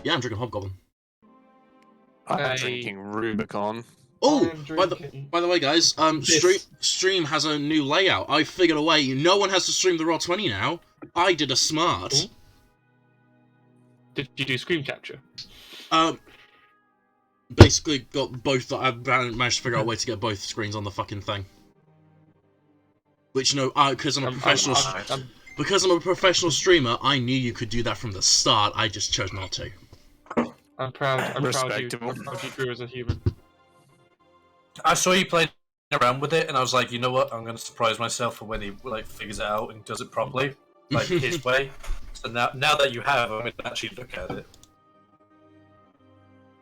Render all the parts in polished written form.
Yeah, I'm drinking Hobgoblin. I'm drinking Rubicon. Oh, by the way, guys, stream has a new layout. I figured a way. No one has to stream the Roll20 now. I did a smart. Ooh. Did you do screen capture? Basically got both. I managed to figure out a way to get both screens on the fucking thing. Which because I'm a professional. Because I'm a professional streamer, I knew you could do that from the start. I just chose not to. I'm proud. I'm proud you grew as a human. I saw you playing around with it, and I was like, you know what? I'm going to surprise myself for when he figures it out and does it properly, like his way. So now that you have, I'm going to actually look at it.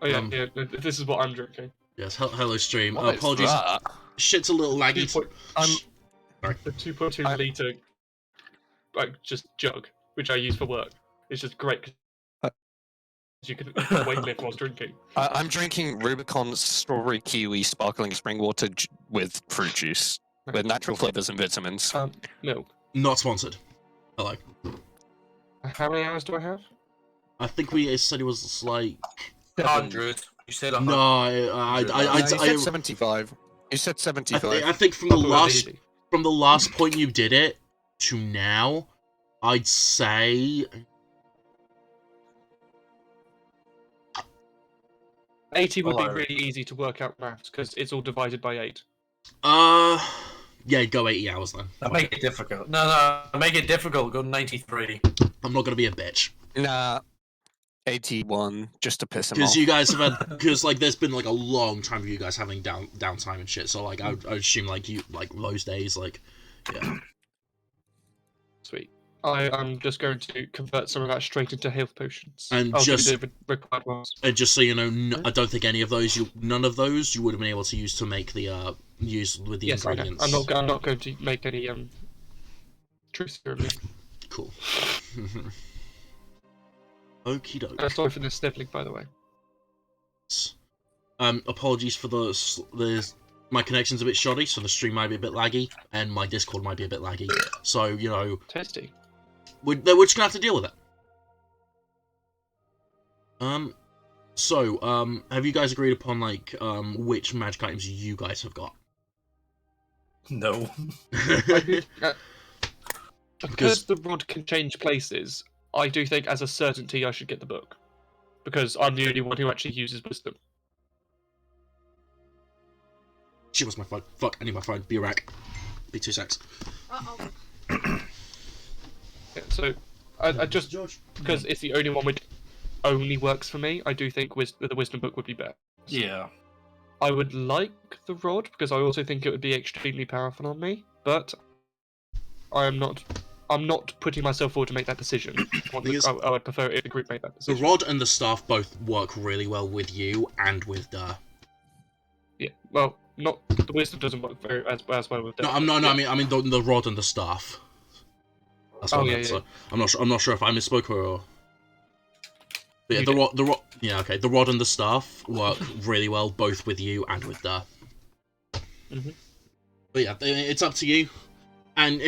Oh yeah, this is what I'm drinking. Yes, hello stream. What Apologies. Shit's a little laggy. The 2.2 litre, just jug, which I use for work. It's just great because you can weightlift whilst drinking. I'm drinking Rubicon Strawberry Kiwi Sparkling Spring Water with fruit juice, with natural flavors and vitamins. Milk. Not sponsored. Hello. How many hours do I have? I think we said it was like 100. You said 100. No, I said 75. You said 75. I think from the last point you did it to now, I'd say 80 would be really easy to work out maths because it's all divided by 8. Yeah, go 80 hours then. Make it difficult. No, make it difficult. Go 93. I'm not gonna be a bitch. Nah, 81, just to piss him off. Because you guys have had, there's been like a long time of you guys having downtime and shit. So like, I would assume those days, yeah. Sweet. I'm just going to convert some of that straight into health potions. And just so you know, I don't think none of those you would have been able to use to make the use with the ingredients. I'm not going to make any truth serum. Cool. Okie doke. Sorry for the sniffling, by the way. Apologies for my connection's a bit shoddy, so the stream might be a bit laggy, and my Discord might be a bit laggy. So testy. We're just gonna have to deal with it. So have you guys agreed upon which magic items you guys have got? No. Because the rod can change places, I do think as a certainty I should get the book. Because I'm the only one who actually uses wisdom. Shit, what's my phone? Fuck, I need my phone. Be a rack. Be 2 secs. Uh-oh. Yeah, so, I just, because it's the only one which only works for me, I do think the wisdom book would be better. Yeah. I would like the rod, because I also think it would be extremely powerful on me, but I'm not putting myself forward to make that decision. I would prefer if the group made that decision. The rod and the staff both work really well with you and with Durr. Yeah, well, the wisdom doesn't work as well with Durr. No, I mean the rod and the staff. That's what I meant. So I'm not sure if I misspoke or. But yeah, the rod and the staff work really well both with you and with Durr. But yeah, it's up to you. And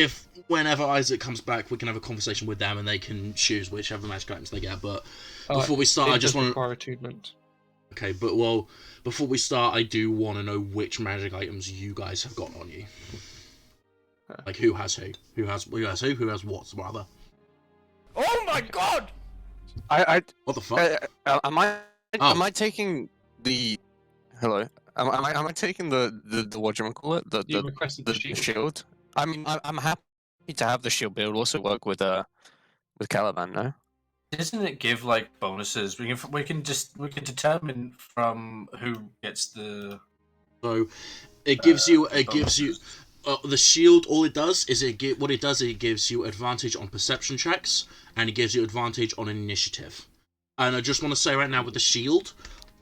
whenever Isaac comes back, we can have a conversation with them, and they can choose whichever magic items they get. But before we start, I just want to attunement. Okay, but before we start, I do want to know which magic items you guys have got on you. Like who has who? Who has what? Rather. Oh my god! What the fuck? Am I taking the? Hello. Am I taking the whatchamacallit? The shield? I mean, I'm happy to have the shield, but it will also work with Caliban, no? Doesn't it give bonuses? We can determine from who gets the. So, it gives you the shield. All it does is it gives you advantage on perception checks, and it gives you advantage on initiative. And I just want to say right now with the shield,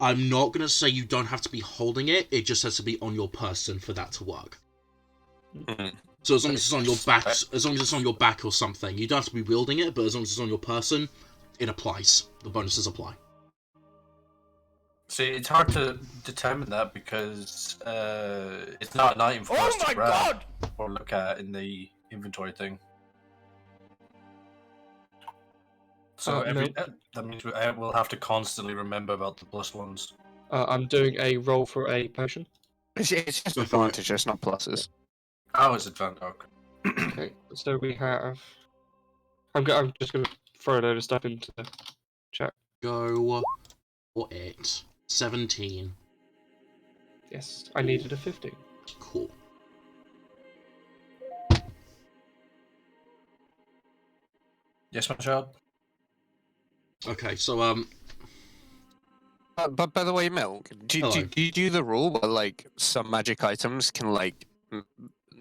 I'm not gonna say you don't have to be holding it. It just has to be on your person for that to work. So as long as it's on your back, or something, you don't have to be wielding it. But as long as it's on your person, it applies. The bonuses apply. See, it's hard to determine that because it's not an item for us to grab or look at in the inventory thing. So no. that means we'll have to constantly remember about the plus ones. I'm doing a roll for a potion. It's just advantage, it's not pluses. Oh, it's advantage. Okay, so we have. I'm just gonna throw a load of stuff into the chat. Go for it. 17. Yes, I needed a 15. Cool. Yes, my child. Okay, so But by the way, Milk, do you do the rule where like some magic items can like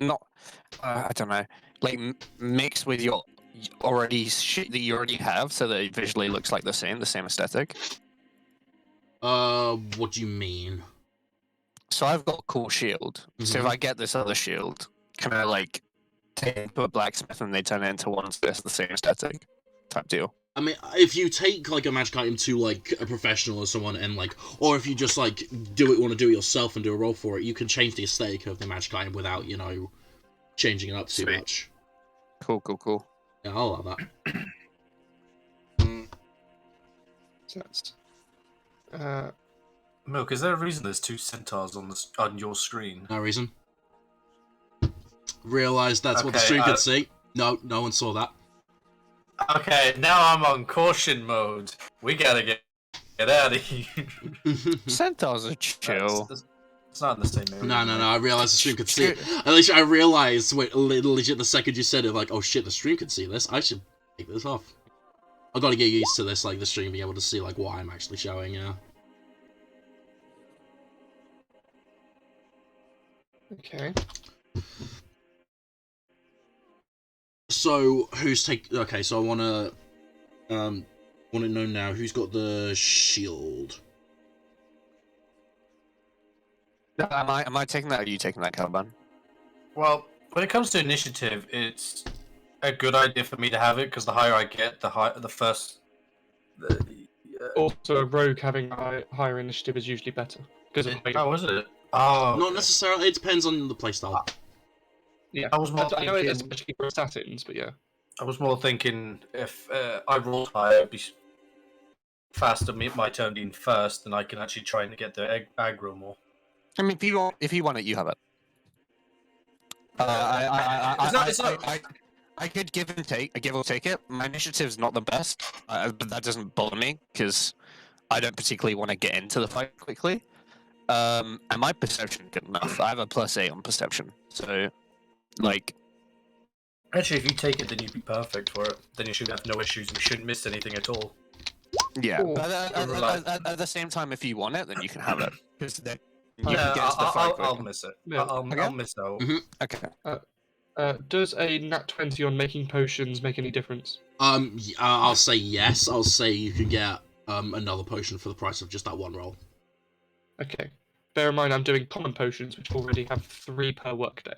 not I don't know, like mix with your shit that you already have, so that it visually looks like the same aesthetic? what do you mean? So I've got a cool shield. So if I get this other shield, can I like take it to a blacksmith and they turn it into one that's the same aesthetic type deal? I mean, if you take like a magic item to like a professional or someone, and like, or if you just like want to do it yourself and do a roll for it, you can change the aesthetic of the magic item without changing it up too much. Cool. Yeah, I'll allow that. So that's. Milk, is there a reason there's 2 centaurs on your screen? No reason. Realised that's what the stream could see. No one saw that. Okay, now I'm on caution mode. We gotta get out of here. Centaurs are chill. It's not in the same area. No. I realised the stream could see it. At least I realised, legit the second you said it, like, oh shit, the stream could see this. I should take this off. I've got to get used to this, like, the stream being able to see, like, what I'm actually showing, yeah. Okay. So, okay, so I wanna know now who's got the shield. Am I taking that, or are you taking that, Caliban? Well, when it comes to initiative, it's a good idea for me to have it, because the higher I get, the first... Also, a rogue having a higher initiative is usually better. Because of Oh, is it? Oh, Not necessarily, it depends on the playstyle. Yeah, I was more I know it thinking- especially for assassins, but yeah. I was more thinking if I rolled higher, it'd be faster my turn being first, then I can actually try and get the aggro more. I mean, if you want it, you have it. I could give or take it. My initiative's not the best, but that doesn't bother me because I don't particularly want to get into the fight quickly. And my perception good enough. I have a +8 on perception, so like. Actually, if you take it, then you'd be perfect for it. Then you should have no issues. You shouldn't miss anything at all. Yeah, Cool. but at the same time, if you want it, then you can have it because then you can get into the fight I'll quicker. miss it. Yeah. I'll miss out. Okay. Does a nat 20 on making potions make any difference? I'll say yes. I'll say you can get another potion for the price of just that one roll. Okay. Bear in mind, I'm doing common potions, which already have 3 per workday.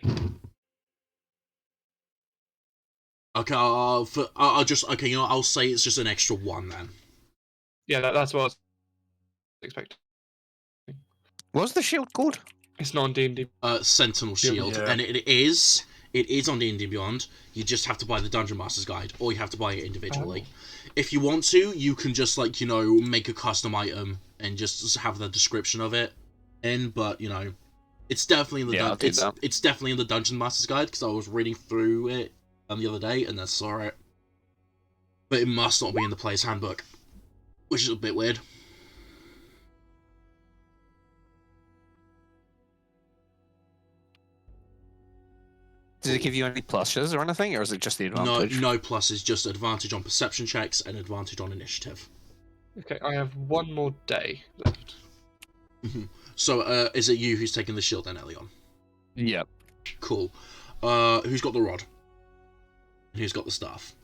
Okay, I'll say it's just an extra 1 then. Yeah, that's what I was expecting. What's the shield called? It's not on D&D. Sentinel Shield, Yeah. and it is on D&D Beyond. You just have to buy the Dungeon Master's Guide, or you have to buy it individually. If you want to, you can just make a custom item and just have the description of it in. But it's definitely in the it's definitely in the Dungeon Master's Guide because I was reading through it the other day and I saw it. But it must not be in the player's handbook, which is a bit weird. Does it give you any pluses or anything, or is it just the advantage? No pluses, just advantage on perception checks and advantage on initiative. Okay, I have 1 more day left. So, is it you who's taking the shield then, Elion? Yep. Cool. Who's got the rod? And who's got the staff?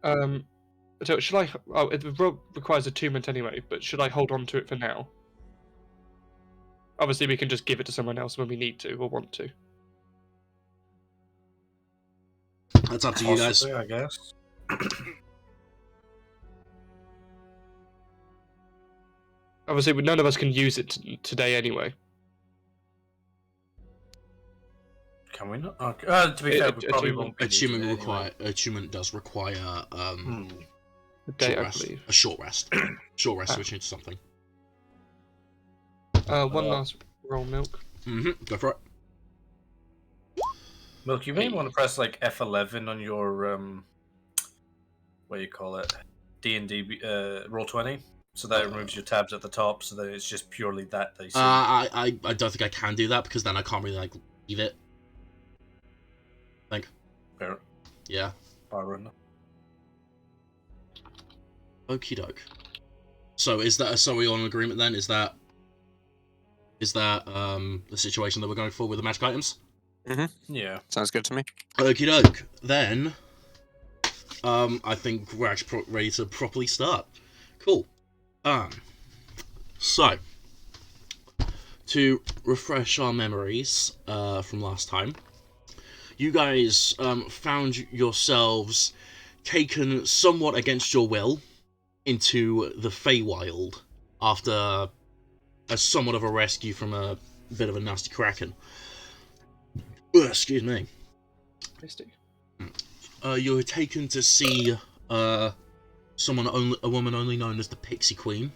So should I? Oh, the rod requires attunement anyway, but should I hold on to it for now? Obviously, we can just give it to someone else when we need to or want to. That's up to you guys. I guess. Obviously, none of us can use it today anyway. Can we not? Okay. To be fair, we probably won't be Attunement using it anyway. Attunement does require A day, short I rest. believe. A short rest. Short rest, switching to something. One last roll, Milk. Go for it. Milk, you may want to press like F11 on your what do you call it? D&D Roll20, so that it removes your tabs at the top, so that it's just purely that they see. I don't think I can do that because then I can't really like leave it. I think. Fair. Yeah. Byron. Okie doke. So so are we on agreement then? Is that the situation that we're going for with the magic items? Yeah. Sounds good to me. Okie doke. Then I think we're actually ready to properly start. Cool. So to refresh our memories from last time, you guys found yourselves taken somewhat against your will into the Feywild after somewhat of a rescue from a bit of a nasty kraken. Excuse me. You were taken to see a woman only known as the Pixie Queen,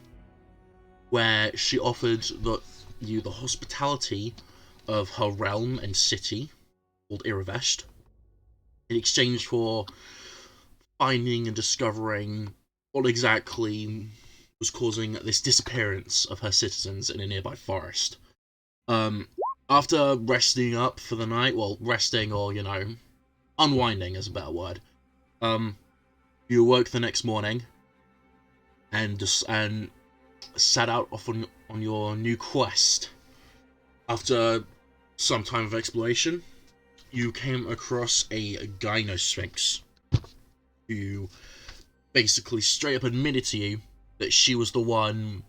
where she offered you the hospitality of her realm and city, called Irivest, in exchange for finding and discovering what exactly was causing this disappearance of her citizens in a nearby forest. After resting up for the night, well, resting or, unwinding is a better word, you awoke the next morning and set out off on your new quest. After some time of exploration, you came across a gynosphinx who basically straight up admitted to you that she was the one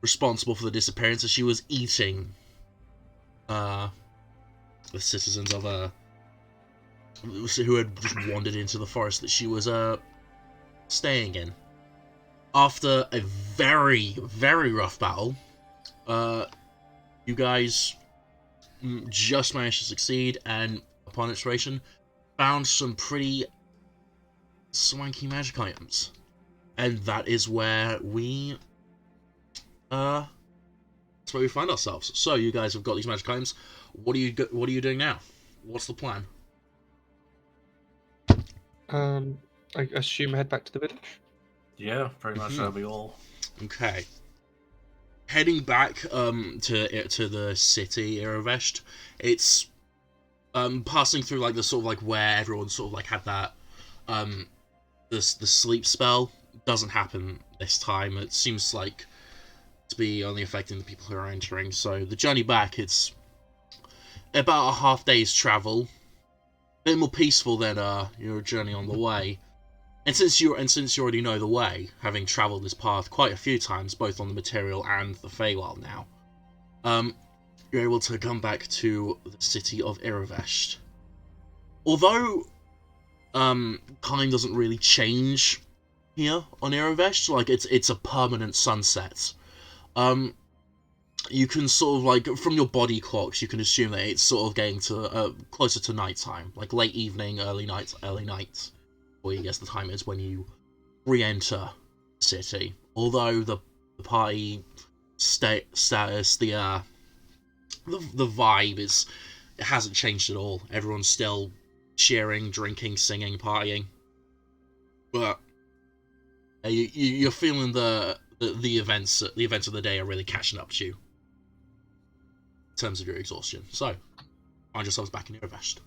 responsible for the disappearance, and she was eating the citizens of who had just wandered into the forest that she was staying in. After a very, very rough battle, you guys just managed to succeed, and upon exploration, found some pretty swanky magic items. And that is where we find ourselves. So you guys have got these magic items. What are you doing now? What's the plan? I assume head back to the village. Yeah, pretty much that'll be all. Okay. Heading back to the city, Irivest, it's passing through like the sort of like where everyone sort of like had that the sleep spell. Doesn't happen this time. It seems like to be only affecting the people who are entering. So the journey back, it's about a half day's travel. A bit more peaceful than your journey on the way. And since you already know the way, having travelled this path quite a few times, both on the material and the Feywild now, you're able to come back to the city of Irivest. Although time doesn't really change here on Irivest, like it's a permanent sunset. You can sort of like from your body clocks, you can assume that it's sort of getting to closer to nighttime, like late evening, early night. Or I guess the time is when you re-enter the city. Although the party status, the vibe it hasn't changed at all. Everyone's still cheering, drinking, singing, partying. But you're feeling the events of the day are really catching up to you in terms of your exhaustion. So find yourselves back in your vest.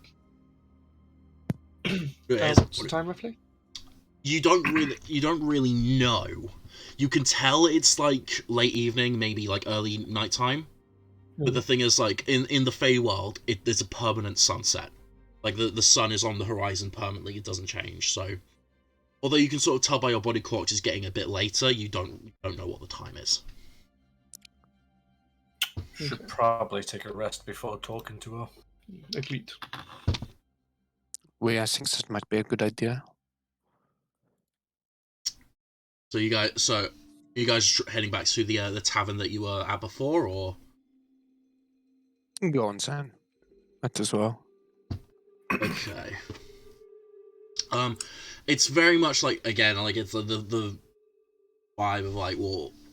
What's the time roughly? You don't really know. You can tell it's like late evening, maybe like early nighttime. But the thing is, like in the Feywild, there's a permanent sunset. Like the sun is on the horizon permanently; it doesn't change. So, although you can sort of tell by your body clock it's getting a bit later, you don't know what the time is. Should probably take a rest before talking to her. Agreed. I think that might be a good idea. So you guys heading back to the tavern that you were at before, or? Go on, Sam. Might as well. Okay. It's very much like, again, like it's the vibe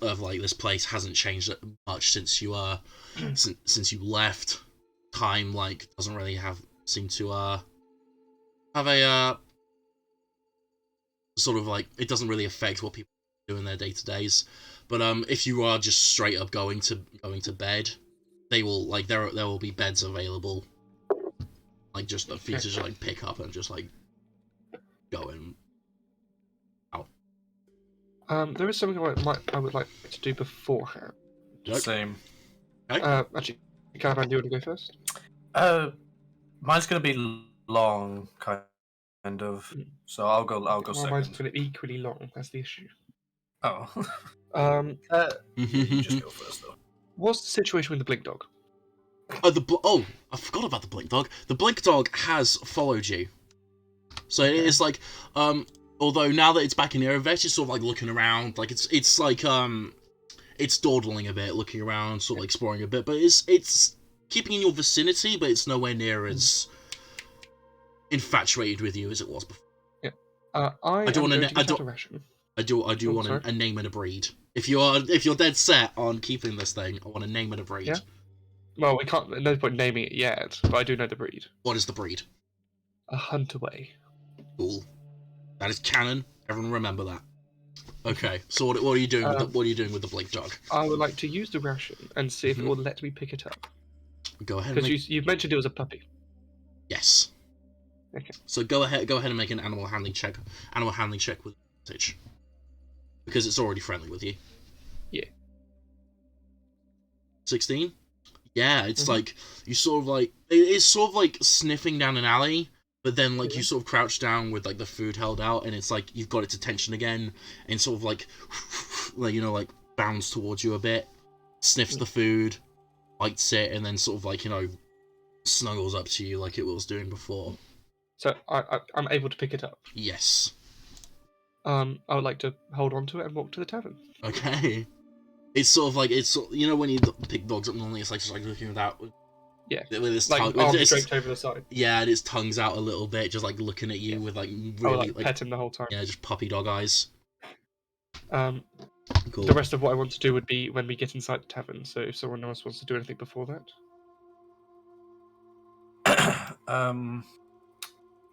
of like this place hasn't changed that much since you since you left. Time like doesn't really seem to have a sort of like, it doesn't really affect what people do in their day-to-days. But if you are just straight up going to bed, they will like there will be beds available, like just for you to just like pick up and just like go in. There is something I would like to do beforehand. Okay. Same. Okay. Actually, Caravan, do you want to go first? Mine's gonna be long, kind of. So I'll go second. Mine's going to be equally long. That's the issue. Oh. You just go first, though. What's the situation with the Blink Dog? I forgot about the Blink Dog. The Blink Dog has followed you. So it is like, although now that it's back in the area, it's sort of like looking around, like it's like it's dawdling a bit, looking around, sort of exploring a bit, but it's keeping in your vicinity, but it's nowhere near as infatuated with you as it was before. Yeah. I do want a name and a breed. If you're dead set on keeping this thing, I want a name and a breed. Yeah. Well, we can't. No point naming it yet, but I do know the breed. What is the breed? A Huntaway. Cool. That is canon. Everyone remember that. Okay. So what are you doing? What are you doing with the Blink Dog? I would like to use the ration and see if it will let me pick it up. Go ahead. Because you've mentioned it was a puppy. Yes. Okay. So go ahead and make an animal handling check. Animal handling check with advantage. Because it's already friendly with you. Yeah. 16? Yeah, it's like, you sort of like, it's sort of like sniffing down an alley, but then like you sort of crouch down with like the food held out, and it's like you've got its attention again, and sort of like, like bounds towards you a bit, sniffs the food, bites it, and then sort of like, snuggles up to you like it was doing before. So I'm able to pick it up. Yes. I would like to hold on to it and walk to the tavern. Okay. It's sort of like, when you pick dogs up normally, it's like just like looking without. Yeah. With his like tongue. arms draped over the side. Yeah, and his tongue's out a little bit, just like looking at you with like really like pet him the whole time. Yeah, just puppy dog eyes. Cool. The rest of what I want to do would be when we get inside the tavern. So if someone else wants to do anything before that.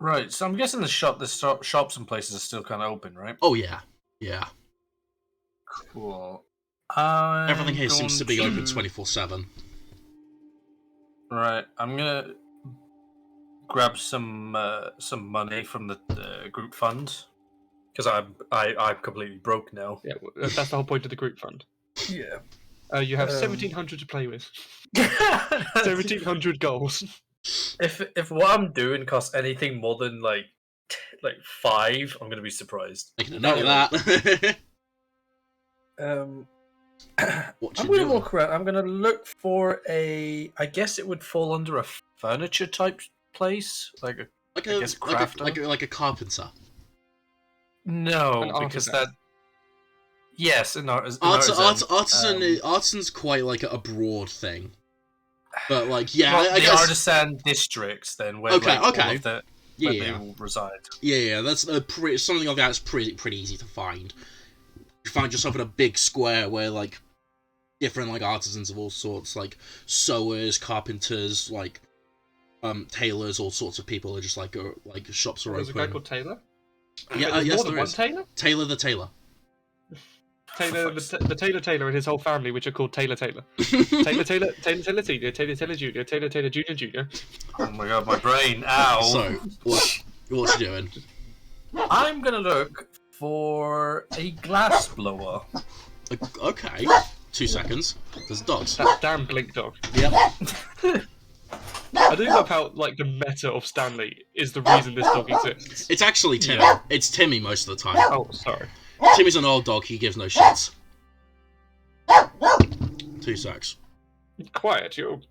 Right. So I'm guessing the shops and places are still kind of open, right? Oh yeah. Yeah. Cool. Everything here seems to be open 24/7. Right, I'm gonna grab some money from the group fund because I'm completely broke now. Yeah, that's the whole point of the group fund. Yeah. You have 1,700 to play with. 1,700 goals. If what I'm doing costs anything more than like 5, I'm gonna be surprised. I can note that. I'm gonna walk around. I'm gonna look for I guess it would fall under a furniture type place, like a crafter, like a carpenter. No, because that. Yes, artisan's quite like a broad thing. But like, yeah, well, I guess artisan districts then. Where, okay. Where they will reside. Yeah, that's something like that's pretty easy to find. You find yourself in a big square where like different like artisans of all sorts, like sewers, carpenters, like tailors, all sorts of people are just like shops are open. There's a guy called Taylor. Yeah, yes, there is. Taylor? Taylor the Tailor. The Taylor and his whole family, which are called Taylor. Taylor Senior, Taylor Junior, Taylor Junior. Oh my god, my brain! Ow! So, what you doing? I'm gonna look for a glass blower. Okay, 2 seconds. There's dogs. That damn Blink Dog. Yep. I do love how like the meta of Stanley is the reason this dog exists. It's actually Timmy. Yeah. It's Timmy most of the time. Oh, sorry. Timmy's an old dog. He gives no shits. 2 secs. Quiet, you.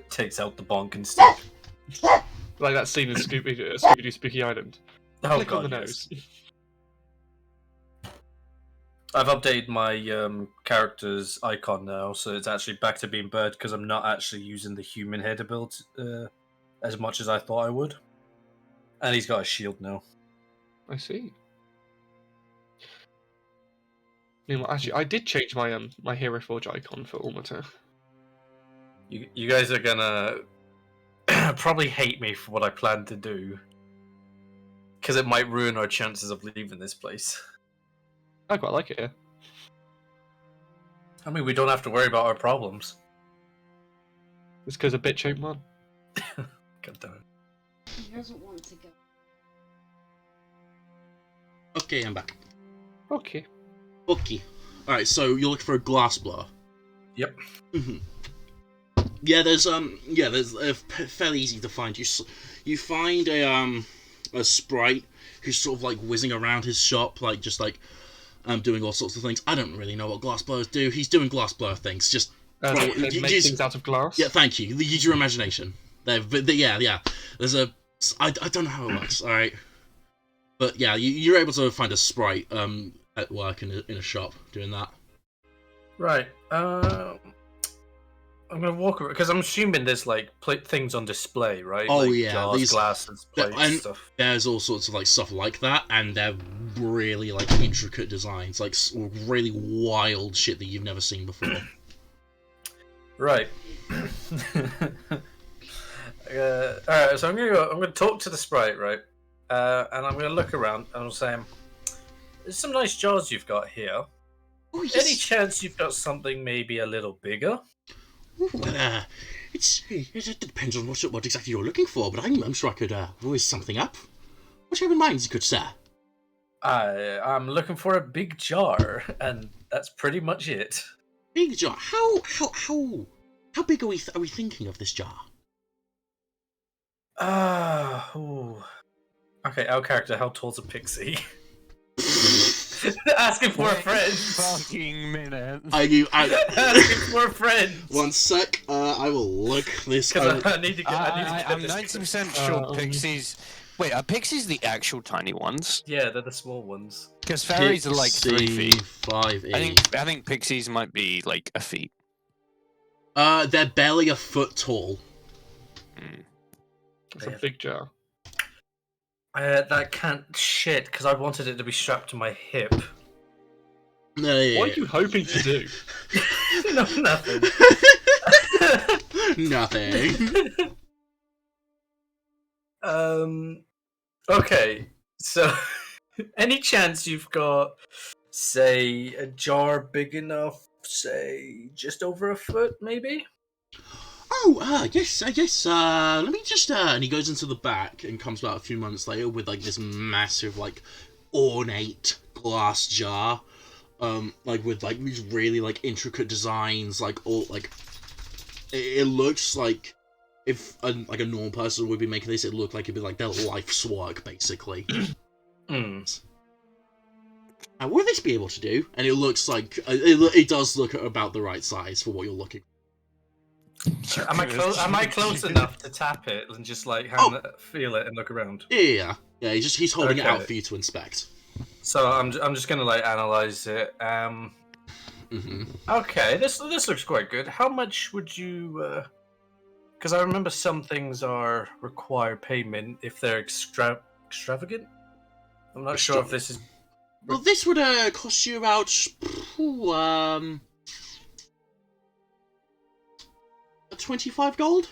Takes out the bonk and stick. Like that scene in Scooby-Doo Spooky Island. Oh, Click God, on the yes. nose. I've updated my character's icon now, so it's actually back to being bird because I'm not actually using the human head ability as much as I thought I would. And he's got a shield now. I see. Meanwhile, actually, I did change my my Hero Forge icon for Ulmater. You guys are gonna probably hate me for what I plan to do, because it might ruin our chances of leaving this place. I quite like it here. I mean, we don't have to worry about our problems. It's because a bitch ain't one. God damn it. He doesn't want to go. Okay, I'm back. Okay. Okay. Alright, so you're looking for a glass blower. Yep. Yeah, there's fairly easy to find. You find a sprite who's sort of like whizzing around his shop, like just like doing all sorts of things. I don't really know what glass blowers do. He's doing glass blower things. Just make things out of glass. Yeah, thank you. Use your imagination. Yeah. There's a I don't know how it works. All right, but yeah, you're able to find a sprite at work in a shop doing that. Right. I'm gonna walk around because I'm assuming there's like things on display, right? Oh like yeah, jars, these glasses, plates, and stuff. There's all sorts of like stuff like that, and they're really like intricate designs, like really wild shit that you've never seen before. Right. Alright, so I'm gonna talk to the sprite, right? And I'm gonna look around and I'm saying, there's some nice jars you've got here. Oh, yes. Any chance you've got something maybe a little bigger? Well, it depends on what exactly you're looking for, but I'm sure I could whiz something up. What you have in mind, good sir? I'm looking for a big jar, and that's pretty much it. Big jar? How big are we thinking of this jar? Okay, our character, how tall's a pixie? Asking for a friend. Fucking minute. Asking for a friend. One sec. I will look this. Because I need to get. I'm 90% sure pixies. Wait, are pixies the actual tiny ones? Yeah, they're the small ones. Because fairies are like 3 feet. 5 I think pixies might be like a feet. They're barely a foot tall. It's a big jar. That can't shit because I wanted it to be strapped to my hip. No, What are you hoping to do? No, nothing. Nothing. Okay, so any chance you've got, say, a jar big enough, say, just over a foot, maybe? Oh, yes. Let me just. And he goes into the back and comes out a few months later with like this massive, like, ornate glass jar, like with like these really like intricate designs, like all like. It looks like if a normal person would be making this, it looked like it'd be like their life's work, basically. And what would this be able to do? And it looks like it does look about the right size for what you're looking. Am I close enough to tap it and just like feel it and look around? Yeah. He's holding it out for you to inspect. So I'm just gonna like analyze it. Okay, this looks quite good. How much would you? Because I remember some things are require payment if they're extravagant. I'm not sure if this is. Well, this would cost you about 25 gold.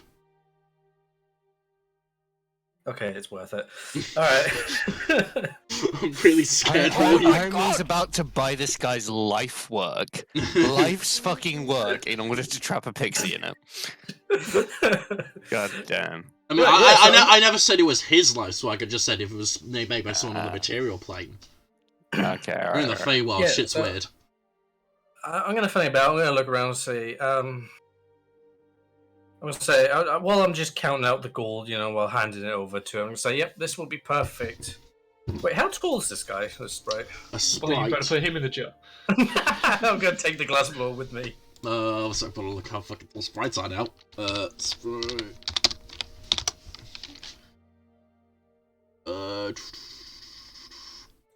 Okay, it's worth it. Alright. I'm really scared. Hermes about to buy this guy's life's fucking work in order to trap a pixie in it. God damn. I mean, I never said it was his life, so I could just said if it was made by someone on the material plane. Okay, alright. We're in the Feywild, shit's weird. I'm gonna think about it. I'm gonna look around and see. I'm gonna say, while I'm just counting out the gold, while handing it over to him, I'm gonna say, yep, this will be perfect. Wait, how tall is this guy? This sprite? A sprite? Well, you better put him in the jar. I'm gonna take the glass blower with me. So I've got to look how fucking tall sprites are now. Sprite.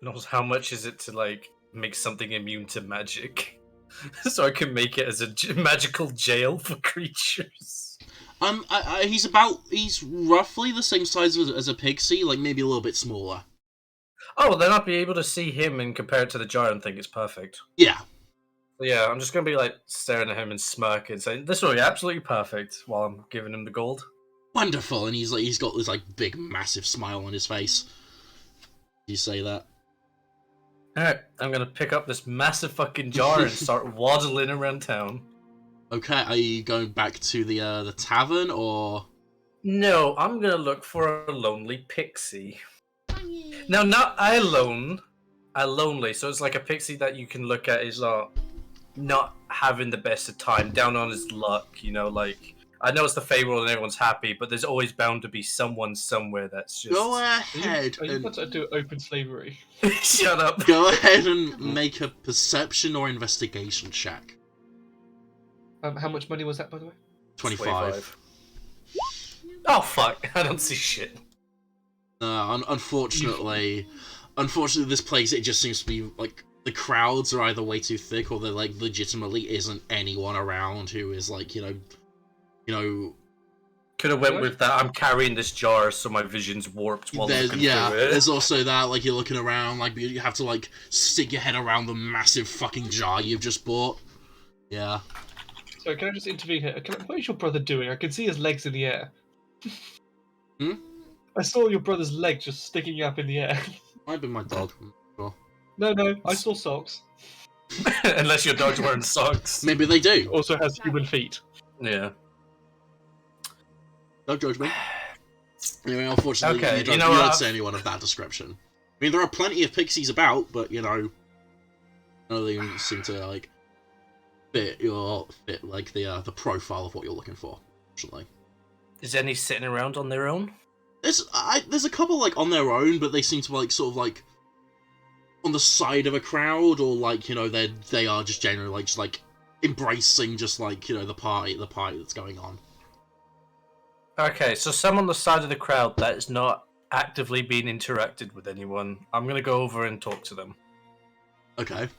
Knows how much is it to, like, make something immune to magic? So I can make it as a magical jail for creatures. He's roughly the same size as a pixie, like maybe a little bit smaller. Oh, then I'd be able to see him and compare it to the jar and think it's perfect. Yeah. Yeah, I'm just gonna be like staring at him and smirking, saying, "This will be absolutely perfect," while I'm giving him the gold. Wonderful, and he's got this like big, massive smile on his face. You say that? Alright, I'm gonna pick up this massive fucking jar and start waddling around town. Okay, are you going back to the tavern, or...? No, I'm gonna look for a lonely pixie. No, not lonely, so it's like a pixie that you can look at is not having the best of time, down on his luck, you know, like... I know it's the Fey world and everyone's happy, but there's always bound to be someone somewhere that's just... Go ahead Are you about to do open slavery? Shut up. Go ahead and make a perception or investigation check. How much money was that, by the way? 25. Oh, fuck. I don't see shit. Unfortunately, this place, it just seems to be, like, the crowds are either way too thick, or there, like, legitimately isn't anyone around who is, like, you know... Could have went with that. I'm carrying this jar, so my vision's warped while looking through it. There's also that, like, you're looking around, like, you have to, like, stick your head around the massive fucking jar you've just bought. Yeah. So can I just intervene here? What is your brother doing? I can see his legs in the air. Hmm? I saw your brother's leg just sticking up in the air. Might be my dog. Sure. No, I saw socks. Unless your dog's wearing socks. Maybe they do. Also has human feet. Yeah. Don't judge me. Anyway, unfortunately, Okay, you don't see anyone of that description. I mean, there are plenty of pixies about, but, you know, none of them seem to, like, fit like, the profile of what you're looking for, unfortunately. Is any sitting around on their own? There's a couple, like, on their own, but they seem to be, like, sort of, like, on the side of a crowd, or, like, you know, they are just generally, like, just, like, embracing just, like, you know, the party that's going on. Okay, so some on the side of the crowd that is not actively being interacted with anyone. I'm gonna go over and talk to them. Okay.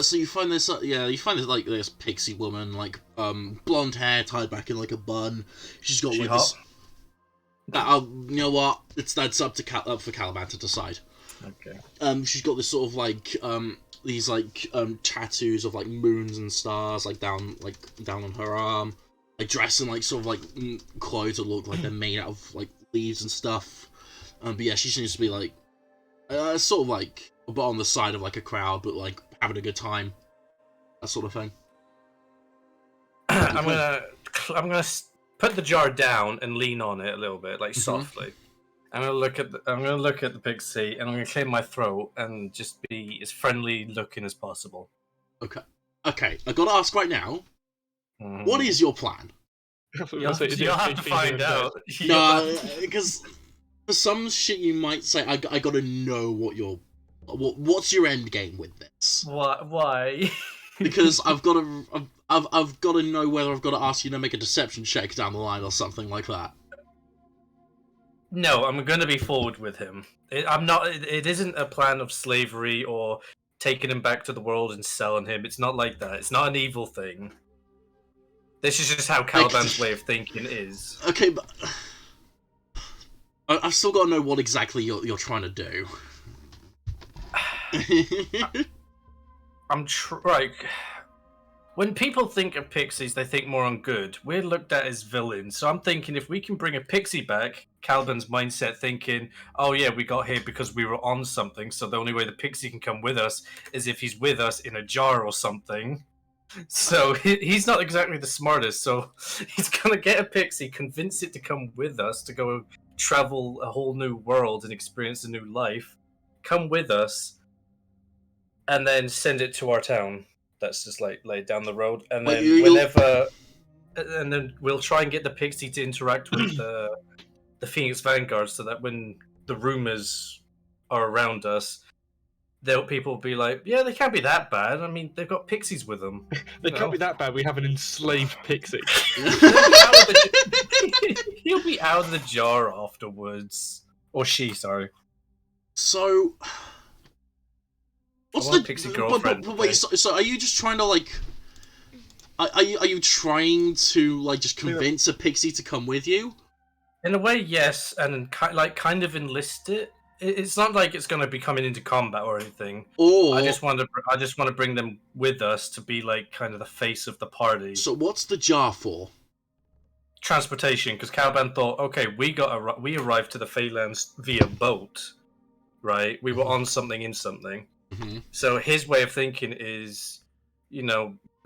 So you find this, like, this pixie woman, like, blonde hair tied back in, like, a bun. She's got, like, this... you know what? That's up for Caliban to decide. Okay. She's got this sort of, like, these, like, tattoos of, like, moons and stars, like, down on her arm. Like, dressed in, like, sort of, like, clothes that look like they're made out of, like, leaves and stuff. But yeah, she seems to be, like, sort of, like, a bit on the side of, like, a crowd, but, like, having a good time. That sort of thing. I'm gonna put the jar down and lean on it a little bit, like, softly. I'm gonna look at the pixie, and I'm gonna clear my throat and just be as friendly looking as possible. Okay. I gotta ask right now. What is your plan? You'll have to find out. No, because for some shit you might say, I gotta know what's your end game with this. Why? Because I've got to know whether I've got to ask you to make a deception check down the line or something like that. No, I'm gonna be forward with him. It isn't a plan of slavery or taking him back to the world and selling him. It's not like that. It's not an evil thing. This is just how Caliban's way of thinking is. Okay, but I've still got to know what exactly you're trying to do. Right. When people think of pixies, they think more on good. We're looked at as villains, so I'm thinking if we can bring a pixie back, Caliban's mindset thinking, oh yeah, we got here because we were on something, so the only way the pixie can come with us is if he's with us in a jar or something. So he's not exactly the smartest, so he's gonna get a pixie, convince it to come with us to go travel a whole new world and experience a new life, come with us, and then send it to our town. That's just like laid down the road, and then and then we'll try and get the pixie to interact with the Phoenix Vanguard, so that when the rumors are around us, people will be like, yeah, they can't be that bad. I mean, they've got pixies with them. They can't be that bad. We have an enslaved pixie. He'll be out of the jar afterwards, or she. Sorry. So. What's the pixie girlfriend? But wait, so are you just trying to, like, Are you trying to like just convince a pixie to come with you? In a way, yes, and kind of enlist it. It's not like it's going to be coming into combat or anything. Or I just want to bring them with us to be like kind of the face of the party. So what's the jar for? Transportation, because Caliban thought, okay, we arrived to the Feylands via boat, right? We were on something in something. Mm-hmm. So his way of thinking is,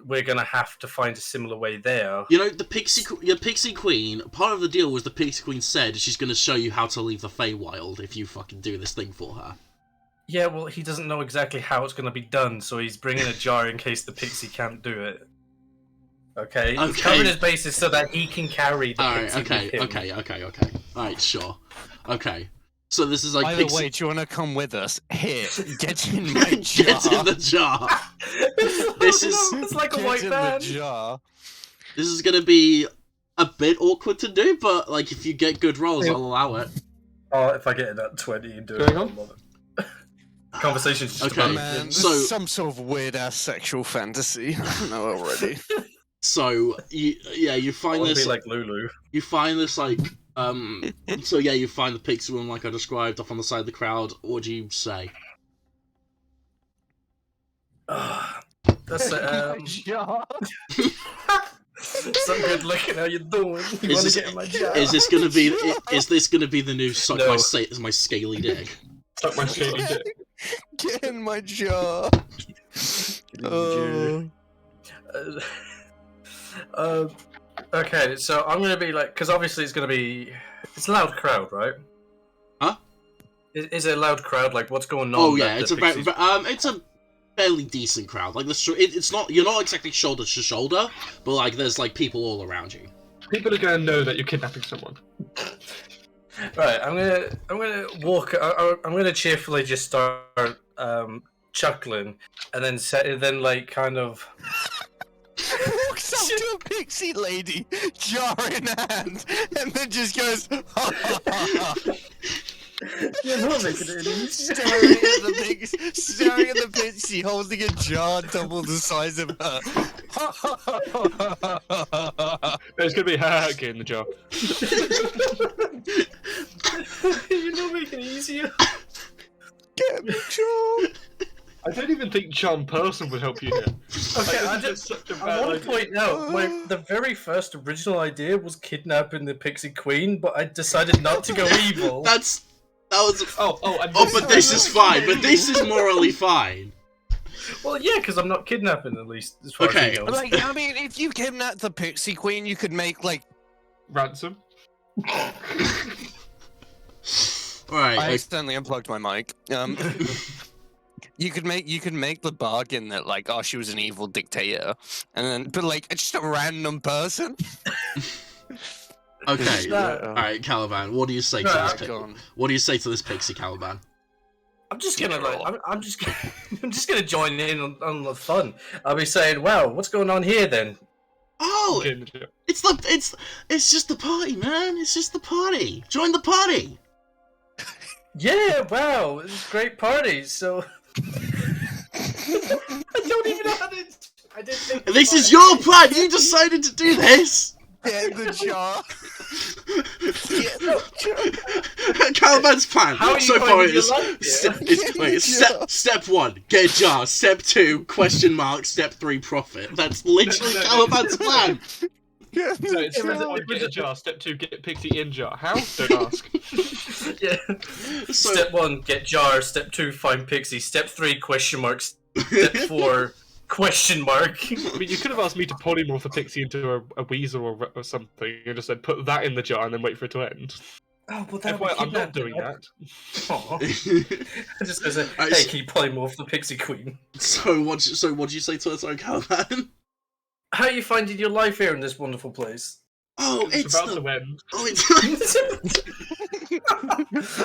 we're gonna have to find a similar way there. The Pixie Queen. Part of the deal was the Pixie Queen said she's gonna show you how to leave the Feywild if you fucking do this thing for her. Yeah, well, he doesn't know exactly how it's gonna be done, so he's bringing a jar in case the pixie can't do it. Okay. He's covering his bases so that he can carry the pixie with him. Okay. Alright, sure. Okay. So this is like By the way, do you want to come with us? Here, get in my jar. Get in the jar. It's like a white van. The jar. This is gonna be a bit awkward to do, but like if you get good rolls, I'll allow it. Oh, if I get it at 20 and do it, I'll love it. Conversation's just about man, so some sort of weird ass sexual fantasy. I know already. So you find this be like Lulu. You find this like you find the pixie woman like I described off on the side of the crowd. What do you say? That's some good looking. How you doing? You want to get in my jar? Is this gonna be the new suck my scaly dick? Suck my scaly dick. Get in my jar. Okay, so I'm gonna be like, because obviously it's a loud crowd, right? Huh? Is it a loud crowd? Like, what's going on? Oh yeah, it's a fairly decent crowd. Like it's not, you're not exactly shoulder to shoulder, but like there's like people all around you. People are gonna know that you're kidnapping someone. Right, I'm gonna walk. I'm gonna cheerfully just start chuckling, and then like kind of. Walks up to a pixie lady, jar in hand, and then just goes. You're not making it easy. Staring at the pixie, holding a jar double the size of her. There's gonna be get in the jar. You're not making it easier. Get in the jar. I don't even think charm person would help you here. Okay, I want to point out, the very first original idea was kidnapping the Pixie Queen, but I decided not to go evil. That was. But this is fine. But this is morally fine. Well, yeah, because I'm not kidnapping, at least as far as it goes. Like, I mean, if you kidnap the Pixie Queen, you could make like ransom. Alright. I accidentally unplugged my mic. You could make the bargain that like, oh, she was an evil dictator, and then but like it's just a random person. Okay. Alright, Caliban, what do you say to this pixie? What do you say to this pixie, Caliban? I'm just gonna I'm just gonna join in on the fun. I'll be saying, "Wow, what's going on here then?" Oh, it's just the party, man. It's just the party. Join the party. Yeah, wow, it's a great party. So I don't even know how to. I didn't think. This is your plan. You decided to do this. Get in the jar. Caliban's plan so far is step 1, get a jar. Step 2, ? Step 3, profit. That's literally Caliban's plan. No, it's get a jar. Step 2, get Pixie in jar. How? Don't ask. Yeah. Step 1, get jar. Step 2, find Pixie. Step 3, ? Step 4, ? I mean, you could have asked me to polymorph a pixie into a weasel or something, and just said put that in the jar and then wait for it to end. Oh, but I'm not doing that. Oh. I just said, hey, can you polymorph the Pixie Queen? So what do you say to us, Caliban? How are you finding your life here in this wonderful place? Oh, it's about to end. Oh, it's.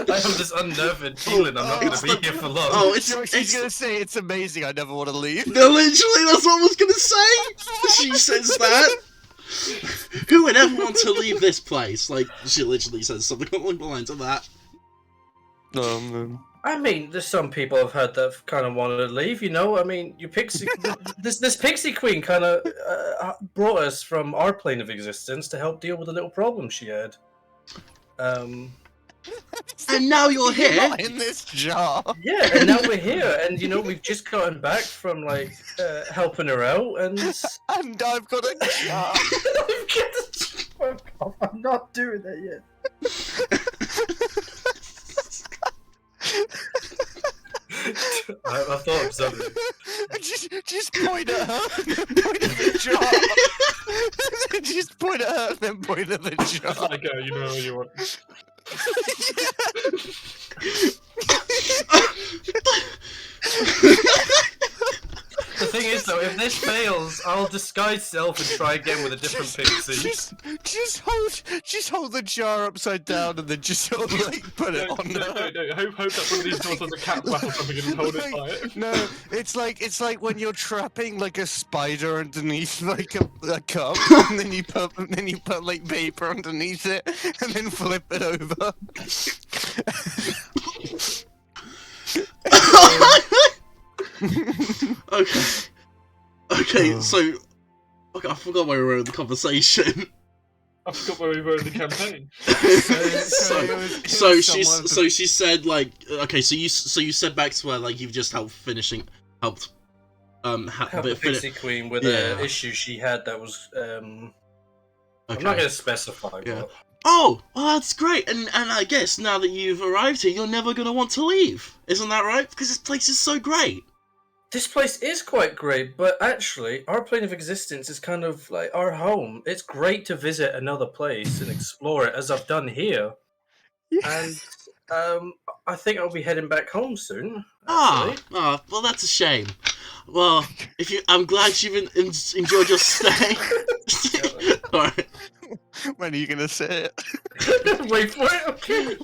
I have this unnerved feeling I'm not going to be here for long. Oh, she's going to say it's amazing. I never want to leave. No, literally, that's what I was going to say. She says that. Who would ever want to leave this place? Like, she literally says something along the lines of that. I mean, there's some people I've heard that kind of wanted to leave. You know, I mean, you Pixie, this Pixie Queen kind of brought us from our plane of existence to help deal with a little problem she had. And now you're here. Not in this jar. Yeah, and now we're here, and you know we've just gotten back from like helping her out, and I've got a jar. Fuck off, I'm not doing that yet. I thought of something. Just point at her, point at the jar. Just point at her, then point at the jar. Just like you know what you want. The thing is, though, if this fails, I'll disguise self and try again with a different pixie. Just hold the jar upside down and then just sort of like put it on No. Hope that one of these doors has a cat flap or something and just hold it by it. No, it's like when you're trapping like a spider underneath like a cup, and then you put like paper underneath it, and then flip it over. Okay, so I forgot where we were in the conversation. I forgot where we were in the campaign. So she said like, okay, so you said back to where like you've just helped Help the Pixie Queen with an issue she had that was I'm not going to specify. Yeah. But... Oh, well, that's great, and I guess now that you've arrived here, you're never gonna want to leave, isn't that right? Because this place is so great. This place is quite great, but actually, our plane of existence is kind of like our home. It's great to visit another place and explore it, as I've done here. And I think I'll be heading back home soon. Well, that's a shame. Well, I'm glad you've enjoyed your stay. All right. When are you gonna say it? Wait for it. Okay.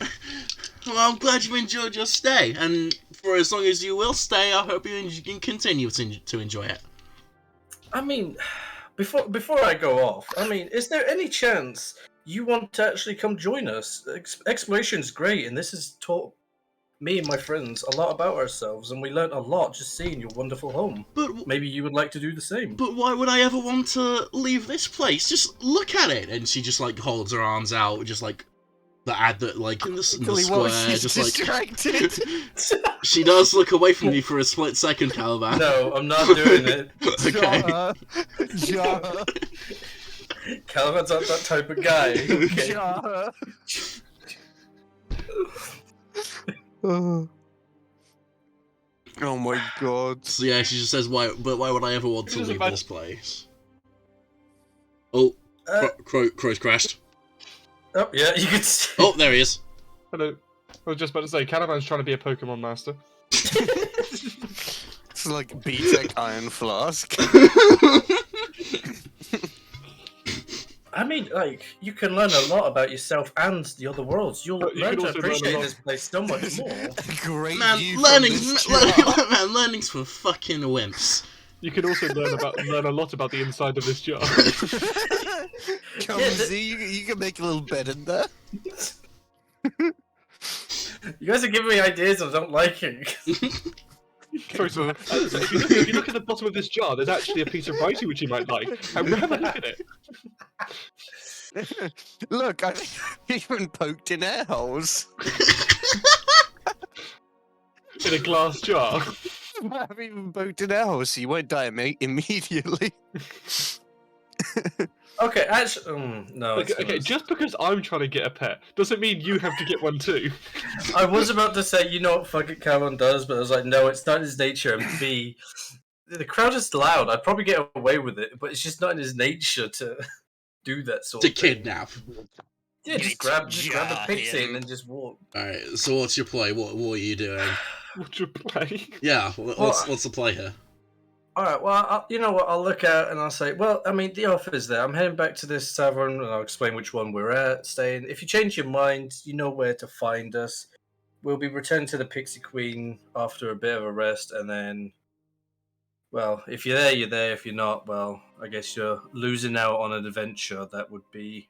Well, I'm glad you enjoyed your stay, and for as long as you will stay, I hope you can continue to enjoy it. I mean, before I go off, I mean, is there any chance you want to actually come join us? Exploration's great, and this has taught me and my friends a lot about ourselves, and we learnt a lot just seeing your wonderful home. But maybe you would like to do the same. But why would I ever want to leave this place? Just look at it, and she just like holds her arms out, just like. The ad that, like, in the square, just distracted. Like... She does look away from you for a split second, Caliban. No, I'm not doing it. Okay. Jar. Caliban's not that type of guy. Okay. Jar. Oh my god. So yeah, she just says, why would I ever want to leave this place? Oh, Crow's crashed. Oh, yeah, you can see. Oh, there he is. Hello. I was just about to say, Caliban's trying to be a Pokemon master. It's like B-Tech Iron Flask. I mean, like, you can learn a lot about yourself and the other worlds. You'll learn to appreciate this place so much more. Great man, view learning's for fucking wimps. You can also learn a lot about the inside of this jar. Come see, you can make a little bed in there. You guys are giving me ideas I don't liking. First of all, if you look at the bottom of this jar, there's actually a piece of writing which you might like. And have a look at it. Look, I've even poked in air holes. In a glass jar. I've even poked in air holes, so you won't die immediately. Okay, actually, no. Okay, just because I'm trying to get a pet doesn't mean you have to get one too. I was about to say, you know what fucking Calvin does, but I was like, no, it's not his nature. And B, the crowd is loud. I'd probably get away with it, but it's just not in his nature to do that sort of thing. To kidnap. Yeah, just grab the pixie and then just walk. Alright, so what's your play? What are you doing? What's your play? Yeah, what's the play here? Alright, well, you know what, I'll look out and I'll say, well, I mean, the offer's there. I'm heading back to this tavern and I'll explain which one we're at, staying. If you change your mind, you know where to find us. We'll be returning to the Pixie Queen after a bit of a rest, and then, well, if you're there, you're there. If you're not, well, I guess you're losing out on an adventure that would be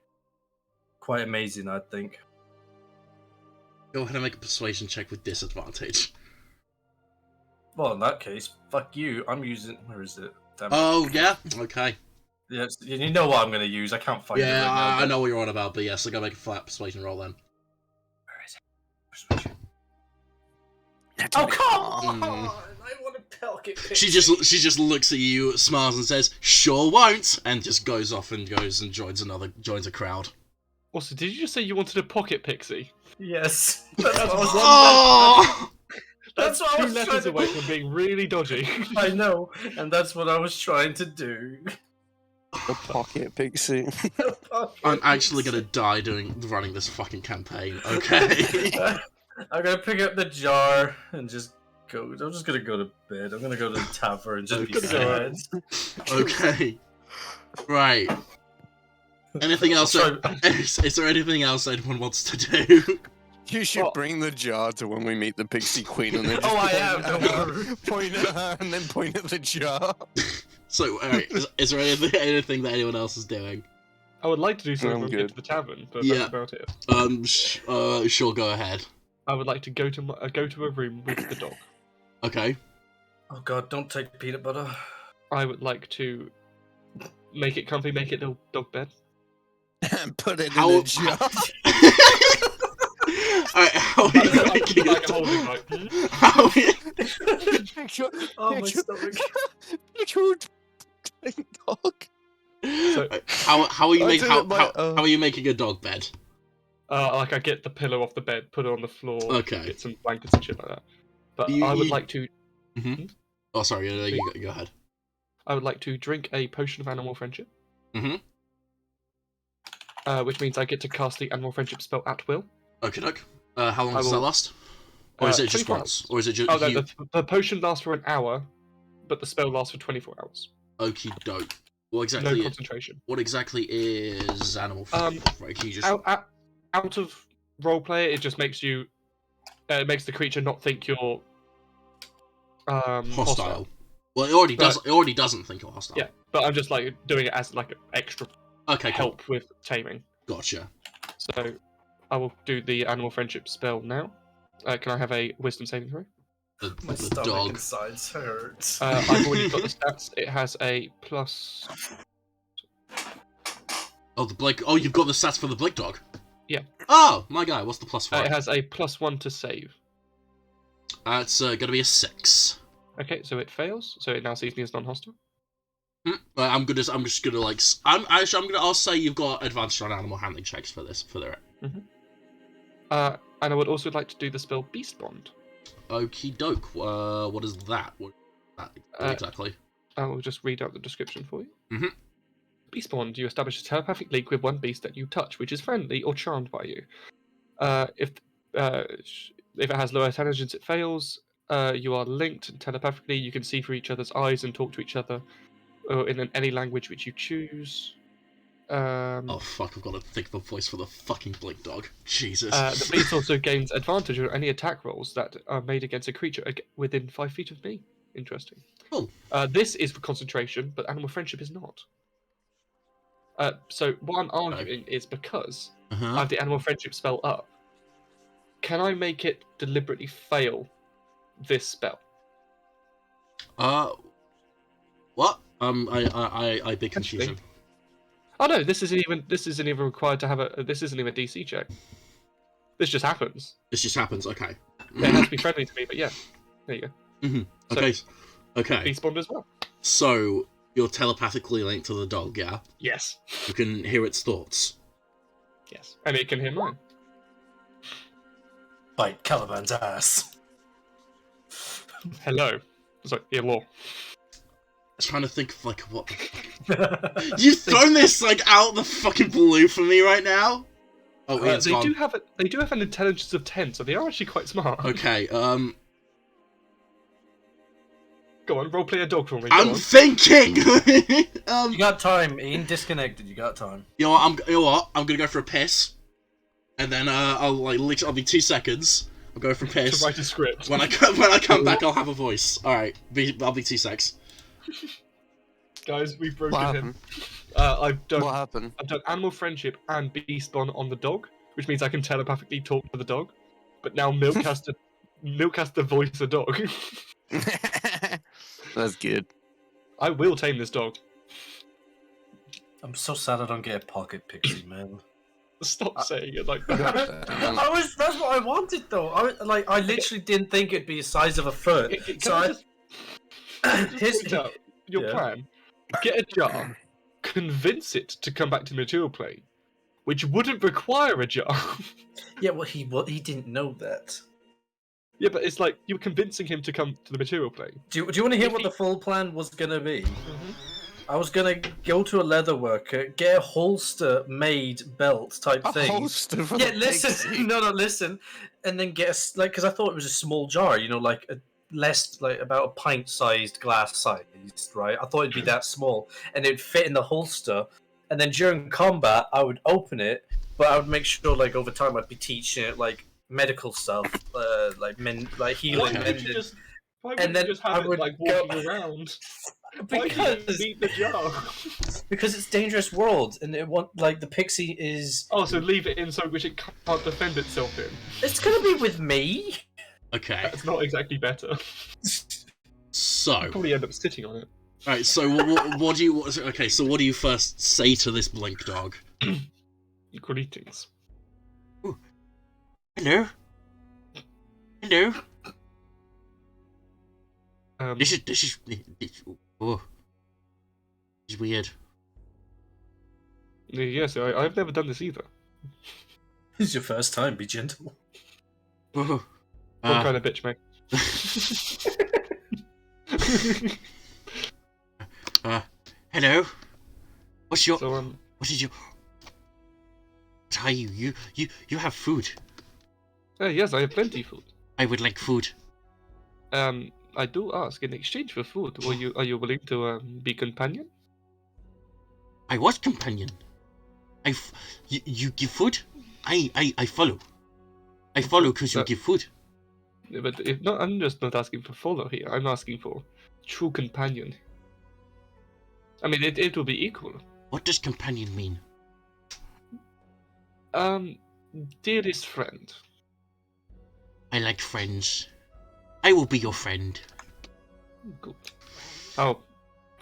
quite amazing, I think. Go ahead and make a persuasion check with disadvantage. Well, in that case, fuck you. I'm using. Where is it? Damn it. Oh, yeah? Okay. Yes, you know what I'm going to use. I can't find it Yeah, right now. I know what you're on about, but yes, so go make a flat persuasion roll then. Where is it? Persuasion. Oh, come on! Mm. I want to pocket Pixie. She just looks at you, smiles, and says, "Sure won't," and just goes off and joins a crowd. Also, did you just say you wanted a pocket Pixie? Yes. That's what I was Oh! That's what I two was letters trying to away do. from being really dodgy. I know, and that's what I was trying to do. The pocket Pixie. I'm actually gonna die running this fucking campaign. Okay. I'm gonna pick up the jar and just go. I'm just gonna go to bed. I'm gonna go to the tavern and just be sad. Okay. Right. Anything else? Is there anything else anyone wants to do? You should bring the jar to when we meet the Pixie Queen and then just I am. Don't worry. point at her and then point at the jar. So, alright, is there anything that anyone else is doing? I would like to do something when we good. get to the tavern, but Yeah. that's about it. Sure, go ahead. I would like to go to a room with the dog. Okay. Oh god, don't take peanut butter. I would like to make it comfy, make it a dog bed. And put it How- in a jar. Alright, how are you making Like a holding like, How are you... Oh, my stomach. Dog. How are you I making do it by- how are you making a dog bed? like I get the pillow off the bed, put it on the floor, Okay. get some blankets and shit like that. But I would like to. Oh, sorry. You go ahead. I would like to drink a potion of animal friendship. Mhm. Which means I get to cast the animal friendship spell at will. Okay, doke. How long does that last? Or is it just 24 once? hours. Or is it just? Oh, no, the potion lasts for an hour, but the spell lasts for 24 hours. Okie doke. What No exactly? concentration. What exactly is animal? Right, can you just? Out of roleplay, it just makes you. It makes the creature not think you're. Hostile. Well, it already does. It already doesn't think you're hostile. Yeah, but I'm just like doing it as like an extra Okay. Cool. help with taming. Gotcha. So, I will do the animal friendship spell now. Can I have a wisdom saving throw? My The stomach dog. and sides hurt. I've already got the stats. It has a plus. Oh, the Blake. Oh, you've got the stats for the Blake dog. Yeah. Oh, my guy. What's the plus for? It has a +1 to save. It's gonna be a 6. Okay, so it fails. So it now sees me as non-hostile. I'm just gonna like. I'll say you've got advantage on animal handling checks for this. For the. And I would also like to do the spell Beast Bond. Okie doke. What is that? What is that exactly? I will just read out the description for you. Mhm. Beast Bond, you establish a telepathic link with one beast that you touch, which is friendly or charmed by you. If it has low intelligence, it fails. You are linked telepathically. You can see through each other's eyes and talk to each other, or in any language which you choose. Oh fuck! I've got to think of a voice for the fucking Blink dog. Jesus. The beast also gains advantage on any attack rolls that are made against a creature within 5 feet of me. Interesting. Cool. This is for concentration, but animal friendship is not. So what I'm arguing is because I have the animal friendship spell up, can I make it deliberately fail this spell? What? I big confusion. Oh no, this isn't even required to have this isn't even a DC check. This just happens. This just happens. Okay. Yeah, it has to be friendly to me, but yeah, there you go. Okay. Okay. Beast Bond as well. So you're telepathically linked to the dog, yeah? Yes. You can hear its thoughts. Yes, and it can hear mine. Bite Caliban's ass. Hello. Sorry, hello. I was trying to think of like what the fuck. You've thrown this like out the fucking blue for me right now. Oh, Ian's gone. They do have an intelligence of 10, so they are actually quite smart. Okay. Go on, roleplay a dog for me. I'm thinking. You got time. Ian disconnected. You got time. You know what? I'm gonna go for a piss, and then I'll be 2 seconds. I'll go for a piss. To write a script. When I come back, I'll have a voice. All right. I'll be 2 secs. Guys, we've broken What him. happened? What happened? I've done animal friendship and beast bond on the dog, which means I can telepathically talk to the dog. but now Milk has to voice a dog. That's good. I will tame this dog. I'm so sad I don't get a pocket pixie, man. Stop saying it like that. That's what I wanted, though. I literally didn't think it'd be the size of a foot. Here's your plan. Get a jar, convince it to come back to the material plane, which wouldn't require a jar. Yeah, well, he didn't know that. Yeah, but it's like you're convincing him to come to the material plane. Do you want to hear what the full plan was gonna be? Mm-hmm. I was gonna go to a leather worker, get a holster-made belt type thing. Holster for Yeah, the listen. pixie. No, listen, and then get because I thought it was a small jar, like about a pint-sized glass size, right? I thought it'd be that small, and it'd fit in the holster. And then during combat, I would open it, but I would make sure, over time, I'd be teaching it medical stuff, healing, mending. Why And then just have I would it walking around? Because Need the jar. Because it's dangerous world, and it the pixie is. Oh, so leave it in so which it can't defend itself in. It's gonna be with me. Okay. That's not exactly better. So. Probably end up sitting on it. Alright, so what do you... Okay, so what do you first say to this blink dog? Greetings. Ooh. Hello? Hello? This is oh. This is weird. Yes, I've never done this either. This is your first time, be gentle. Oh. What kind of bitch, mate? Hello? What's your... So, what is your... What are you? You have food. yes, I have plenty of food. I would like food. I do ask, in exchange for food, are you willing to be companion? I was companion. You give food? I follow. I follow because you give food. But I'm just not asking for follow here. I'm asking for true companion. I mean, it will be equal. What does companion mean? Dearest friend. I like friends. I will be your friend. Good. I'll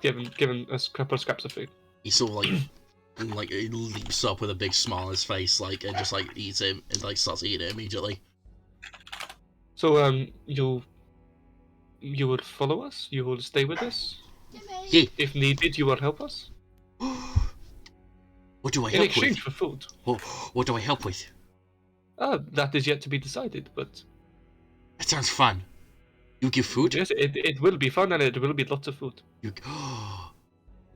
give him a couple of scraps of food. He sort of he leaps up with a big smile on his face, and just eats him and starts eating it immediately. So you will follow us? You will stay with us? Yeah. If needed, you will help us? What do I In help exchange with? for food. What do I help with? That is yet to be decided, but... That sounds fun. You give food? Yes, it will be fun, and it will be lots of food.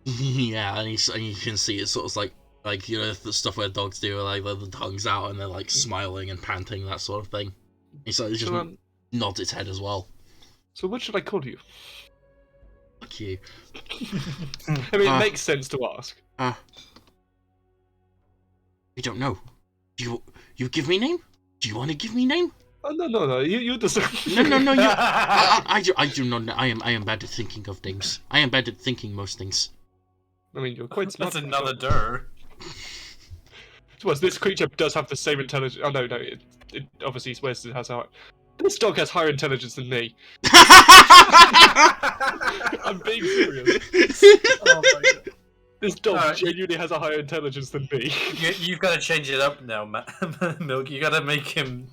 Yeah, and you can see it's sort of the stuff where dogs do, the tongues out and they're smiling and panting, that sort of thing. It just nods its head as well. So what should I call you? Fuck you. I mean, it makes sense to ask. I don't know. You give me name? Do you want to give me name? Oh, no. You deserve. No. I do not. I am bad at thinking of names. I am bad at thinking most things. I mean, you're quite smart. That's another dir. This creature does have the same intelligence. Oh no, it obviously swears it has higher. This dog has higher intelligence than me. I'm being serious. Oh my god. This dog genuinely has a higher intelligence than me. You've got to change it up now, Milk. You got to make him.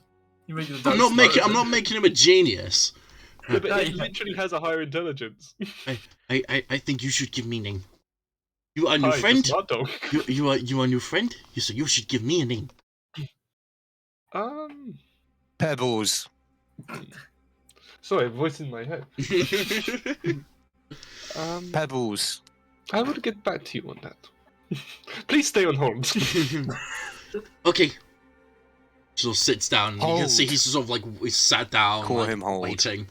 I'm not making him a genius. Yeah, but it literally has a higher intelligence. I think you should give me name. You are a new friend. You are a new friend. You should give me a name. Pebbles. Sorry, voice in my head. Pebbles. I will get back to you on that. Please stay on hold. Okay. So sits down. Hold. You can see he's sort of he's sat down, Call him hold. waiting.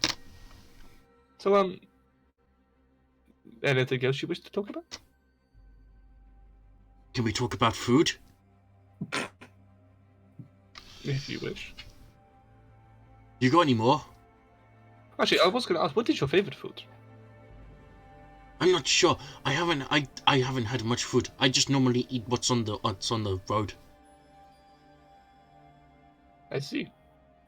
So anything else you wish to talk about? Can we talk about food? If you wish. You got any more? Actually, I was going to ask, what is your favorite food? I'm not sure. I haven't had much food. I just normally eat what's on the road. I see.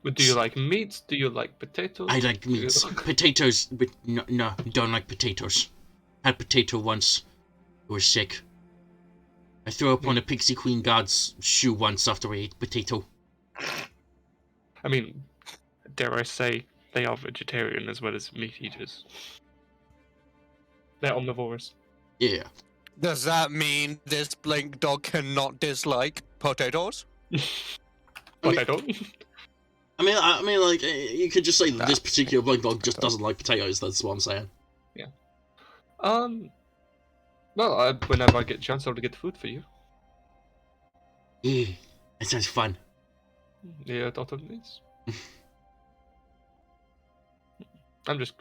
But do you like meat? Do you like potatoes? I like meats. Potatoes, but no, don't like potatoes. Had potato once. It was sick. I threw up on a Pixie Queen guard's shoe once after I ate potato. I mean, dare I say, they are vegetarian as well as meat eaters. They're omnivorous. Yeah. Does that mean this blink dog cannot dislike potatoes? Potato? I mean, like, you could just say that this particular blink dog just doesn't like potatoes, that's what I'm saying. Yeah. Well, whenever I get a chance, I'll get food for you. Yeah, that sounds fun. Yeah, thought of this. I'm just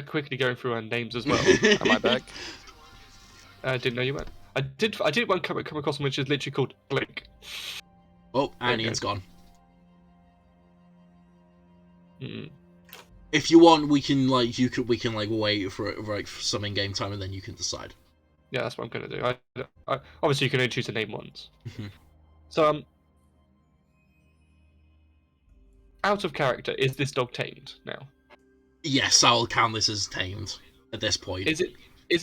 quickly going through our names as well. Am I back? I didn't know you went. I did one come across one which is literally called Blink. Oh, and Ian's gone. Mm. If you want, we can like wait for some in-game time, and then you can decide. Yeah, that's what I'm gonna do. I obviously you can only choose a name once. Mhm. So out of character, is this dog tamed now? Yes, I'll count this as tamed at this point. Is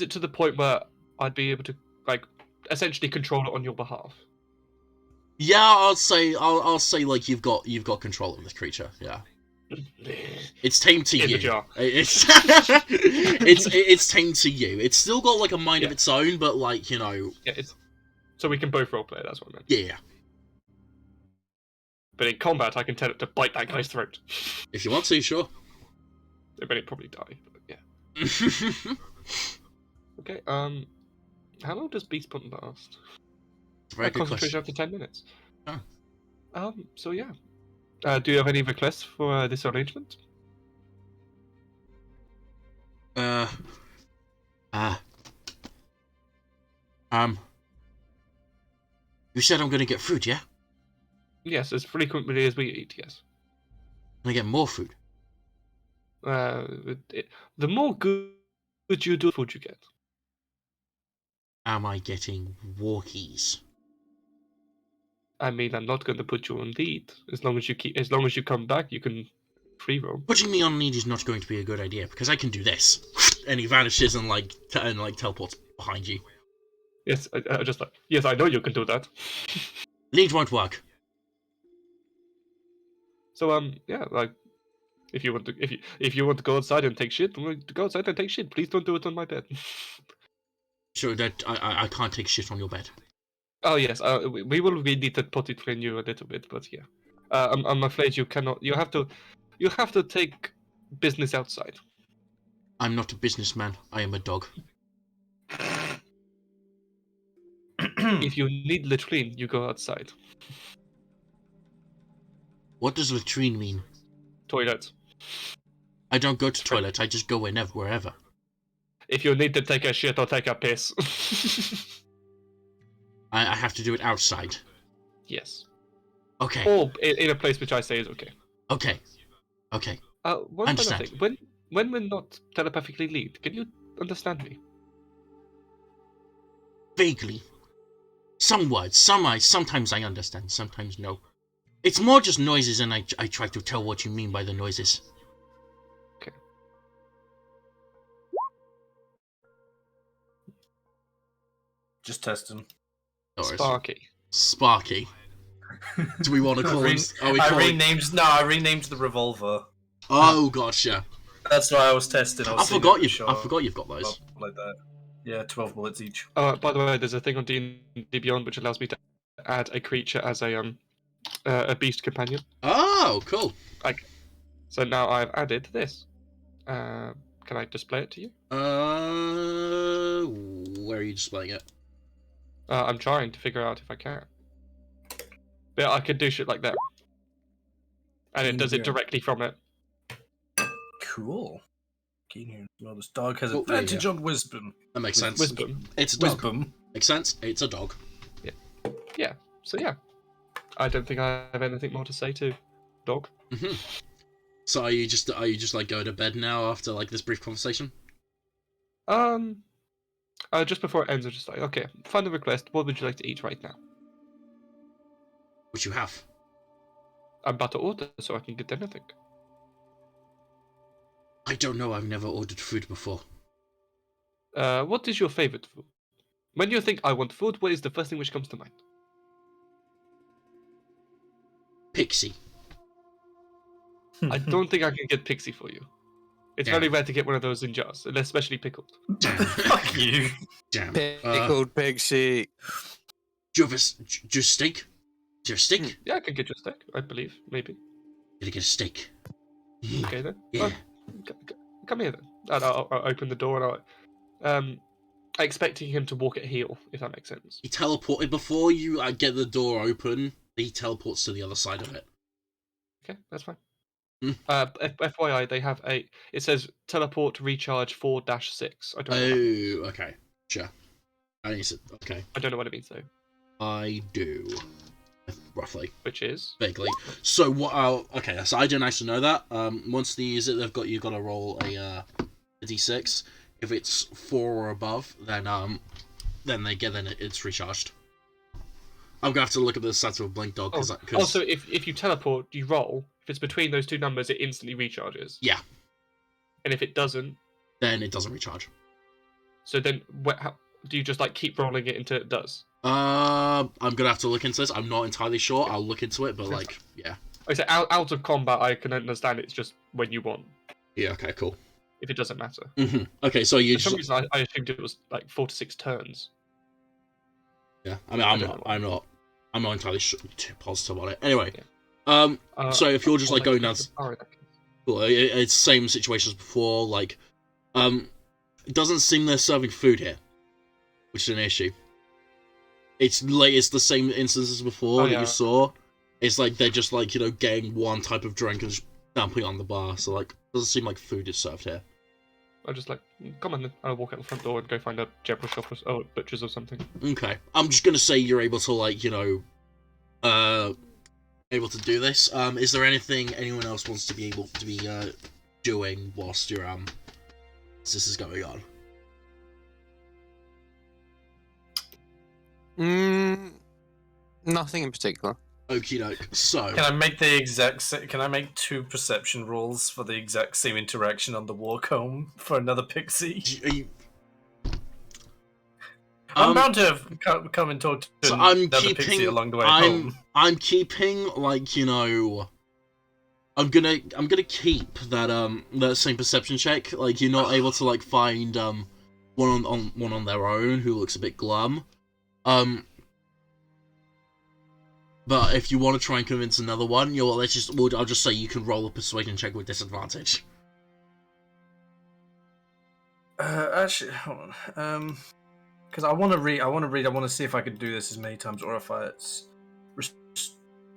it to the point where I'd be able to like essentially control it on your behalf? Yeah, I'll say like you've got control of this creature. Yeah. It's tamed to you. It's it's tamed to you. It's still got like a mind of its own, but like Yeah, so we can both roleplay. That's what I meant. Yeah. But in combat, I can tell it to bite that guy's throat. If you want to, sure. But it'd probably die. But yeah. Okay. How long does Beast Bump last? Very good concentration question. after 10 minutes. Oh. So yeah. Do you have any requests for this arrangement? You said I'm gonna get food, yeah? Yes, as frequently as we eat. Yes. Can I get more food? The more good you do, food you get. Am I getting walkies? I mean, I'm not going to put you on lead. As long as you come back, you can free roam. Putting me on lead is not going to be a good idea because I can do this, and he vanishes and teleports behind you. Yes, I just like yes, I know you can do that. Lead won't work. So yeah, like if you want to go outside and take shit, go outside and take shit. Please don't do it on my bed. Sure, that I can't take shit on your bed. Oh yes, we will need to potty train you a little bit, but yeah, I'm afraid you cannot. You have to take business outside. I'm not a businessman. I am a dog. If you need latrine, you go outside. What does latrine mean? Toilet. I don't go to toilet. I just go wherever. If you need to take a shit or take a piss. I have to do it outside. Yes. Okay. Or in a place which I say is okay. Okay. One final thing. When we're not telepathically linked, can you understand me? Vaguely. Some words. Sometimes I understand. Sometimes no. It's more just noises, and I try to tell what you mean by the noises. Okay. Just testing. Sparky. Do we want to call him? I renamed the revolver. Oh, gotcha. That's why I was testing. I forgot you've got those. Like that. Yeah, 12 bullets each. By the way, there's a thing on D&D Beyond which allows me to add a creature as a beast companion. Oh, cool. So now I've added this. Can I display it to you? Where are you displaying it? I'm trying to figure out if I can. But I could do shit like that. And it does it directly from it. Cool. Well, this dog has advantage on wisdom. That makes sense. Wisdom. It's a dog. Wisdom. Makes sense. It's a dog. Yeah. So yeah. I don't think I have anything more to say to dog. Mm-hmm. So are you just like going to bed now after like this brief conversation? Just before it ends, I'm just like, okay, final request. What would you like to eat right now? What you have? I'm about to order, so I can get anything. I don't know. I've never ordered food before. What is your favorite food? When you think I want food, what is the first thing which comes to mind? Pixie. I don't think I can get Pixie for you. It's very rare to get one of those in jars, and especially pickled. Damn. Fuck you. Damn. Pickled Pixie. Do you have a steak? Do you have a steak? Yeah, I can get you a steak, I believe. Maybe. Gotta get a steak. Okay then. Yeah. Come here then. And I'll open the door and expecting him to walk at heel, if that makes sense. He teleported before you get the door open. He teleports to the other side of it. Okay, that's fine. FYI, they have it says teleport recharge 4-6. I don't know. Oh, okay. Sure. Okay. I don't know what it means though. I do. Roughly. Which is? Vaguely. So what okay, so I didn't actually know that. Once they use it, you've got to roll a D6. If it's 4 or above, then it's recharged. I'm gonna have to look at the stats of a blink dog because also if you teleport, you roll. If it's between those two numbers, it instantly recharges. Yeah. And if it doesn't, then it doesn't recharge. So then, how, do you just like keep rolling it until it does? I'm gonna have to look into this. I'm not entirely sure. I'll look into it, but like, yeah. I say out of combat, I can understand it's just when you want. Yeah. Okay. Cool. If it doesn't matter. Mm-hmm. Okay. So you. For some reason, I assumed it was like 4 to 6 turns. Yeah. I mean, I'm not entirely too positive on it. Anyway. Yeah. So if you're just like going down, cool. It's same situation as before. Like, it doesn't seem they're serving food here, which is an issue. It's the same instance as before that you saw. It's like they're just like, getting one type of drink and just dumping it on the bar. So like, it doesn't seem like food is served here. I just like, come on then. I'll walk out the front door and go find a general shop or butchers or something. Okay. I'm just gonna say you're able to like, able to do this. Is there anything anyone else wants to be able to be doing whilst you're this is going on? Nothing in particular. Okie doke. So can I make Can I make 2 perception rolls for the exact same interaction on the walk home for another pixie? I'm bound to have come and talk to another pixie along the way home. I'm keeping like I'm gonna keep that same perception check. Like you're not able to like find one on their own who looks a bit glum. But if you want to try and convince another one, I'll just say you can roll a persuasion check with disadvantage. Actually, hold on. Because I want to see if I can do this as many times or if it's.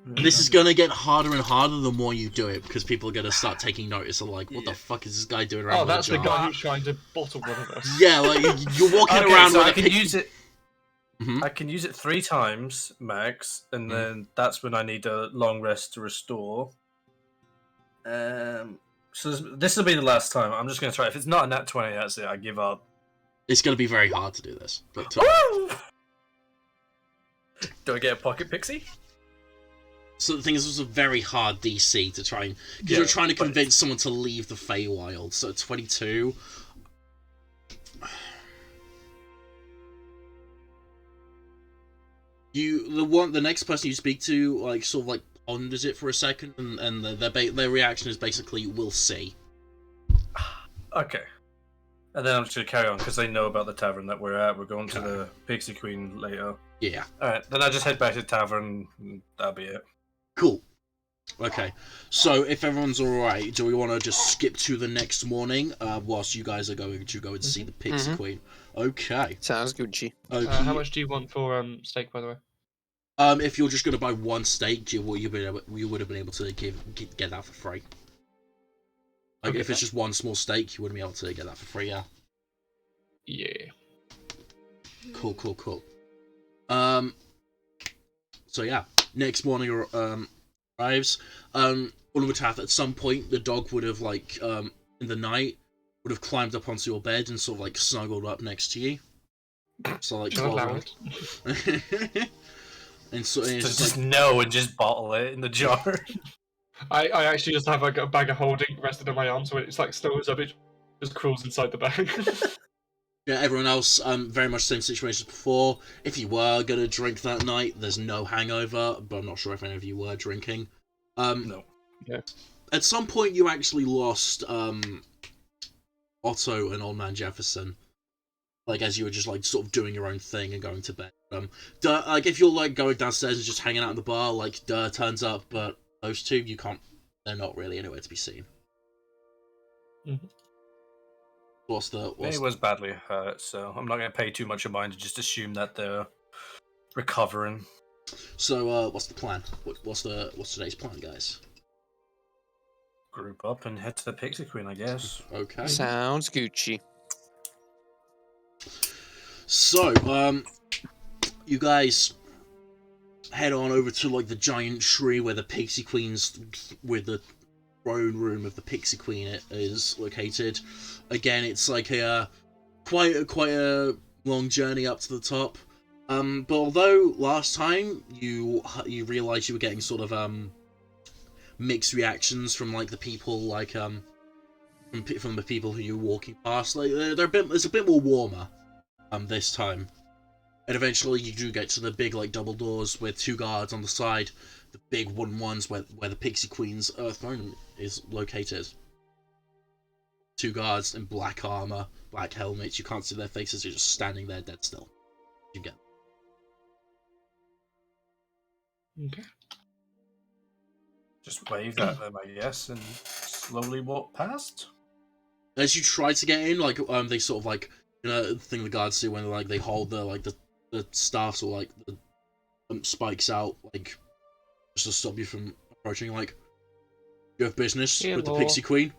This is gonna get harder and harder the more you do it because people are gonna start taking notice of like, what the fuck is this guy doing around? Oh, that's the guy who's trying to bottle one of us. Yeah, like you're walking around so with I can use it. Mm-hmm. I can use it 3 times max, and then that's when I need a long rest to restore. So this will be the last time. I'm just gonna try. If it's not a nat 20, that's it. I give up. It's gonna be very hard to do this. Do I get a pocket pixie? So the thing is, it was a very hard DC to try and because you're trying to convince someone to leave the Feywild. So 22. The next person you speak to like sort of like ponders it for a second, and their reaction is basically "we'll see." Okay, and then I'm just gonna carry on because they know about the tavern that we're at. We're going to the Pixie Queen later. Yeah. All right, then I just head back to the tavern. And that'll be it. Cool. Okay, so if everyone's alright, do we want to just skip to the next morning whilst you guys are going to go and see the Pixie Queen? Okay. Sounds Gucci. Okay. How much do you want for steak, by the way? If you're just going to buy one steak, you would have been able to get that for free. Like, if it's just one small steak, you wouldn't be able to get that for free, yeah? Yeah. Cool. So yeah, next morning arrives. Ultimatath, at some point, the dog would have, like, in the night, would have climbed up onto your bed and sort of, like, snuggled up next to you. So, like, And so and it's just like, no, and just bottle it in the jar. I actually just have like a bag of holding rested on my arm, so it's like slows up, it just crawls inside the bag. yeah, everyone else, very much same situation as before. If you were gonna drink that night, there's no hangover, but I'm not sure if any of you were drinking. No. Yeah. At some point, you actually lost Otto and Old Man Jefferson. Like, as you were just, like, sort of doing your own thing and going to bed. Like, if you're, like, going downstairs and just hanging out in the bar, like, Durr turns up, but those two, you can't... They're not really anywhere to be seen. Mm-hmm. He was badly hurt, so I'm not going to pay too much of mind and just assume that they're recovering. So, what's the plan? What's today's plan, guys? Group up and head to the Pixie Queen, I guess. Okay. Sounds Gucci. So, you guys head on over to, like, the giant tree where the Pixie Queen's, with the throne room of the Pixie Queen is located. Again, it's like quite a long journey up to the top. But although last time you realised you were getting sort of mixed reactions from like the people like from the people who you were walking past, like it's a bit more warmer this time. And eventually you do get to the big like double doors with two guards on the side, the big wooden ones where the Pixie Queen's throne is located. Two guards in black armor, black helmets. You can't see their faces. They're just standing there dead still. You get. Okay. Just wave at them, I guess, and slowly walk past. As you try to get in, like they sort of like, you know, the thing the guards do when like they hold the staffs or like the spikes out, like just to stop you from approaching. Like, you have business with the Pixie Queen.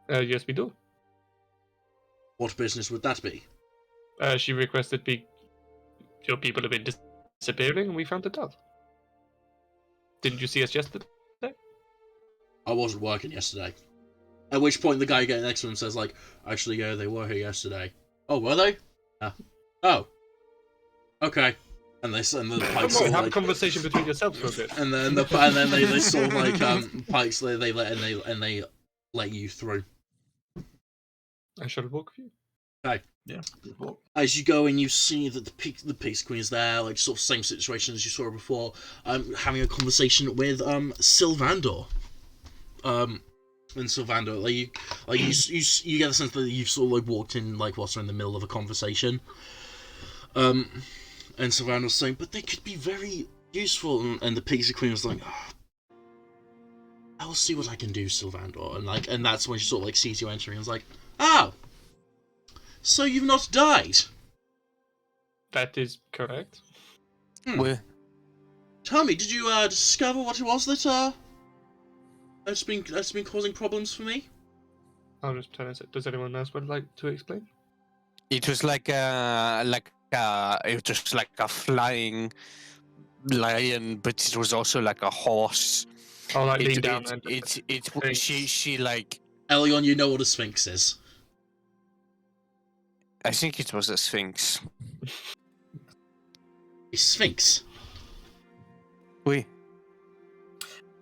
Yes, we do. What business would that be? She requested your people have been disappearing, and we found the dove. Didn't you see us yesterday? I wasn't working yesterday. At which point the guy getting next to him says, like, actually, yeah, they were here yesterday. Oh, were they? Oh. Okay. And the Pikes have like, a conversation between yourselves for a bit. And then they sort of like Pikes they let you through. I shall walk with you. Okay. Yeah. As you go and you see that the Pixie Queen is there, like sort of same situation as you saw her before, having a conversation with Sylvander. And Sylvander, you get the sense that you've sort of like walked in like whilst they're in the middle of a conversation. And Sylvander's saying, but they could be very useful, and the Pixie Queen was like, I'll see what I can do, Sylvander, and that's when she sort of like sees you entering and is like, oh, so you've not died? That is correct. Tell me, did you discover what it was that that's been causing problems for me? I'll just tell us. Does anyone else would like to explain? It was like a flying lion, but it was also like a horse. Oh, like lean down. She like. Elion, you know what a sphinx is. I think it was a sphinx. A sphinx? Oui.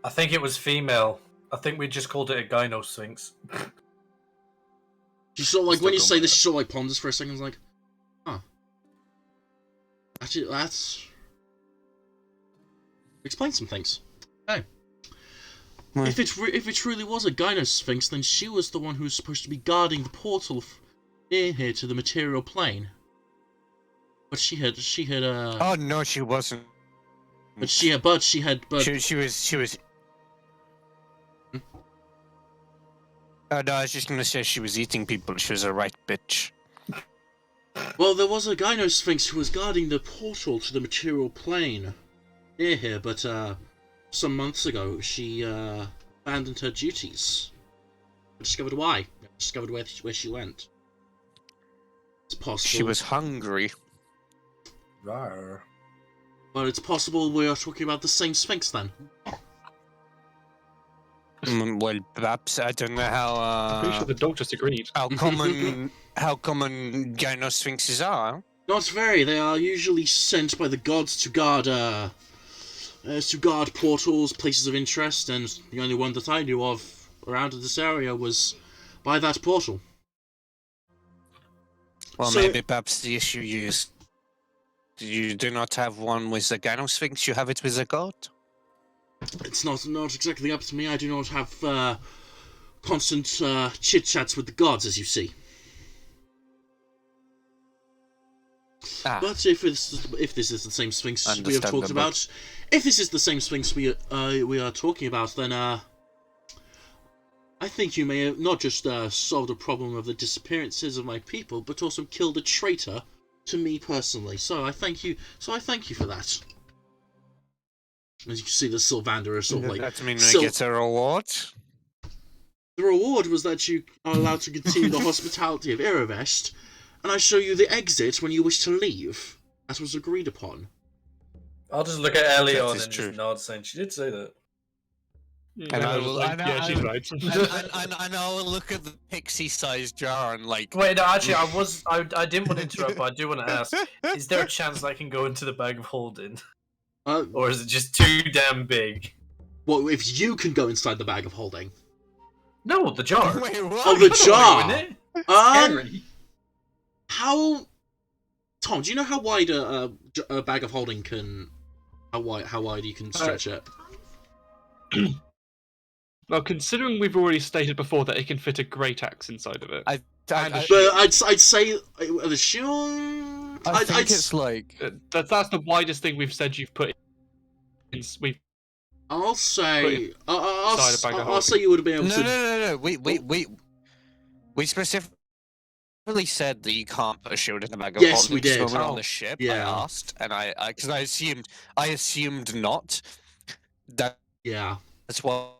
I think it was female. I think we just called it a gyno sphinx. She sort of like, when you say this, she sort of like ponders for a second, like, huh. Actually, that's... Explain some things. Okay. If it truly was a gyno sphinx, then she was the one who was supposed to be guarding the portal near here to the material plane. But she had Oh no, she wasn't. She was. Oh no, I was just gonna say she was eating people. She was a right bitch. Well, there was a gyno sphinx who was guarding the portal to the material plane near here, but some months ago she abandoned her duties. I discovered why. I discovered where she went. It's possible. She was hungry. Rawr. But it's possible we are talking about the same sphinx then. Well, perhaps. I don't know how. I'm pretty sure the dog just agreed. How common gyno sphinxes are. Not very. They are usually sent by the gods to guard to guard portals, places of interest, and the only one that I knew of around this area was by that portal. Well, So- maybe perhaps the issue is you do not have one with the Gano Sphinx, you have it with the god? It's not exactly up to me. I do not have constant chit-chats with the gods, as you see. Ah, But if this is the same Sphinx we have talked Understandable. about, if this is the same Sphinx we are talking about, then I think you may have not just solved the problem of the disappearances of my people, but also killed a traitor to me personally. So I thank you. For that. As you can see, the Sylvander is sort of like. that means so- we get a reward? The reward was that you are allowed to continue the hospitality of Irovest, and I show you the exit when you wish to leave, as was agreed upon. I'll just look at Elion is and true. just nod, saying she did say that. And I will- yeah, she's right. And I'll look at the pixie-sized jar and like... Wait, no, actually, I didn't want to interrupt, but I do want to ask: is there a chance I can go into the bag of holding, or is it just too damn big? Well, if you can go inside the bag of holding. No, the jar. Wait, what? Oh, the jar! Wouldn't it? Scary. How... Tom, do you know how wide a bag of holding can... How wide you can stretch it? Well, considering we've already stated before that it can fit a great axe inside of it, I But I'd say... the shield... I think it's like... that's the widest thing we've said you've put in. I'll say... inside a bag of I'll say you would have been able to... No. We specifically said that you can't put a shield in the bag of Yes, holding. we did. When we were on Oh. the ship, Yeah. I asked, and because I assumed not. Yeah. That's why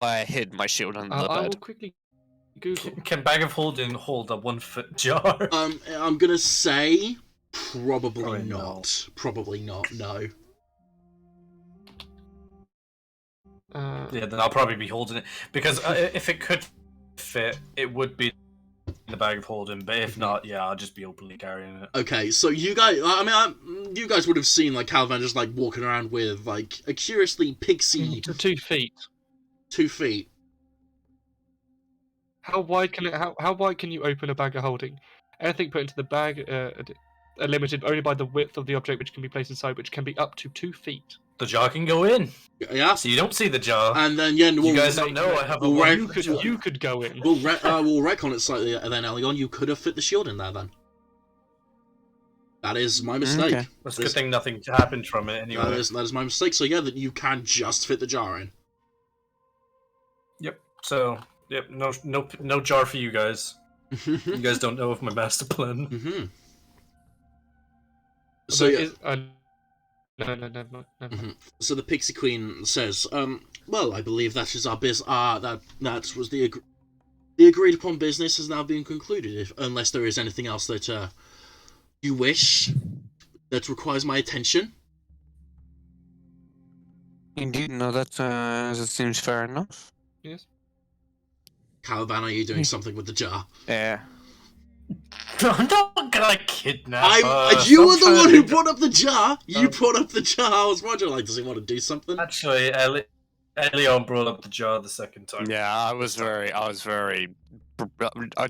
I hid my shield under the I will bed. quickly Google. Can bag of holding hold a 1-foot jar? I'm gonna say... Probably Probably not. Probably not, no. Yeah, then I'll probably be holding it because if it could fit, it would be in the bag of holding. But if not, yeah, I'll just be openly carrying it. Okay, so you guys... you guys would have seen, like, Calvan just, like, walking around with, like, a curiously pixie... 2 feet. 2 feet. How wide can it? How wide can you open a bag of holding? Anything put into the bag are limited only by the width of the object which can be placed inside, which can be up to 2 feet. The jar can go in, Yeah. so you don't see the jar. And then, yeah, You guys don't know I have a we'll You could go in. We'll retcon it slightly, and then, Elion, you could have fit the shield in there, then. That is my mistake. Okay. It's a good thing nothing happened from it anyway. That is my mistake. So, yeah, that you can just fit the jar in. Yep. So, yep. No jar for you guys. You guys don't know of my master plan. Mm-hmm. So, yeah. No. Mhm. So the Pixie Queen says, well, I believe that is our that was the agreed upon business has now been concluded, unless there is anything else that you wish that requires my attention. Indeed, no, that seems fair enough. Yes. Caliban, are you doing something with the jar? Yeah. I'm not gonna kidnap You were the one who brought up the jar! You brought up the jar! I was wondering, like, does he want to do something? Actually, Elion brought up the jar the second time. Yeah, I was very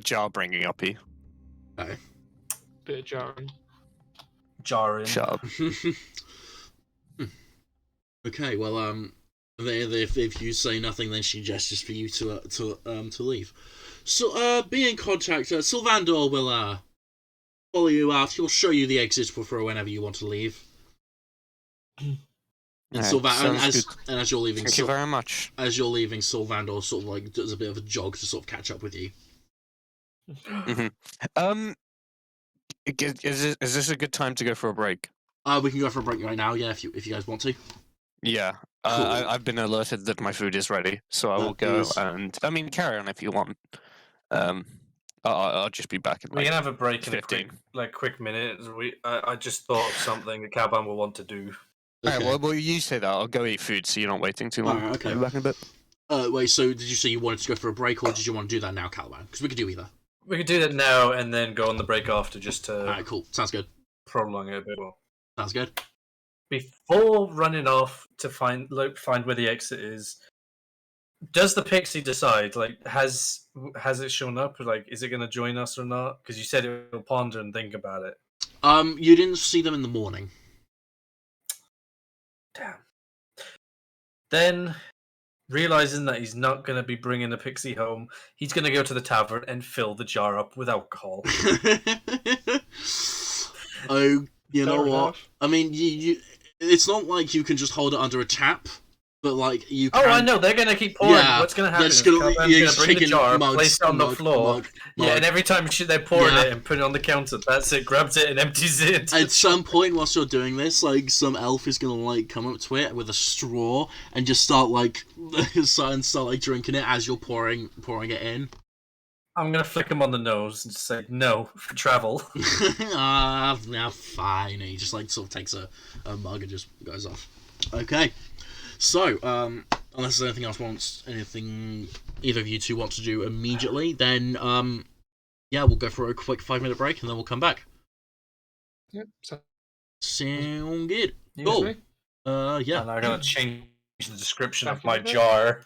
jar bringing uppy. Okay. Bit of jarring. Jarring. Shut up. Okay, well, if you say nothing, then she gestures for you to leave. So, be in contact. Sylvander will follow you out. He'll show you the exit for whenever you want to leave. And as you're leaving, Thank you very much. As you're leaving, Sylvander sort of like does a bit of a jog to sort of catch up with you. Is this a good time to go for a break? We can go for a break right now. Yeah, if you guys want to. Yeah. Cool. I've been alerted that my food is ready, so I will go and carry on if you want. I'll just be back in We like can have a break in 15. a quick minute. I just thought of something that Calban will want to do. Okay. Alright, well, you say that. I'll go eat food so you're not waiting too long. Alright, okay. I'll be back in a bit. Wait, so did you say you wanted to go for a break, or did you want to do that now, Caliban? Because we could do either. We could do that now and then go on the break after just to Alright, cool. Sounds good. prolong it a bit more. Sounds good. before running off to find where the exit is, does the pixie decide? Like, has it shown up? Like, is it going to join us or not? Because you said it will ponder and think about it. You didn't see them in the morning. Damn. Then, realizing that he's not going to be bringing the pixie home, he's going to go to the tavern and fill the jar up with alcohol. Oh, you know what? I mean, you. It's not like you can just hold it under a tap, but like you can... Oh, I know. They're going to keep pouring. Yeah, what's going to happen just is gonna bring the jar, mugs, place it on the floor. mug. Yeah, and every time they're pouring it and put it on the counter, that's it, grabs it and empties it. At some point whilst you're doing this, like, some elf is gonna, like, come up to it with a straw and just start, like, drinking it as you're pouring it in. I'm going to flick him on the nose and say, no, for travel. Yeah, fine. And he just, like, sort of takes a mug and just goes off. Okay. So, unless there's anything either of you two want to do immediately, then, yeah, we'll go for a quick 5-minute break and then we'll come back. Yep. Sound good. Yes, Cool. me? Yeah. And I'm going to change the description of my jar.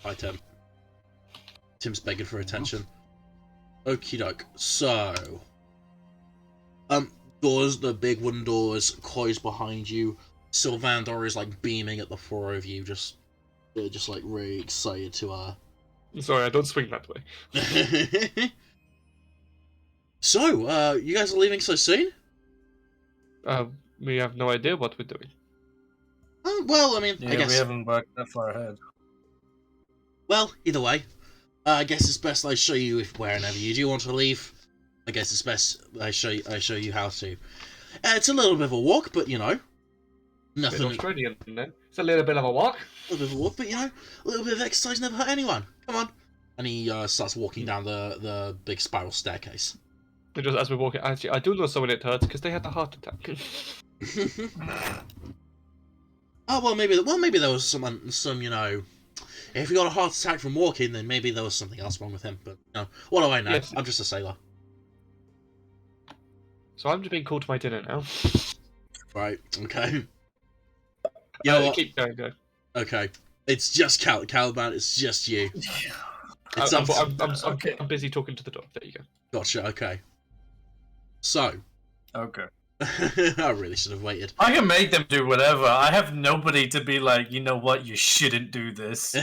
Hi, Tim. Tim's begging for attention. Okie doke. So, doors, the big wooden doors close behind you. Sylvander is like beaming at the four of you, just like really excited to Sorry, I don't swing that way. So, you guys are leaving so soon? We have no idea what we're doing. Well, I mean, Yeah, I guess we haven't worked that far ahead. Well, either way, I guess it's best I show you wherever you do want to leave. I guess it's best I show you how to. It's a little bit of a walk, but you know, nothing. Bit Australian, then. It's a little bit of a walk. A little bit of a walk, but you know, a little bit of exercise never hurt anyone. Come on. And he starts walking down the big spiral staircase. And just as we're walking, actually, I do know someone it hurts because they had a heart attack. Oh well, maybe there was some you know. If he got a heart attack from walking, then maybe there was something else wrong with him. But you know, what do I know? Yes. I'm just a sailor. So I'm just being called to my dinner now. Right. Okay. Yeah. Keep going. Okay. It's just Caliban. It's just you. It's I'm busy talking to the dog. There you go. Gotcha. Okay. So. Okay. I really should have waited. I can make them do whatever. I have nobody to be like, you know what, you shouldn't do this.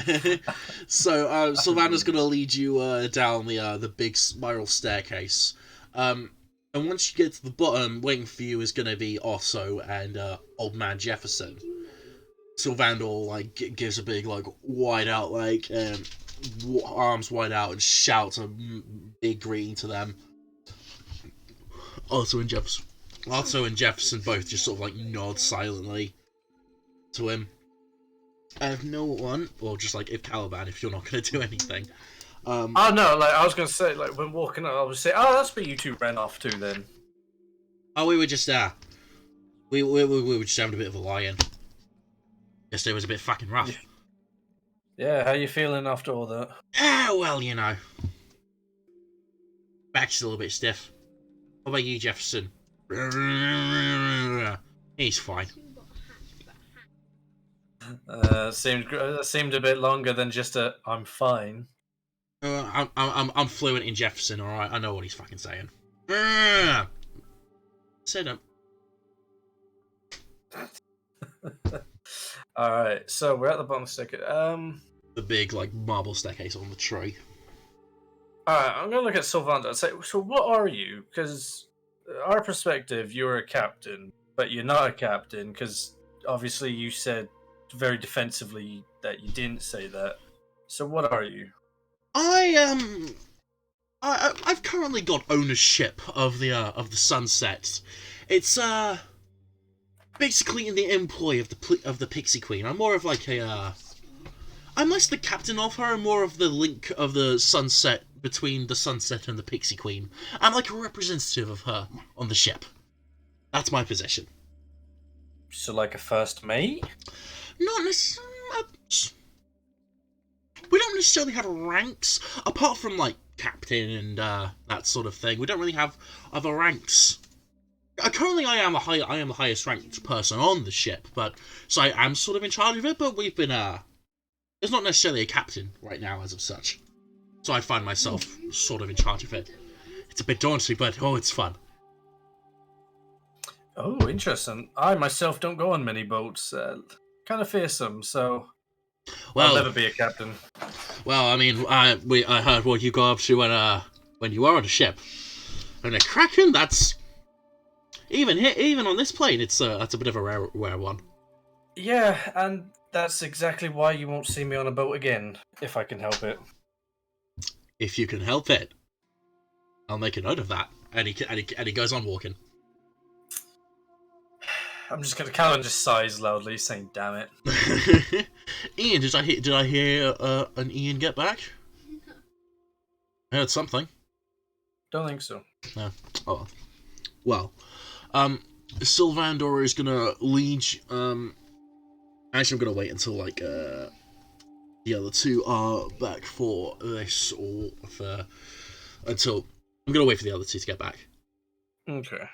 So, Sylvander's gonna lead you down the big spiral staircase. And once you get to the bottom, waiting for you is gonna be Otto and Old Man Jefferson. Sylvander like gives a big like wide out like arms wide out and shouts a big greeting to them. Otto and Jefferson both just sort of like nod silently to him. I have no one, or just like if Caliban, if you're not going to do anything. Oh no, like I was going to say, like when walking up, I would say, oh, that's where you two ran off to then. Oh, we were just we were just having a bit of a lie-in. Yesterday was a bit fucking rough. Yeah, how you feeling after all that? Well, you know, back's a little bit stiff. What about you, Jefferson? He's fine. Seemed a bit longer than just a I'm fine. I'm fluent in Jefferson, all right. I know what he's fucking saying. Said him. All right, so we're at the bottom of the staircase. The big like marble staircase on the tree. All right, I'm gonna look at Sylvander and say, so what are you? Because our perspective, you're a captain, but you're not a captain because obviously you said very defensively that you didn't say that. So what are you? I've currently got ownership of the Sunset. It's basically in the employ of the Pixie Queen. I'm more of like I'm less the captain of her, and more of the link of the Sunset between the Sunset and the Pixie Queen. I'm like a representative of her on the ship. That's my position. So like a first mate? Not necessarily. We don't necessarily have ranks, apart from like captain and that sort of thing. We don't really have other ranks. Currently, I am the highest ranked person on the ship, but so I am sort of in charge of it. But we've been there's not necessarily a captain right now as of such, so I find myself sort of in charge of it. It's a bit daunting, but oh, it's fun. Oh, interesting. I myself don't go on many boats. Kind of fearsome, so I'll never be a captain. Well, I mean, I heard what you got up to when you were on a ship, and a kraken. That's even on this plane. That's a bit of a rare one. Yeah, and that's exactly why you won't see me on a boat again, if I can help it. If you can help it, I'll make a note of that. And he goes on walking. I'm just gonna Calvin just sighs loudly, saying, "Damn it." Ian, did I hear an Ian get back? I heard something. Don't think so. No. Oh well. Sylvander is gonna lead. Actually, I'm gonna wait until like the other two are back for this, or until I'm gonna wait for the other two to get back. Okay.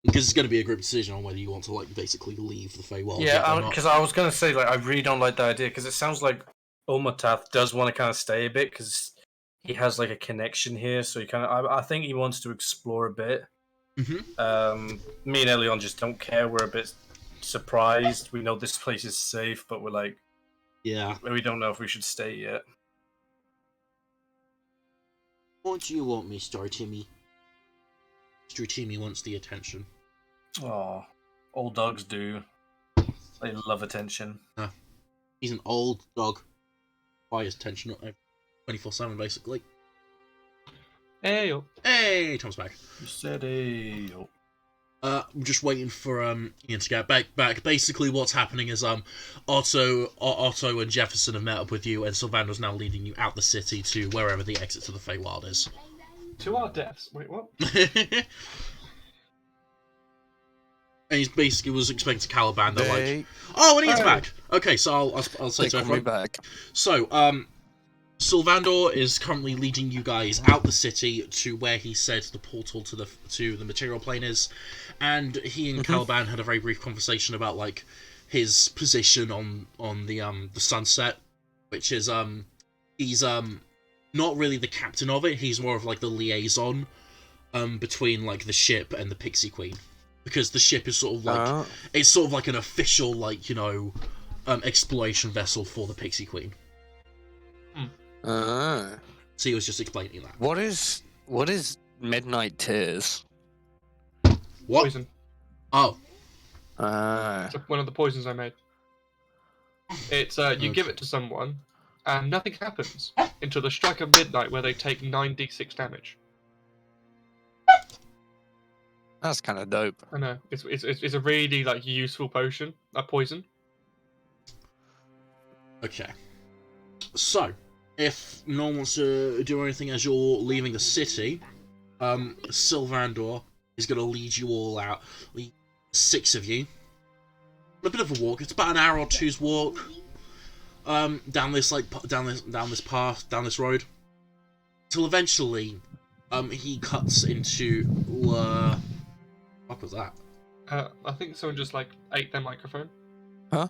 Because it's going to be a group decision on whether you want to like basically leave the Feywild. Yeah, because I was gonna say like I really don't like the idea because it sounds like Omotath does want to kind of stay a bit because he has like a connection here, so he kind of. I think he wants to explore a bit. Me and Elion just don't care. We're a bit surprised. We know this place is safe, but we're like, yeah, we don't know if we should stay yet. What do you want, Mr. Timmy? Mr. Timmy wants the attention. Oh, old dogs do. They love attention. He's an old dog. Why his attention 24/7, basically. Hey, yo. Hey, Tom's back. You said hey. Yo. I'm just waiting for Ian to get back. Basically, what's happening is Otto and Jefferson have met up with you, and Sylvander's now leading you out the city to wherever the exit to the Feywild is. To our deaths. Wait, what? And he basically was expecting Caliban. They're like, oh, and Ian's back. Okay, so I'll say to everyone. Back. So, Sylvander is currently leading you guys out the city to where he said the portal to the material plane is, and he and Caliban had a very brief conversation about like his position on the sunset, which is he's not really the captain of it. He's more of like the liaison between like the ship and the Pixie Queen, because the ship is sort of like it's sort of like an official like exploration vessel for the Pixie Queen. So he was just explaining that. What is Midnight Tears? What? Poison. Oh. It's one of the poisons I made. It's you give it to someone, and nothing happens until the strike of midnight, where they take 9d6 damage. That's kind of dope. I know. It's a really like useful potion, a poison. Okay. So, if no one wants to do anything as you're leaving the city, Sylvander is going to lead you all out. Lead 6 of you. A bit of a walk. It's about an hour or two's walk. Down this path, down this road, till eventually, he cuts into. What was that? I think someone just like ate their microphone. Huh?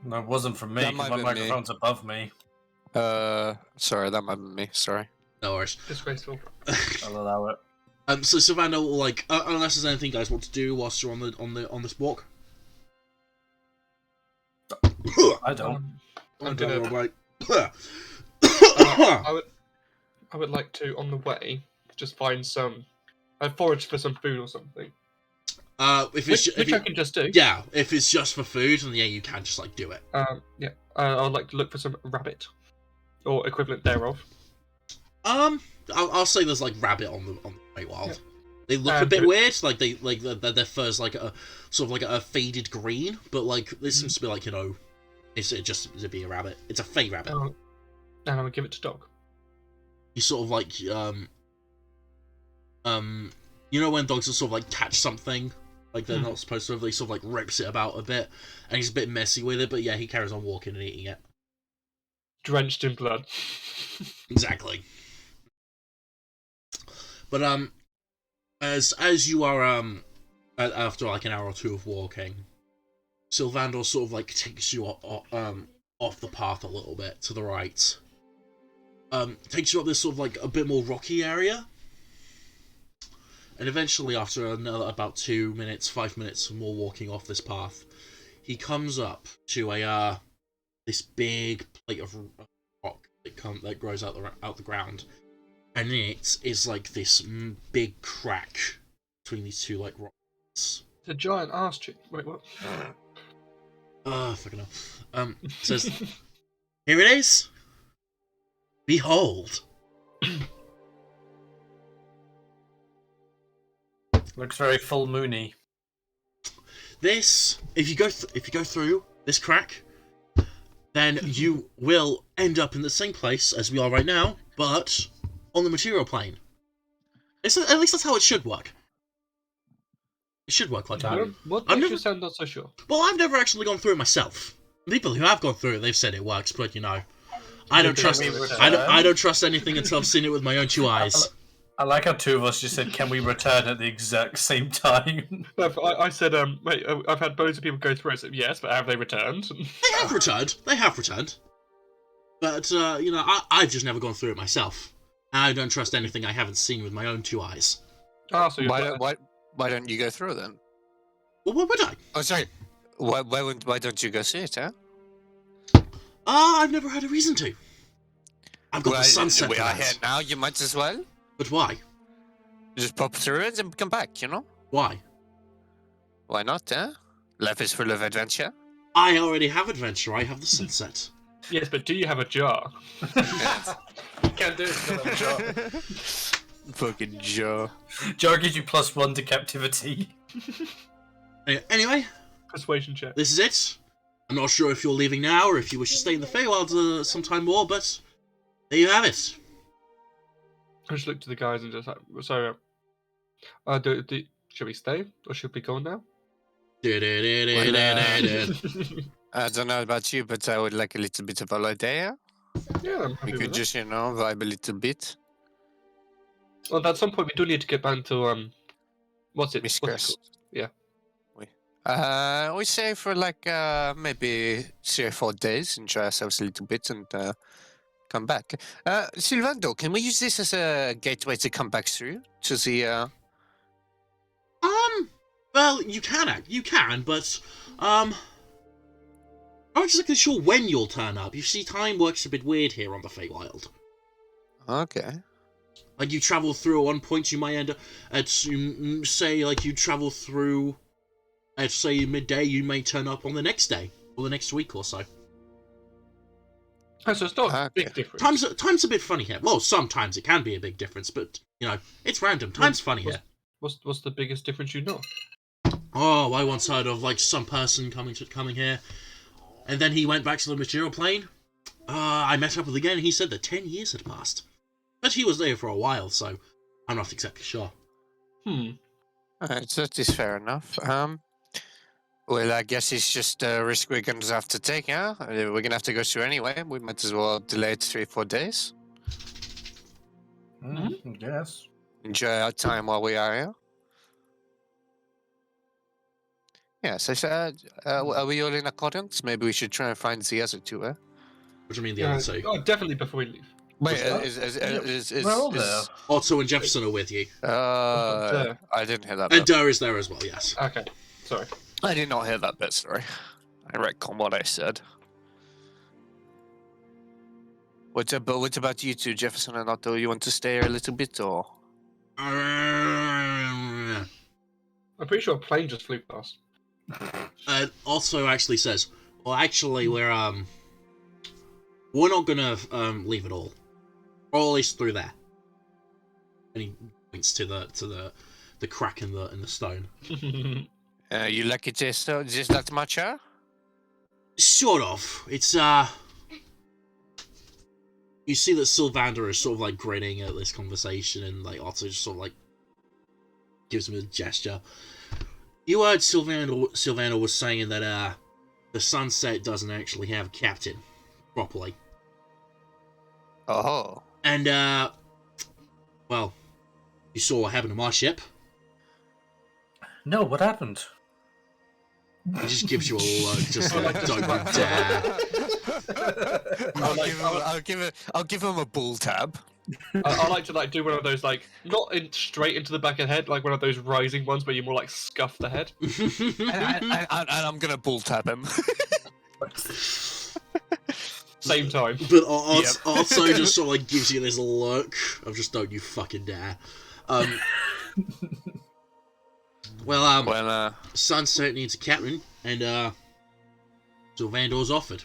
No, it wasn't from me. That 'Cause might my be me. microphone's above me. Sorry, that might be me. Sorry. No worries. Disgraceful. I'll allow it. So Sylvander will like, unless there's anything you guys want to do whilst you're on this walk. I don't. I'm gonna. Right. I would like to, on the way, just find some. Forage for some food or something. If it's Which I can just do. yeah, if it's just for food, then yeah, you can just like do it. Yeah. I'd like to look for some rabbit, or equivalent thereof. I'll say there's like rabbit on the Feywild. Yeah. They look a but bit weird, like their fur's like a sort of like a faded green, but like this seems to be like it's just to be a rabbit. It's a Fey rabbit. And I'm gonna give it to dog. You sort of like you know when dogs are sort of like catch something like they're not supposed to, they sort of like rips it about a bit, and he's a bit messy with it, but yeah, he carries on walking and eating it. Drenched in blood. Exactly. But as you are after like an hour or two of walking, Sylvander sort of like takes you off the path a little bit to the right. Takes you up this sort of like a bit more rocky area. And eventually, after another about 2 minutes, 5 minutes more walking off this path, he comes up to this big plate of rock that grows out the ground, and in it is like this big crack between these two like rocks. It's a giant ass cheek. Wait, what? Fucking hell. It says, "Here it is. Behold." Looks very full moony. This, if you go through this crack, then you will end up in the same place as we are right now, but on the material plane. At least that's how it should work. It should work like that. What makes you sound not so sure? Well, I've never actually gone through it myself. People who have gone through it, they've said it works, but I don't trust. I don't trust anything until I've seen it with my own 2 eyes. I like how 2 of us just said, "Can we return at the exact same time?" I said, wait, I've had loads of people go through it. I said, yes, but have they returned? They have returned. They have returned. But, I've just never gone through it myself. I don't trust anything I haven't seen with my own 2 eyes. Ah, so why don't you go through it then? Well, what would I? Oh, sorry. Why don't you go see it, huh? I've never had a reason to. I've got the sunset We for are that. here now, you might as well. But why? Just pop through it and come back, you know? Why? Why not, huh? Life is full of adventure. I already have adventure. I have the sunset. Yes, but do you have a jar? You can't do it without a jar. Fucking Joe. Jar gives you +1 to captivity. Anyway, Persuasion check. this is it. I'm not sure if you're leaving now or if you wish to stay in the Feywild sometime more, but there you have it. I just look to the guys and just like, so, should we stay or should we go now? I don't know about you, but I would like a little bit of holiday. Yeah, I'm happy We with could that. just, vibe a little bit. Well, at some point we do need to get back to what's it? Miss What's Chris. it called? Yeah. We say for like maybe 3 or 4 days, enjoy ourselves a little bit and come back. Silvando, can we use this as a gateway to come back through to the? Well, you can, but I'm not exactly sure when you'll turn up. You see, time works a bit weird here on the Feywild. Okay. Like, you travel through at one point, you might end up at, say, like, you travel through at, say, midday, you may turn up on the next day, or the next week or so. Oh, so it's not a big difference. Time's a bit funny here. Well, sometimes it can be a big difference, but, it's random. Time's funny here. What's the biggest difference you know? Oh, I once heard of, like, some person coming here, and then he went back to the material plane. I met up with him again, and he said that 10 years had passed. But he was there for a while, so I'm not exactly sure. Alright, that is fair enough. Well, I guess it's just a risk we're going to have to take, huh? We're going to have to go through anyway. We might as well delay it 3 or 4 days. Yes. Enjoy our time while we are here. Yeah, so are we all in accordance? Maybe we should try and find the other 2, eh? What do you mean the other 2? Oh, definitely before we leave. Wait, We're all there. Otto and Jefferson are with you. I didn't hear that And bit. Durr is there as well, yes. Okay, sorry. I did not hear that bit, sorry. I retcon what I said. What about you two, Jefferson and Otto? You want to stay here a little bit, or? I'm pretty sure a plane just flew past. Otto actually says, well, actually, we're not gonna leave at all. Or at least through there. And he points to the crack in the stone. You like it just that much, huh? Sort of. It's you see that Sylvander is sort of like grinning at this conversation, and like Otto just sort of like gives him a gesture. You heard Sylvander was saying that the Sunset doesn't actually have a captain properly. Oh. And well, you saw what happened to my ship. No, what happened? He just gives you a look, just like, don't you dare. I'll give him a bull tab. I like to do one of those not straight into the back of the head, like one of those rising ones where you more scuff the head. and I'm gonna bull tab him. Same time. But also just sort of gives you this look of just don't you fucking dare. Well, Sunset needs a captain, and Sylvander's offered.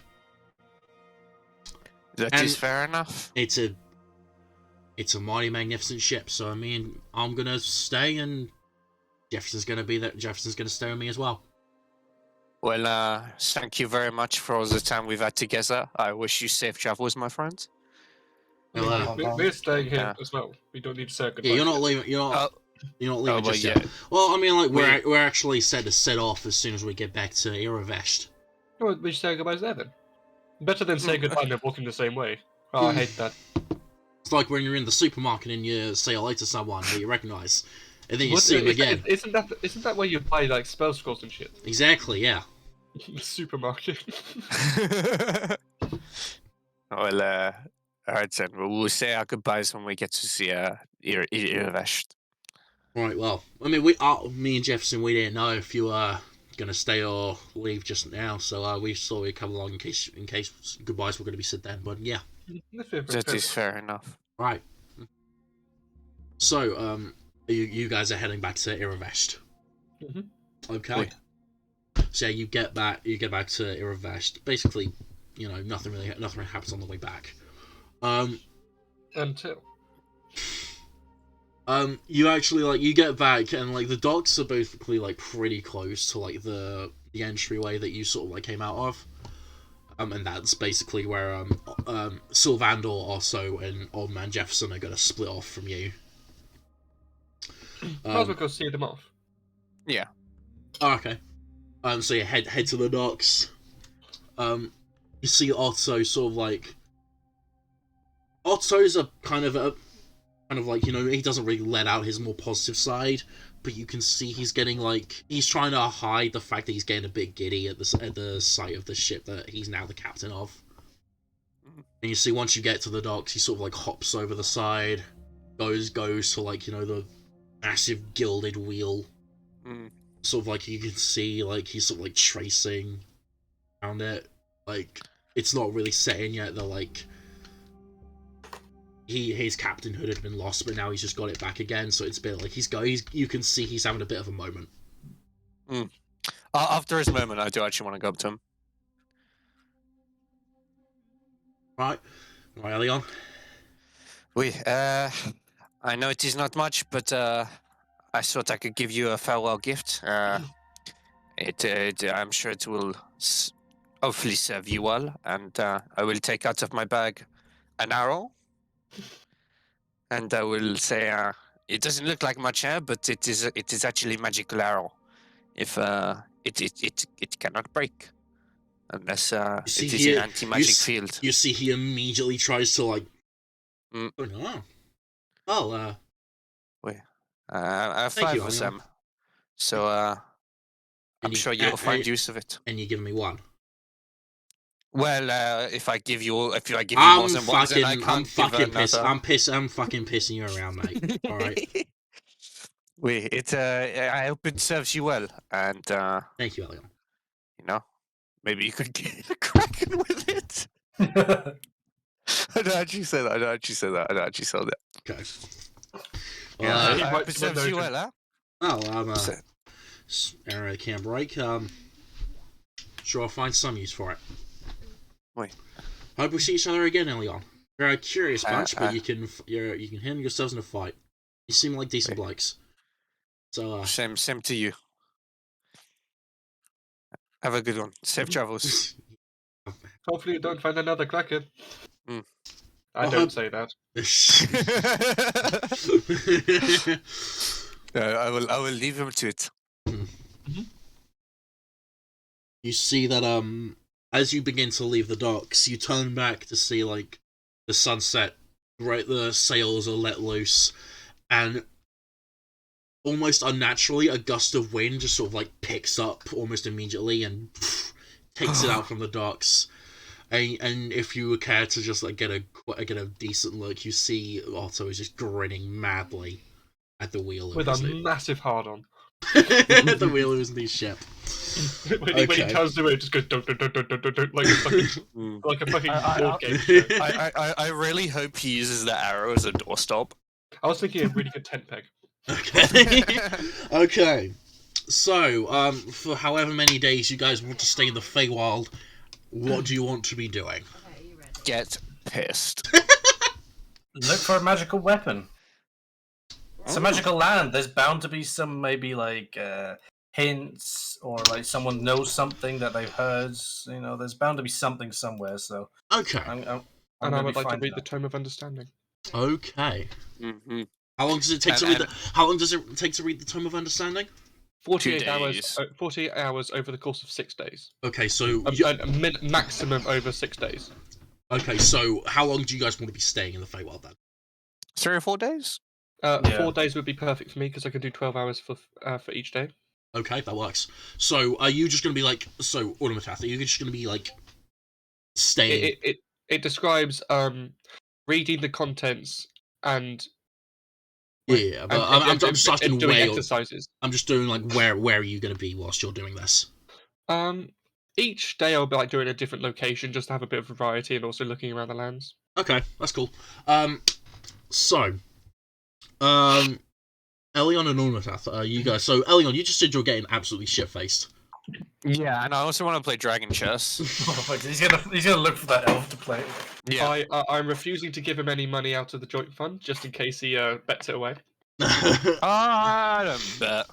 That is fair enough. It's a mighty magnificent ship, so I mean, I'm gonna stay, and Jefferson's gonna be there. Jefferson's gonna stay with me as well. Well, thank you very much for all the time we've had together. I wish you safe travels, my friend. Well, we're staying here as well. We don't need to say goodbye. Yeah, you're not leaving. You're not leaving just yet. Yeah. Well, I mean, like we're actually set to set off as soon as we get back to Iravest. Oh, we should say goodbyes there then. Better than say goodbye and then walking the same way. Oh, I hate that. It's like when you're in the supermarket and you say hello to someone that you recognise, and then you see them again. Isn't that where you buy spell scrolls and shit? Exactly, yeah. The supermarket. Well, alright then. We'll say our goodbyes when we get to see Irvest. Right. Well, I mean, me and Jefferson, we didn't know if you were gonna stay or leave just now, so we thought we'd come along in case goodbyes were gonna be said then. But yeah. That is fair enough. Right. So, you guys are heading back to Irvest. Okay. Wait. So yeah, you get back to Irvest. Basically, nothing really happens on the way back. Until. You actually you get back and the docks are basically pretty close to the entryway that you sort of came out of. And that's basically where Sylvander also and Old Man Jefferson are gonna split off from you. Might as well go see them off. Yeah. Oh, okay. So you head to the docks. You see Otto sort of Otto's he doesn't really let out his more positive side, but you can see he's getting he's trying to hide the fact that he's getting a bit giddy at the sight of the ship that he's now the captain of. And you see once you get to the docks, he sort of hops over the side, goes to the massive gilded wheel. Sort of you can see he's sort of tracing around it. It's not really set in yet that his captainhood had been lost, but now he's just got it back again, so it's a bit you can see he's having a bit of a moment. After his moment, I do actually want to go up to him. Right, Leon. I know it is not much, but I thought I could give you a farewell gift. I'm sure it will hopefully serve you well, and I will take out of my bag an arrow, and I will say it doesn't look like much hair, but it is actually a magical arrow. If it cannot break unless it is an anti-magic field. You see, he immediately tries to I have 5 of them, so I'm sure you'll find use of it. And you give me one. Well, if I give you more than one, then I can't I'm fucking pissing you around, mate. All right. I hope it serves you well, and thank you, Elion. Maybe you could get a cracking with it. I don't actually say that. I don't actually say that. Okay. Yeah, I hope it serves you well, huh? Oh, I can't break. Sure, I'll find some use for it. Wait. Hope we see each other again, Elion. You're a curious bunch, but you can handle yourselves in a fight. You seem like decent blokes. So same to you. Have a good one. Safe travels. Hopefully you don't find another Kraken. I don't say that. I will leave him to it. You see that as you begin to leave the docks, you turn back to see the sunset. Right, the sails are let loose, and almost unnaturally, a gust of wind just sort of picks up almost immediately and takes it out from the docks. And if you care to just get a decent look, you see Otto is just grinning madly at the wheel with a massive hard on. At the wheel of his new ship. When he turns to it, it just goes don't like a fucking board game show. I really hope he uses the arrow as a doorstop. I was thinking a really good tent peg. Okay. Okay. So, for however many days you guys want to stay in the Feywild, what do you want to be doing? Get pissed. Look for a magical weapon. It's a magical land. There's bound to be some maybe hints or someone knows something that they've heard. There's bound to be something somewhere. So okay. And I would like to read the Tome of Understanding. Okay. Mm-hmm. How long does it take to read? How long does it take to read the Tome of Understanding? 48 hours. 48 hours over the course of 6 days. Okay, so maximum over 6 days. Okay, so how long do you guys want to be staying in the Feywild then? 3 or 4 days. 4 days would be perfect for me because I can do 12 hours for each day. Okay, that works. So, are you just going to be so Automath, are you just going to be staying? it describes reading the contents and yeah, but I'm just asking doing where exercises. I'm just doing like where are you going to be whilst you're doing this? Each day I'll be like doing a different location just to have a bit of variety and also looking around the lands. Okay, that's cool. So, Elion and Ornatath, you guys. So, Elion, you just said you're getting absolutely shit-faced. Yeah, and I also want to play Dragon Chess. He's gonna look for that elf to play. Yeah. I'm refusing to give him any money out of the joint fund just in case he bets it away. I don't bet.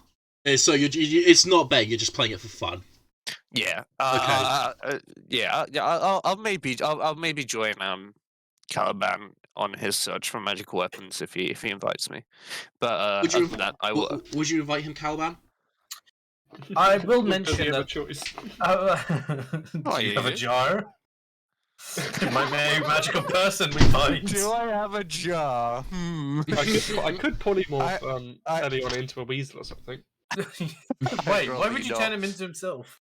So it's not betting. You're just playing it for fun. Yeah. Okay. I'll maybe join Caliban on his search for magical weapons if he invites me. But I will. Would you invite him, Caliban? I will mention that. that. Choice. Do you have a jar? You might be a magical person we find. Do I have a jar? I could polymorph Elion into a weasel or something. Wait, why would you turn him into himself?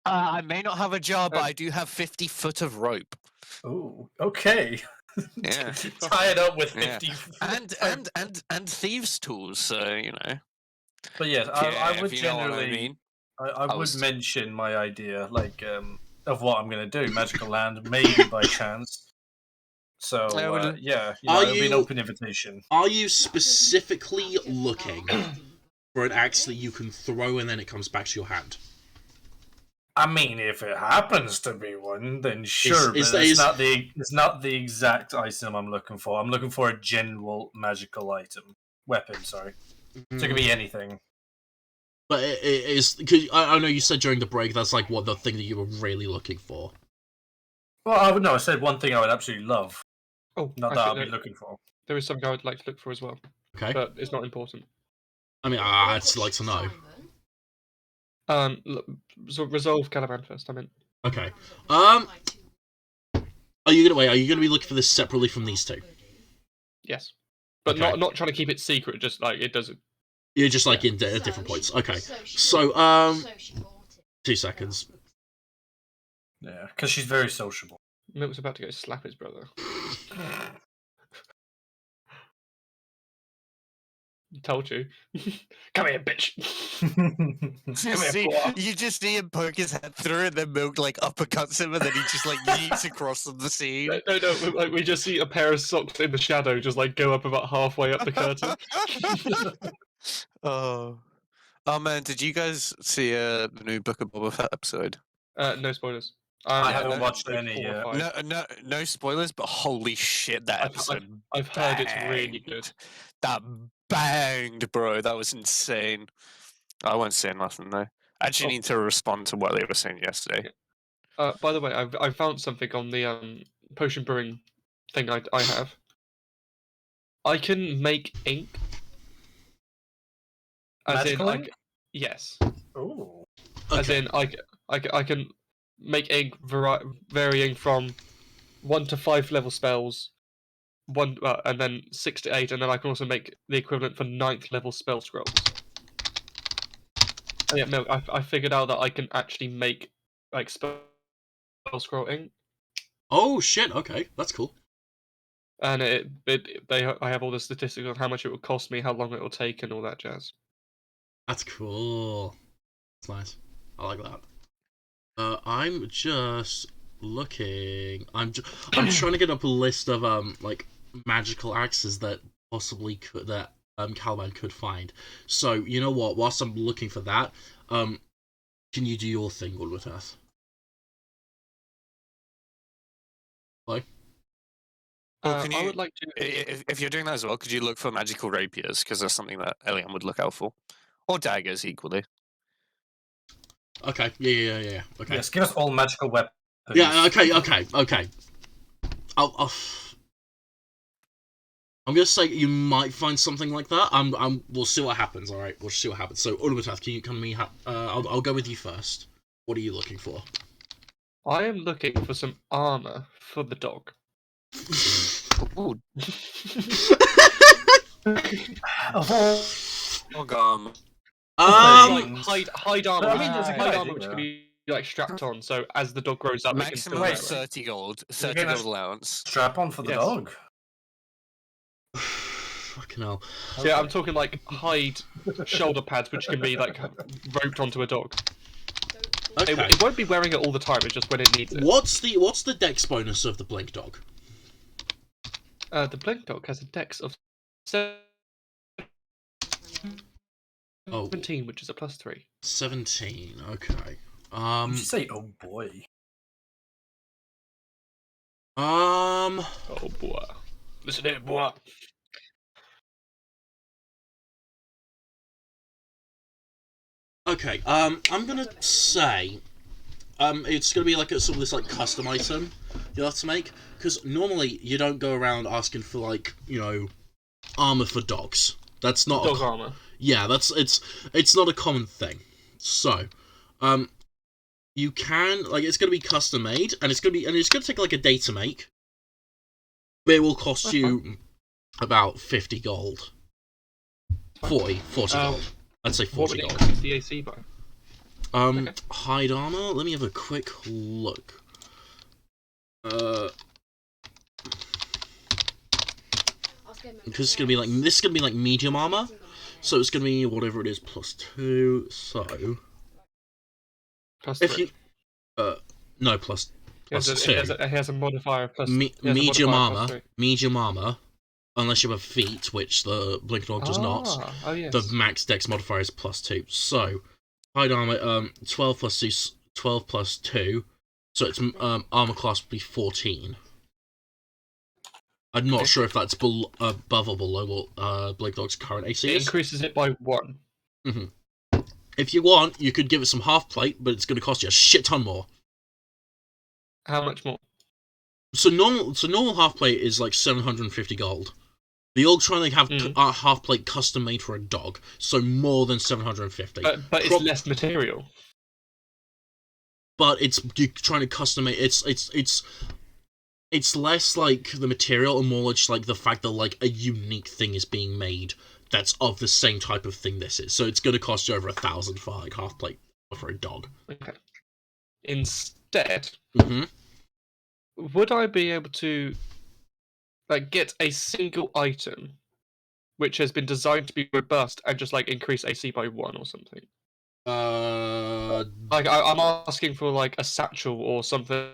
I may not have a jar, but I do have 50 foot of rope. Oh, okay. Yeah. Tie it up with 50. And thieves' tools, so you know. But yes, I would generally. I would mention my idea, like of what I'm going to do. Magical land, maybe by chance. So yeah, it'll be an open invitation. Are you specifically looking for an axe that you can throw and then it comes back to your hand? I mean, if it happens to be one, then sure. It's not the exact item I'm looking for. I'm looking for a general magical weapon. Sorry, so it could be anything. But it is because I know you said during the break that's like what the thing that you were really looking for. Well, I said one thing I would absolutely love. Oh, not that I'll be looking for. There is something I would like to look for as well. Okay, but it's not important. I mean, I'd like to know. So resolve Caliban first. I mean. Okay. Are you gonna be looking for this separately from these two? Yes, but okay. not trying to keep it secret. Just like it doesn't. You're just like in different points. Okay. So 2 seconds. Yeah, because she's very sociable. Milk's about to go slap his brother. Told you. Come here, bitch. You just see him poke his head through it, and then Milk like uppercuts him, and then he just like yeets across the scene. No. Like, we just see a pair of socks in the shadow just like go up about halfway up the curtain. Oh man, did you guys see the new Book of Boba Fett episode? No spoilers. I haven't watched any yet. No spoilers, but holy shit, that episode! I've heard it's really good. That banged, bro. That was insane. I won't say nothing though. I actually need to respond to what they were saying yesterday. By the way, I found something on the potion brewing thing I have. I can make ink. As in, yes. Oh. As in, I can make ink varying from 1 to 5 level spells, and then 6 to 8, and then I can also make the equivalent for 9th level spell scrolls. And yeah, no, I figured out that I can actually make like spell scroll ink. Oh shit! Okay, that's cool. And I have all the statistics on how much it will cost me, how long it will take, and all that jazz. That's cool. That's nice. I like that. I'm just looking. I'm trying to get up a list of like magical axes that possibly Caliban could find. So you know what? Whilst I'm looking for that, can you do your thing, Ornatath? Hello? I would like to. If you're doing that as well, could you look for magical rapiers? Because that's something that Elion would look out for, or daggers equally. Okay. Yeah. Okay. Yes, give us all magical weapons. Yeah. Okay. I'm gonna say you might find something like that. We'll see what happens. All right. We'll see what happens. So, Ornatath, can you come to me? I'll go with you first. What are you looking for? I am looking for some armor for the dog. Ooh. Dog armor. Hide armor. I mean, there's a hide armor, which can be like strapped on, so as the dog grows up, Maximum it can of still wear it. 30 gold. You're 30 gonna gold allowance. Strap on for the Yes. dog. Fucking hell. So yeah, I'm talking like hide shoulder pads, which can be like roped onto a dog. Okay. It won't be wearing it all the time. It's just when it needs it. What's the dex bonus of the blink dog? The blink dog has a dex of 17, which is a +3. 17. Okay. Did you say, oh boy? Oh boy! Listen here, boy. Okay. I'm gonna say, it's gonna be like a sort of this like custom item you'll have to make, because normally you don't go around asking for like, you know, armor for dogs. That's not dog armor. Yeah, it's not a common thing. So, you can like it's gonna be custom made, and it's gonna take like a day to make. But it will cost you about 50 gold. 40 gold. I'd say 40 What would it gold. increase the AC by? Okay. Hide armor. Let me have a quick look. Because it's gonna be like medium armor, so it's gonna be whatever it is +2. So +3. if you no plus +2. It has a modifier of plus. Medium armor, unless you have feet, which the blink dog does not. Oh yes. The max dex modifier is +2. So hide armor 12 plus 2, 12 plus 2. So its armor class would be 14. I'm not sure if that's above or below what Blake Dog's current AC It is. increases it by 1. If you want, you could give it some half plate, but it's going to cost you a shit ton more. How much more? So normal half plate is like 750 gold. But you're trying to have half plate custom made for a dog, so more than 750. But it's less material. But you're trying to custom make it's less like the material and more just like the fact that like a unique thing is being made that's of the same type of thing this is. So it's going to cost you over 1,000 for like half plate for a dog. Okay. Instead, Mm-hmm. would I be able to like get a single item which has been designed to be robust and just like increase AC by 1 or something? Like I'm asking for like a satchel or something,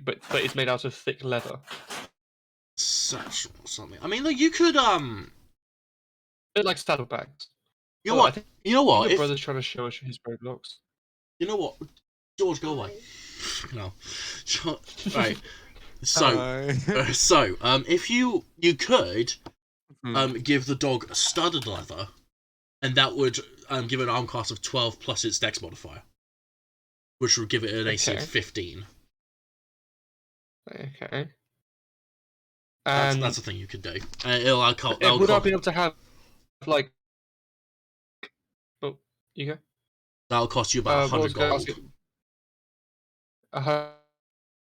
but it's made out of thick leather. Satchel or something. I mean, like, you could A bit like saddlebags. You know what? You know what? Your brother's trying to show us his roadblocks. You know what? George, go away. No. Right. So, if you could give the dog studded leather, and that would give it an arm class of 12 plus its dex modifier, which would give it an AC of 15. Okay. That's the thing you could do. Would I be able to have like? Oh, you go. That'll cost you about 100 gold.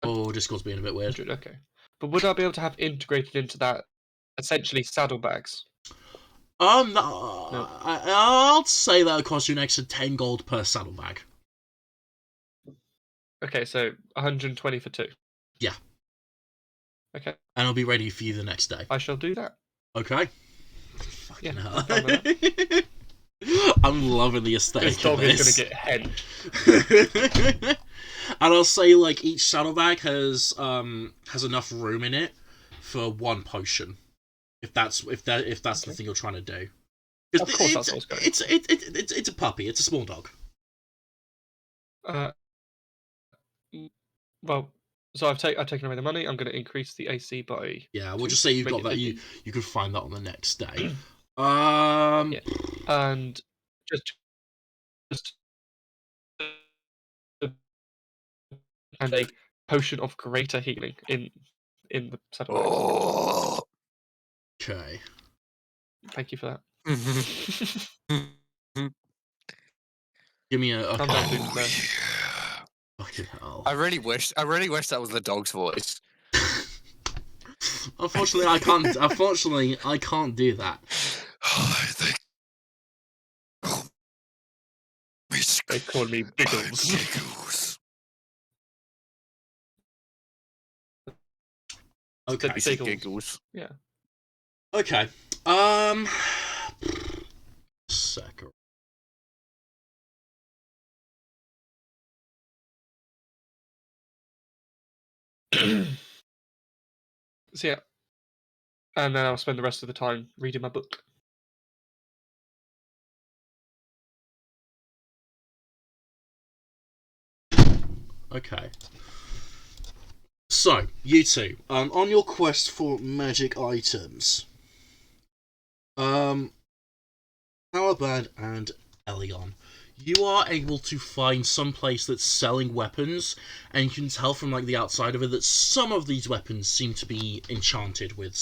Oh, Discord's being a bit weird. Okay. But would I be able to have integrated into that essentially saddlebags? I'll say that'll cost you an extra 10 gold per saddlebag. Okay, so 120 for 2. Yeah. Okay. And I'll be ready for you the next day. I shall do that. Okay. Yeah. Hell. I'm loving the aesthetic This dog of this. is going to get hen. And I'll say like each saddlebag has enough room in it for 1 potion. If that's the thing you're trying to do. Of course, that's what's going. It's a puppy. It's a small dog. Well, so I've taken away the money. I'm going to increase the AC by. Yeah, we'll just say you've got that. 50. You can find that on the next day. Yeah. And just and a potion of greater healing in the saddlebag. Oh. Okay. Thank you for that. Give me a. Okay. Calm down, dude, there. Fucking hell. I really wish that was the dog's voice. Unfortunately, I can't. Unfortunately, I can't do that. I think. Miss They call me Biggles. Giggles. Okay. Pixie Giggles. Yeah. Okay. Second. So yeah. And then I'll spend the rest of the time reading my book. Okay. So, you two, on your quest for magic items, Halabad and Elion, you are able to find some place that's selling weapons, and you can tell from like the outside of it that some of these weapons seem to be enchanted with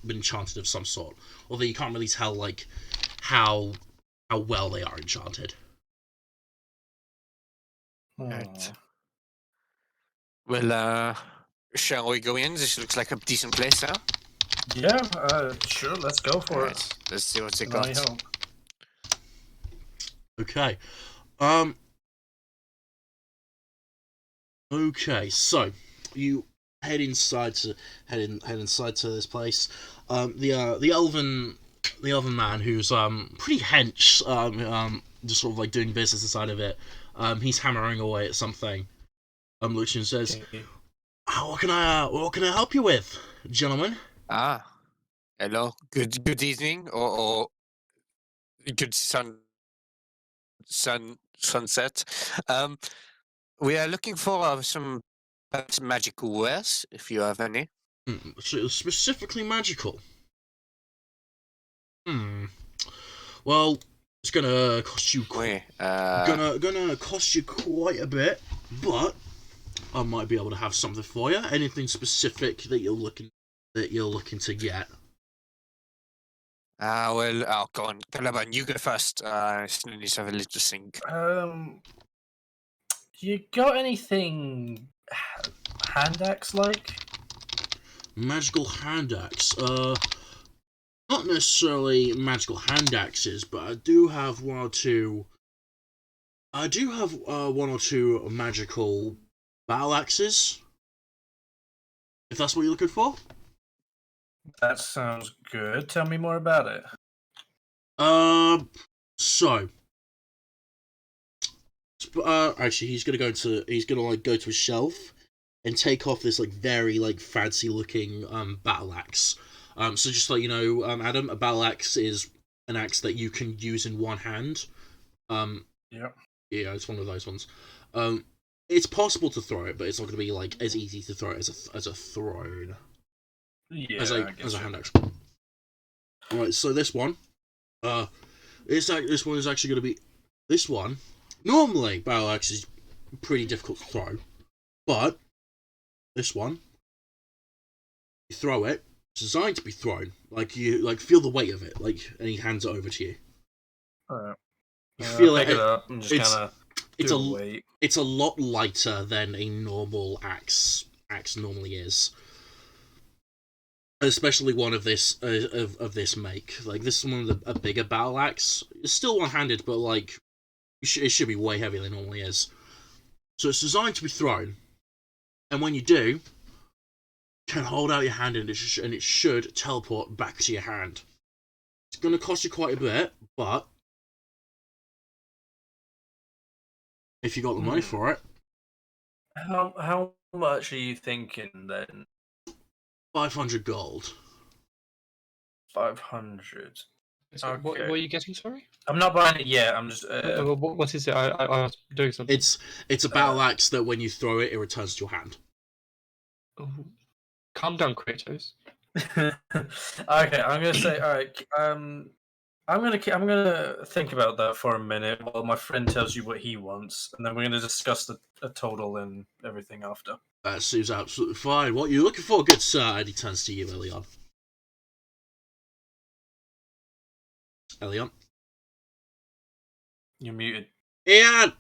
enchanted of some sort, although you can't really tell like how well they are enchanted. Right. Well, shall we go in? This looks like a decent place, huh? Yeah, sure, let's go for it. Let's see what they Can only got. hope. Okay. Okay, so you head inside to this place. The elven man who's pretty hench, just sort of like doing business inside of it. He's hammering away at something. Lucian says, Okay. what can I help you with, gentlemen? Ah, hello. Good evening, or good sunset. We are looking for some perhaps magical wares, if you have any. So specifically magical. Well, it's gonna cost you gonna cost you quite a bit, but I might be able to have something for you. Anything specific that you're looking to get? Well, go on, Calaban, you go first. I still need to have a little think. You got anything hand axe like? Magical hand axe. Not necessarily magical hand axes, but I do have one or two. I do have one or two magical battle axes. If that's what you're looking for. That sounds good. Tell me more about it. So. Actually, he's gonna go to a shelf and take off this like very like fancy looking battle axe. So just to let you know, Adam, a battle axe is an axe that you can use in one hand. Yep. Yeah, it's one of those ones. It's possible to throw it, but it's not going to be like as easy to throw it as a throne. Yeah, as I a guess hand axe. Alright, so this one, this one is actually going to be this one. Normally, battle axe is pretty difficult to throw, but this one, you throw it. It's designed to be thrown. Like you feel the weight of it. Like, and he hands it over to you. Alright. You feel pick it up and just kind of weight. It's a lot lighter than a normal axe normally is. Especially one of this of this make. Like this is one of a bigger battle axe. It's still one-handed, but like it should be way heavier than it normally is. So it's designed to be thrown, and when you do, you can hold out your hand and it should teleport back to your hand. It's going to cost you quite a bit, but if you got the money for it. How much are you thinking then? 500 gold. 500. So Okay. what are you getting, sorry? I'm not buying it yet. I'm just. What is it? I was doing something. It's a battle axe that when you throw it, it returns to your hand. Oh. Calm down, Kratos. Okay, I'm gonna say. All right. I'm gonna think about that for a minute while my friend tells you what he wants, and then we're gonna discuss the total and everything after. That seems absolutely fine. What are you looking for, good sir? And he turns to you, Elion. Elion? You're muted. Ian!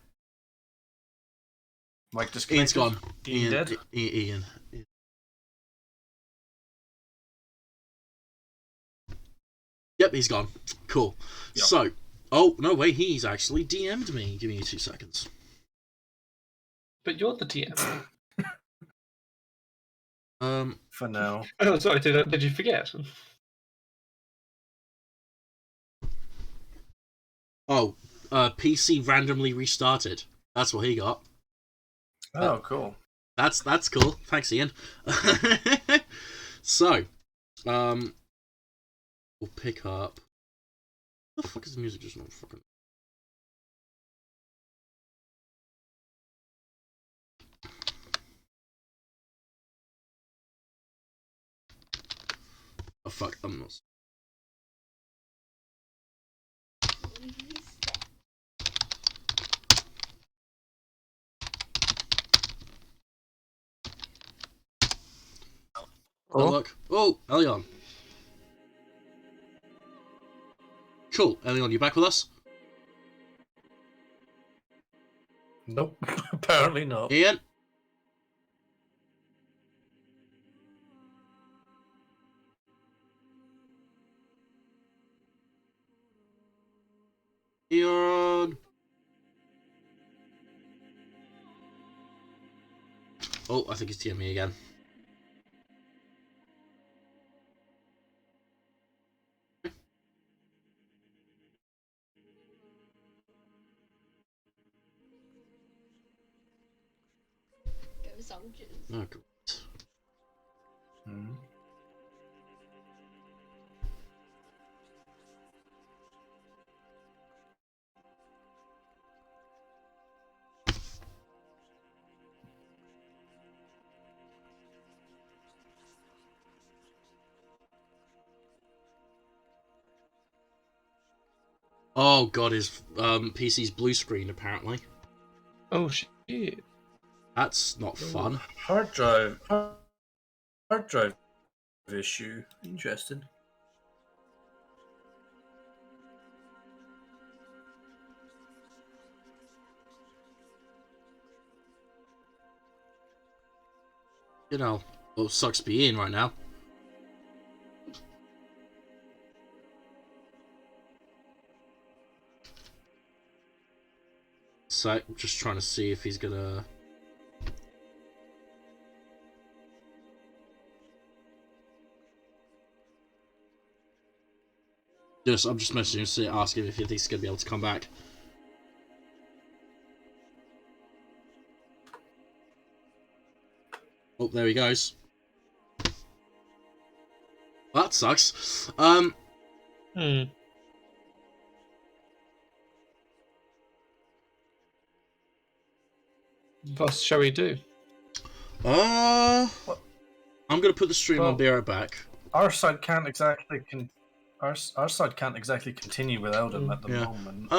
Mike disconnected. Ian's gone. Ian dead? Ian. Yep, he's gone. Cool. Yep. So, Oh, no way, he's actually DM'd me. Give me 2 seconds. But you're the DM. For now. Oh, sorry, did you forget? Oh, PC randomly restarted. That's what he got. Oh, cool. That's cool. Thanks, Ian. So, we'll pick up. What the fuck is the music just not fucking? Oh fuck, I'm not. Oh look. Oh, Elion. Cool. Elion, you back with us? Nope. Apparently not. Ian? Ian? Oh, I think he's TMing me again. Go soldiers. Oh, God. Hmm. Oh god, his PC's blue screen apparently. Oh shit. That's not fun. Hard drive issue. Interesting. You know, well, sucks to be in right now. So, just trying to see if he's gonna... I'm just messaging to ask him if he thinks he's gonna be able to come back. Oh, there he goes. Well, that sucks. What shall we do? I'm gonna put the stream on. Be right back. Our side can't exactly our side can't exactly continue without him at the moment.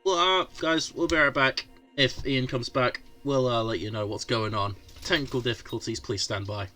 Well, guys, we'll be right back. If Ian comes back, we'll let you know what's going on. Technical difficulties, please stand by.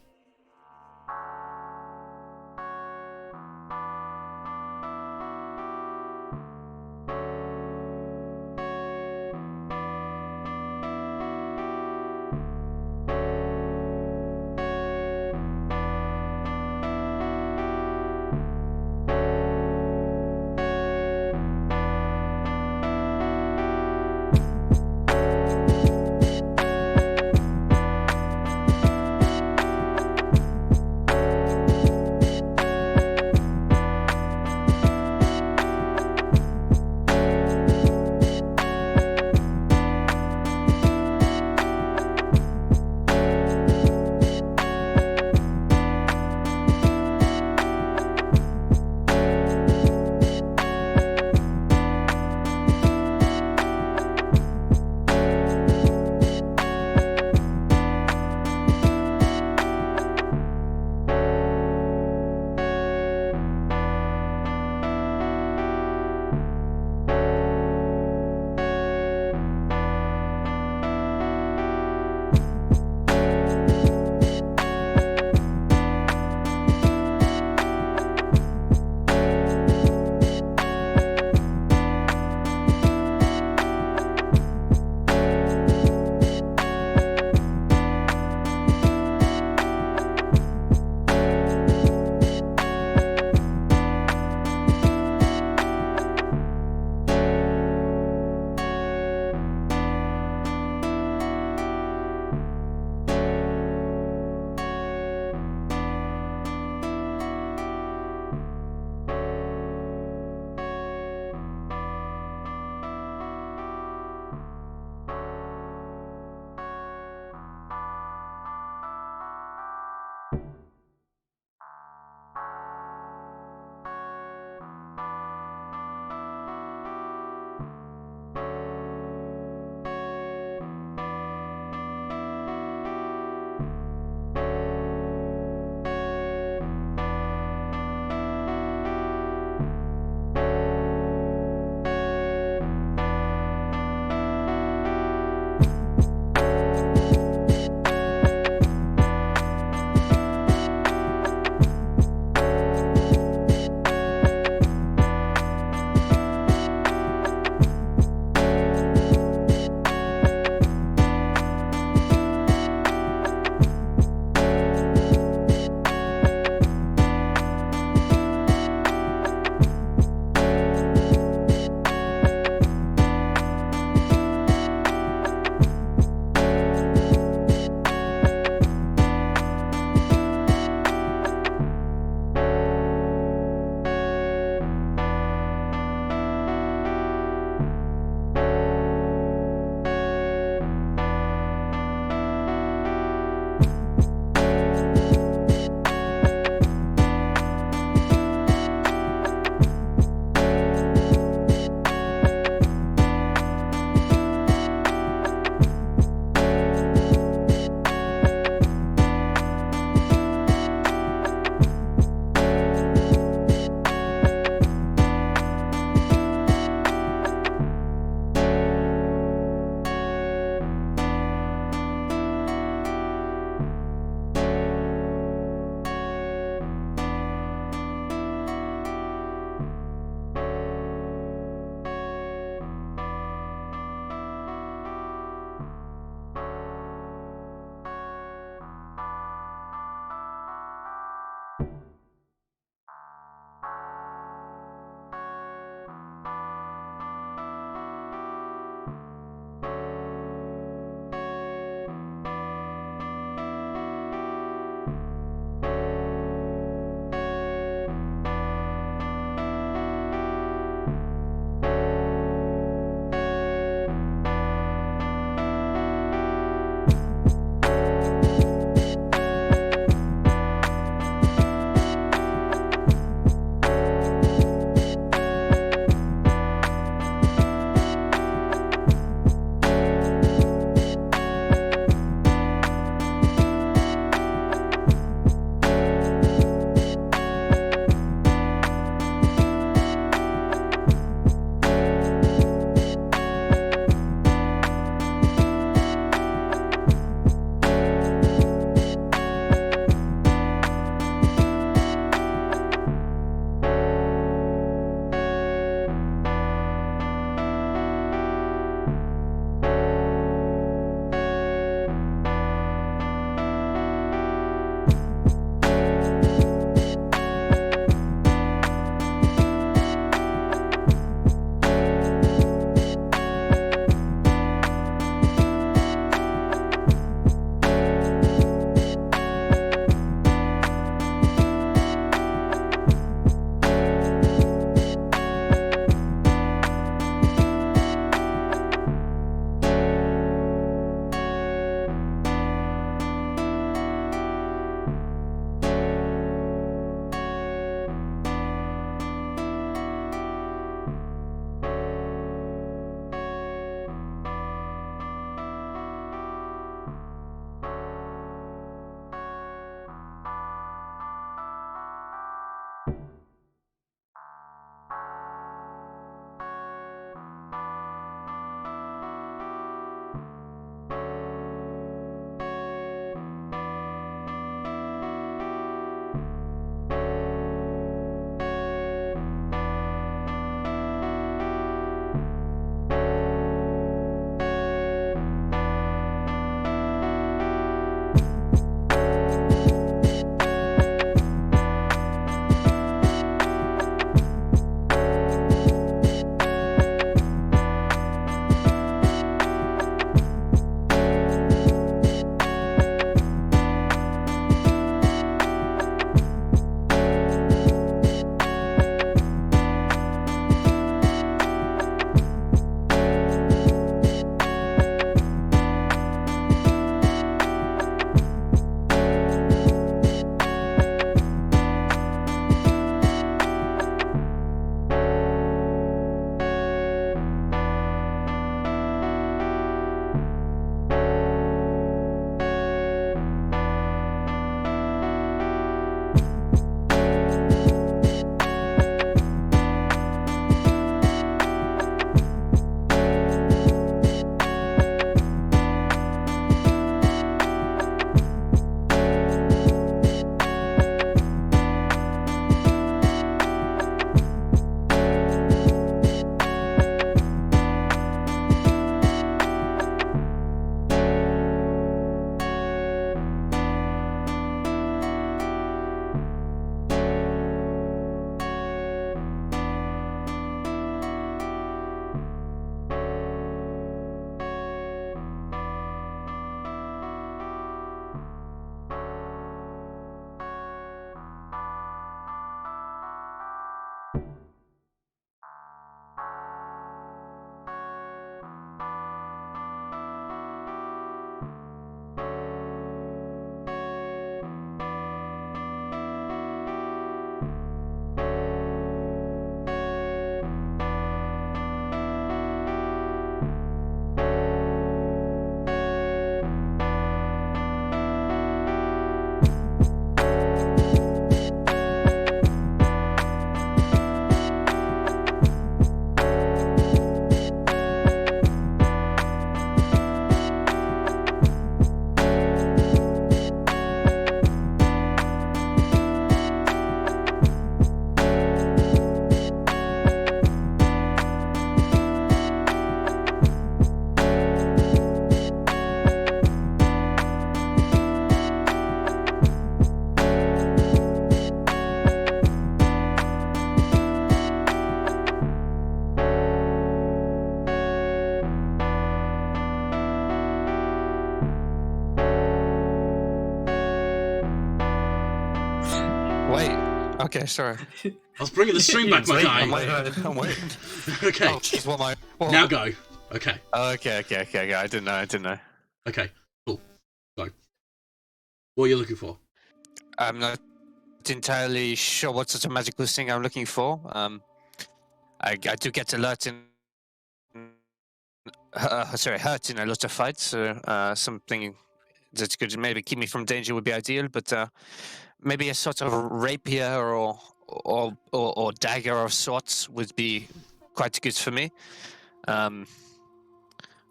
Okay, sorry. I was bringing the stream back, my guy. I'm waiting. Okay. Oh, jeez, what am I? Now go. Okay. Okay. I didn't know. Okay. Cool. Go. What are you looking for? I'm not entirely sure what sort of magical thing I'm looking for. I do get alert in. Hurt in a lot of fights. So something that could maybe keep me from danger would be ideal. But maybe a sort of rapier or dagger of sorts would be quite good for me. Well,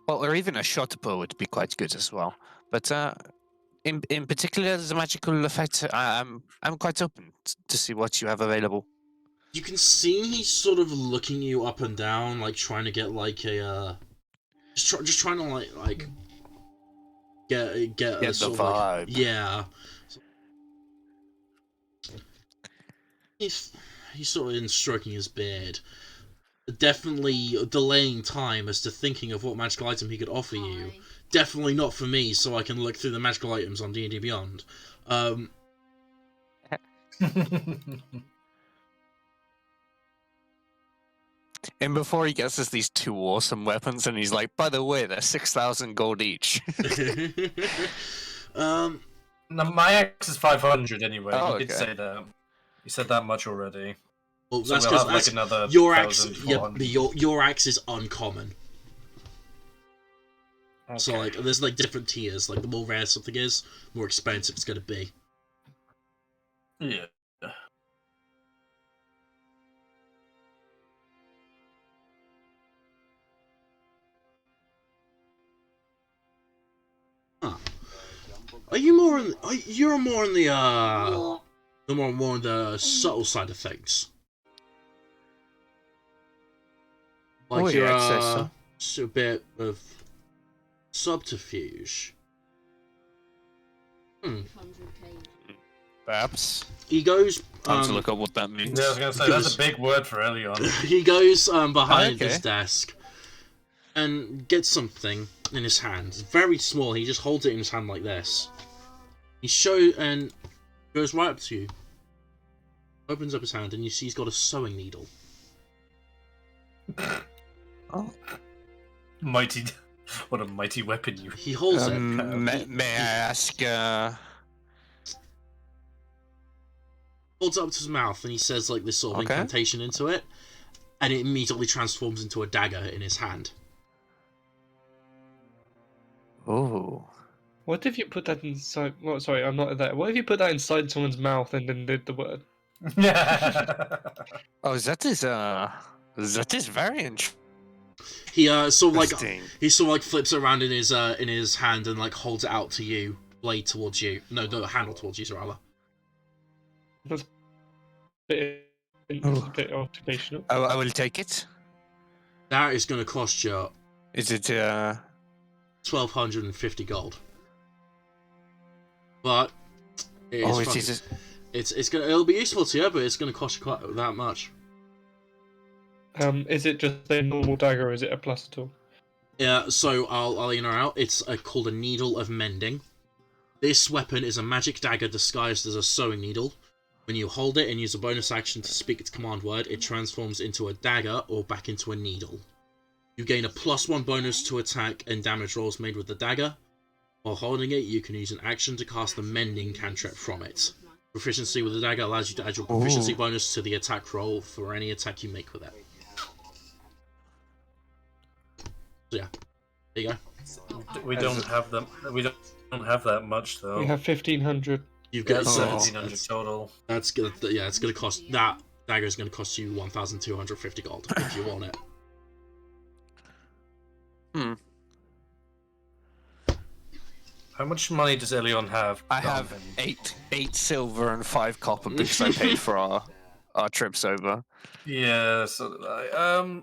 or even a short bow would be quite good as well. But in particular, the magical effect, I'm quite open to see what you have available. You can see he's sort of looking you up and down, like trying to get like a, just trying to like get a sort of vibe. like, yeah. He's sort of stroking his beard, definitely delaying time as to thinking of what magical item he could offer you. Definitely not for me, so I can look through the magical items on D&D Beyond. And before he gets us these 2 awesome weapons, and he's like, by the way, they're 6,000 gold each. No, my axe is 500 anyway. Oh, You did say that. You said that much already. Well, So that's we'll because have like another your axe. 1,400. Your axe is uncommon. Okay. So like, there's like different tiers. Like the more rare something is, the more expensive it's gonna be. Yeah. Huh. Are you more? You're more in the more on the subtle side of things. Like Oh, you're yeah, I'd say so. just a bit of subterfuge. Perhaps. He goes. Time to look up what that means. Yeah, I was gonna say that's a big word for Elion. He goes behind Okay. his desk and gets something in his hand. It's very small. He just holds it in his hand like this. He and goes right up to you. Opens up his hand and you see he's got a sewing needle. Oh. Mighty, what a mighty weapon you. He holds it. May I ask? Holds it up to his mouth and he says like this sort of incantation into it, and it immediately transforms into a dagger in his hand. Oh. What if you put that inside? Well, sorry, I'm not there. What if you put that inside someone's mouth and then did the word? Oh, that is very interesting. He sort of like flips it around in his hand and like holds it out to you, blade towards you. No, handle towards you, rather. That's a bit occupational. Oh, I will take it. That is going to cost you. Is it 1,250 gold. But it'll be useful to you, but it's gonna cost you quite that much. Is it just a normal dagger or is it a plus tool? Yeah, so I'll out. It's called a Needle of Mending. This weapon is a magic dagger disguised as a sewing needle. When you hold it and use a bonus action to speak its command word, it transforms into a dagger or back into a needle. You gain a +1 bonus to attack and damage rolls made with the dagger. While holding it, you can use an action to cast the Mending cantrip from it. Proficiency with the dagger allows you to add your proficiency bonus to the attack roll for any attack you make with it. So yeah, there you go. We don't have them. We don't have that much though. We have 1,500. You've got 1,700 total. That's good. Yeah, it's gonna cost that dagger is gonna cost you 1,250 gold if you want it. How much money does Elion have? I have 8 silver and 5 copper because I paid for our trips over. Yeah, so did I.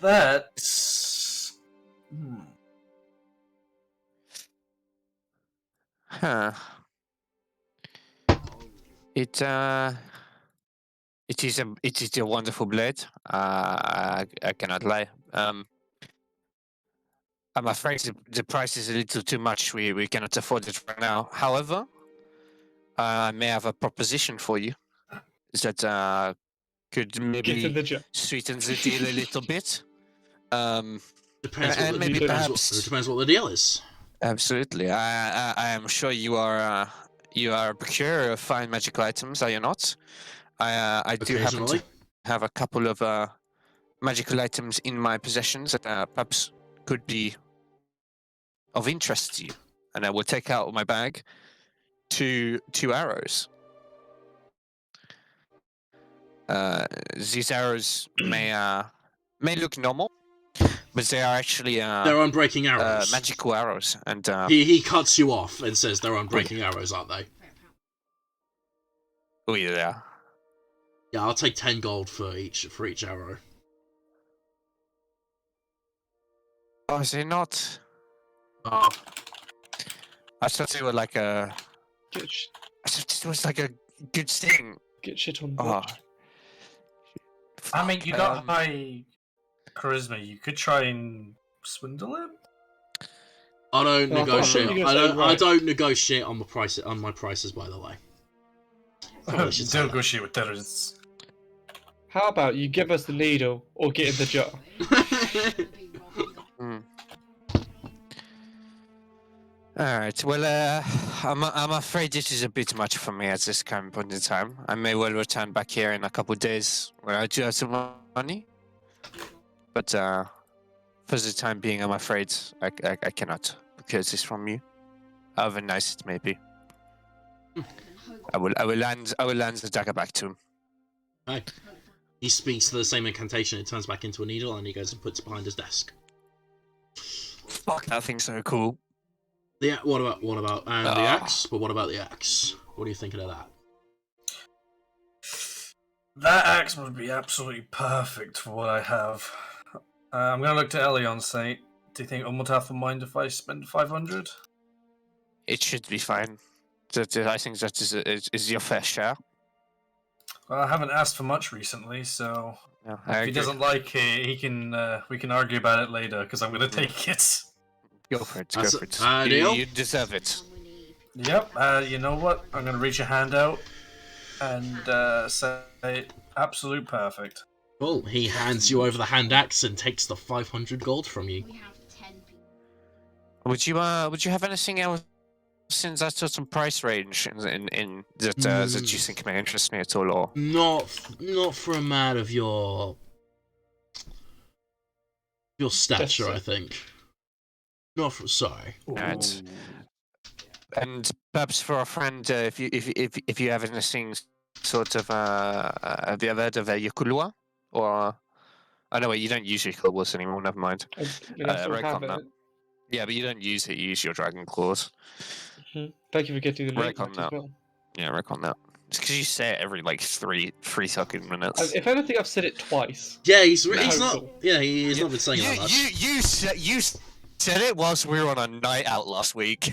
That's. Huh. It is a wonderful blade. I cannot lie. I'm afraid the price is a little too much. We cannot afford it right now. However, I may have a proposition for you that could maybe sweeten the deal a little bit. Depends and maybe perhaps it depends what the deal is. Absolutely. I am sure you are a procurer of fine magical items, are you not? I do happen to have a couple of magical items in my possessions that perhaps could be of interest to you. And I will take out of my bag two arrows. These arrows may look normal, but they are actually they're unbreaking arrows. Magical arrows, and he cuts you off and says they're unbreaking arrows, aren't they? Oh yeah. Yeah, I'll take 10 gold for each arrow. Oh, is it not? Oh. I thought they were like a. I thought it was like a good thing. Get shit on board. I mean, you got high charisma. You could try and swindle him. I don't negotiate. I don't negotiate on my prices. By the way, don't negotiate with terrorists. How about you give us the needle or get in the jar? Alright, well, I'm afraid this is a bit much for me at this current point in time. I may well return back here in a couple of days when I do have some money. But, for the time being, I'm afraid I cannot procure this from you. However nice it may be. I will land the dagger back to him. Hi. He speaks to the same incantation, it turns back into a needle, and he goes and puts it behind his desk. Fuck, that thing's so cool. What about the axe? But what about the axe? What are you thinking of that? That axe would be absolutely perfect for what I have. I'm gonna look to Ellie and say, do you think Umultath will mind if I spend 500? It should be fine. I think that is your fair share. Well, I haven't asked for much recently, so no, if he doesn't like it, we can argue about it later, because I'm gonna take it. Go for it. You deserve it. Yep. You know what? I'm gonna reach a hand out and say, absolute perfect. Cool. He hands you over the hand axe and takes the 500 gold from you. Would you have anything else in that sort of price range in that you think may interest me at all, or not for a man of your stature, I think. Not for sorry. Right. And perhaps for a friend, if you have anything sort of have you ever heard of Yakulua? Or I know you don't use Yakulua anymore. Never mind. Yeah, but you don't use it. You use your dragon claws. Thank you for getting the name as well. Yeah, recon that. It's because you say it every like three fucking minutes. If anything, I've said it twice. Yeah, he's not. Yeah, he's not been saying that much. You said it whilst we were on a night out last week.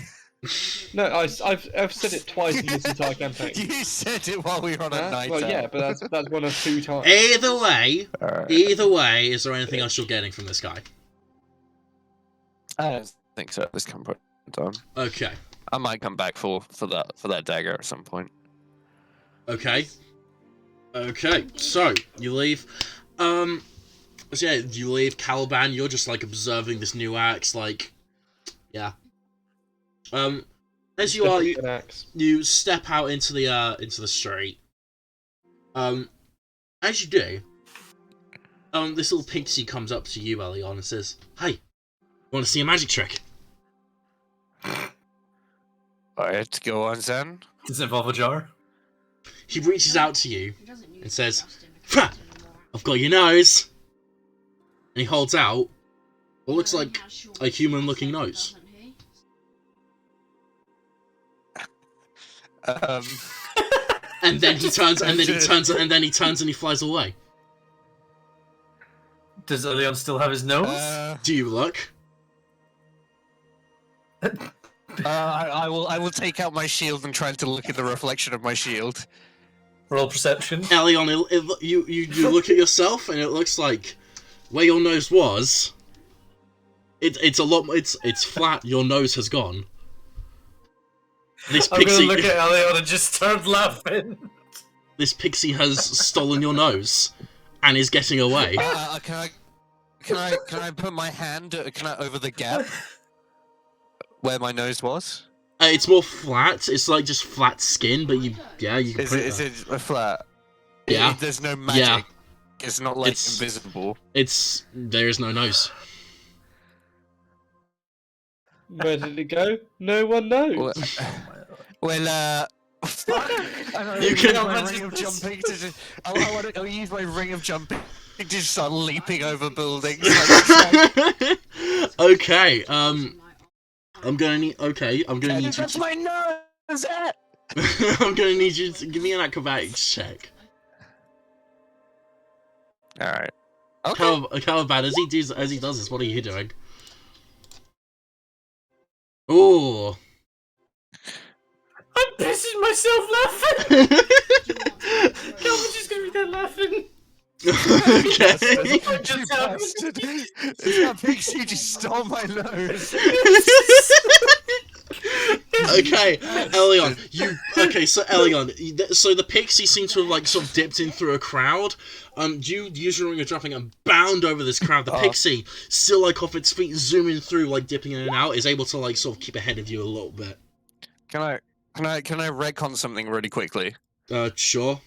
No, I've said it twice in this entire campaign. You said it while we were on a night out. Well, yeah, but that's one of 2 times. Either way, is there anything else you're getting from this guy? I don't think so. This can put on. Okay. I might come back for that dagger at some point. Okay. So you leave. So yeah, you leave Caliban. You're just like observing this new axe. Like, yeah. As you are, you step out into the street. As you do, this little pixie comes up to you, Elion, and says, "Hey, want to see a magic trick?" Alright, go on then. Does it involve a jar? He reaches out to you and says, "I've got your nose." And he holds out what looks like a human-looking nose. And then he turns, and he flies away. Does Elion still have his nose? Do you look? I will take out my shield and try to look at the reflection of my shield. Roll perception. Elion, you look at yourself, and it looks like where your nose was. It's flat. Your nose has gone. This I'm gonna pixie, look at Elliot and just start laughing. this pixie has stolen your nose, and is getting away. Can I put my hand over the gap where my nose was? It's more flat. It's like just flat skin, but you can Is it a flat? Yeah. There's no magic. Yeah. It's not like It's- invisible. there is no nose. Where did it go? No one knows. Well, You can- I'll use my ring of jumping to just start leaping over buildings. Okay. I'm gonna need. Okay. I'm gonna need you. That's my nose. I'm gonna need you to give me an acrobatics check. All right. Okay. Caliban, as he does this, what are you doing? Oh. I'm pissing myself laughing. Calvin's just gonna be there laughing. Okay. Just happened. That pixie just stole my nose. Okay, Elion, so Elion, so the pixie seems to have like sort of dipped in through a crowd. You use your ring of jumping and bound over this crowd. The pixie, still like off its feet, zooming through, like dipping in and out, is able to like sort of keep ahead of you a little bit. Can I retcon something really quickly? Sure.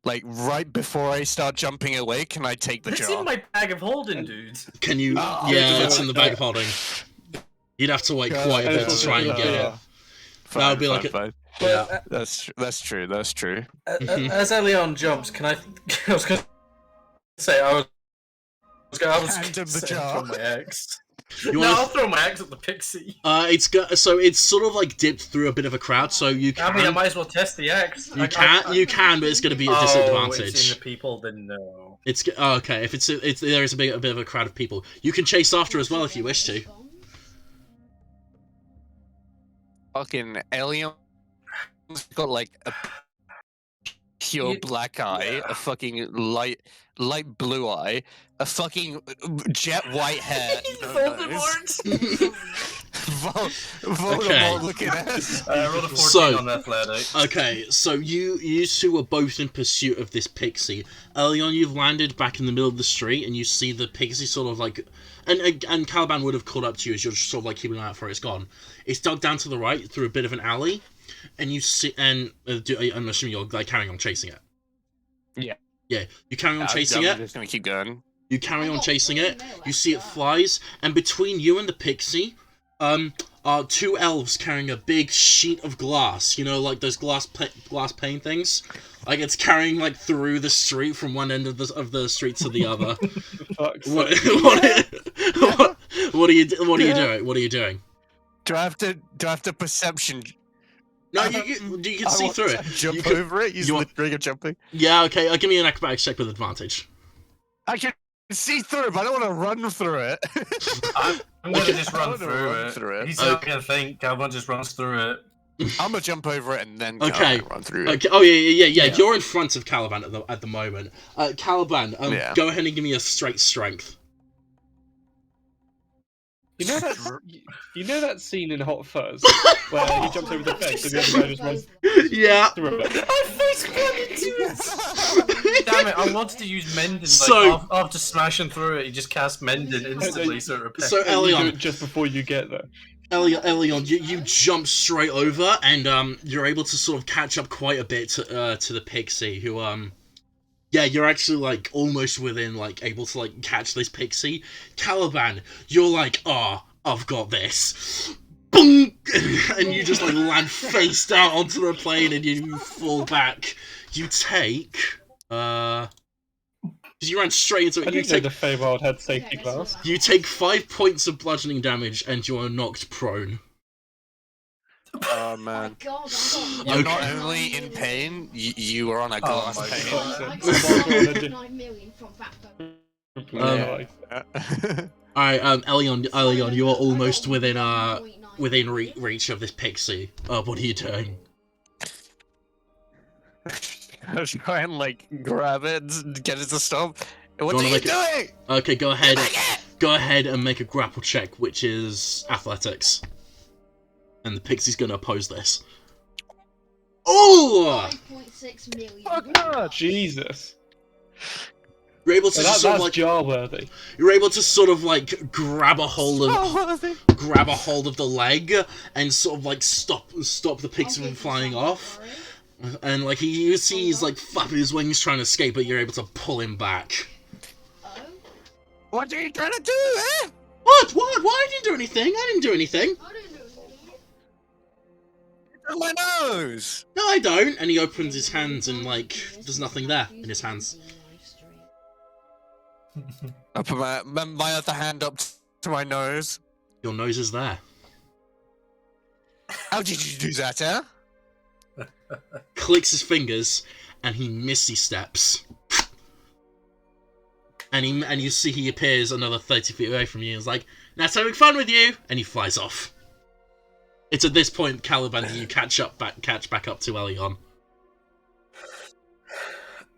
Like right before I start jumping away, can I take the It's jar? in my bag of holding, dude. Can you? Yeah, it's in the bag of holding. You'd have to wait quite a bit to try and get it. That would be like fine. Yeah. That's true. That's true. As Elion jumps, can I was gonna say I was Hand him the say jar. throw my axe. You I'll wanna- throw my axe at the pixie. It's sort of like dipped through a bit of a crowd, so you I mean, I can. might as well test the axe. You can, but it's going to be a disadvantage. It's in the people, then no. Okay. If there is a bit of a crowd of people, you can chase after as well if you wish to. Fucking Alien got like a pure black eye, a fucking light blue eye, a fucking jet white hair. Voldemort Okay. looking ass. Roll a 14 So- on that flat out. Okay, so you two are both in pursuit of this pixie. Elion, you've landed back in the middle of the street, and you see the pixie sort of like, and Caliban would have caught up to you as you're just sort of like keeping an eye out for it. It's gone. It's dug down to the right through a bit of an alley, and you see, and I'm assuming you're like carrying on chasing it. Yeah. Yeah, you carry on chasing I'm it. just gonna keep going. You carry on chasing it. You see it flies, and between you and the pixie, are two elves carrying a big sheet of glass. You know, like those glass pane things. Like it's carrying like through the street from one end of the street to the other. What are you doing? What are you doing? Do I have to perception? No, you can see through it. Jump over it using the ring of jumping. Yeah, okay. Give me an acrobatics check with advantage. I can see through it, but I don't want to run through it. I'm gonna just I run wanna through run it. through it. He's not gonna think. Calvin just runs through it. I'm gonna jump over it and then Okay. run through it. Okay. Oh yeah. You're in front of Caliban at the moment. Caliban, Yeah. go ahead and give me a straight strength. You know that scene in Hot Fuzz where he jumps over the fence and the other guy just runs Yeah. through it. I face planted to it. Damn it! I wanted to use mending. So- after smashing through it, he just cast mending instantly, so it repairs. So And you do Elion, it just before you get there. Elion, you jump straight over, and you're able to sort of catch up quite a bit to the pixie, who yeah, you're actually like almost within like able to like catch this pixie. Caliban, you're like, I've got this. Boom! And you just like land face down onto the plane, and you fall back. You take because you ran straight into it. I didn't know the Feywild had safety glass. You take 5 points of bludgeoning damage, and you are knocked prone. Oh man. God, You're not only in pain, you are on a glass my pane. God. 9 million from Backbone. Alright, Elion, you are almost within reach of this pixie. What are you doing? I'll try and like grab it and get it to stop. What wanna are you make it- doing? Okay, go ahead. Go ahead and make a grapple check, which is athletics. And the pixie's gonna oppose this. Oh! 5.6 million. Oh god, Jesus. You're able to That's sort of like jar worthy. you're able to sort of like grab a hold of the leg and sort of like stop the pixie from flying off. And like you see he's like flapping his wings trying to escape, but you're able to pull him back. Oh. What are you trying to do, eh? What? What? I didn't do anything. I didn't do anything. I don't know. My nose! No, I don't. And he opens his hands and like there's nothing there in his hands. I put my other hand up to my nose. Your nose is there. How did you do that, eh? Clicks his fingers and he misty steps. And you see he appears another 30 feet away from you and is like, "That's having fun with you," and he flies off. It's at this point, Caliban, that you catch back up to Elion.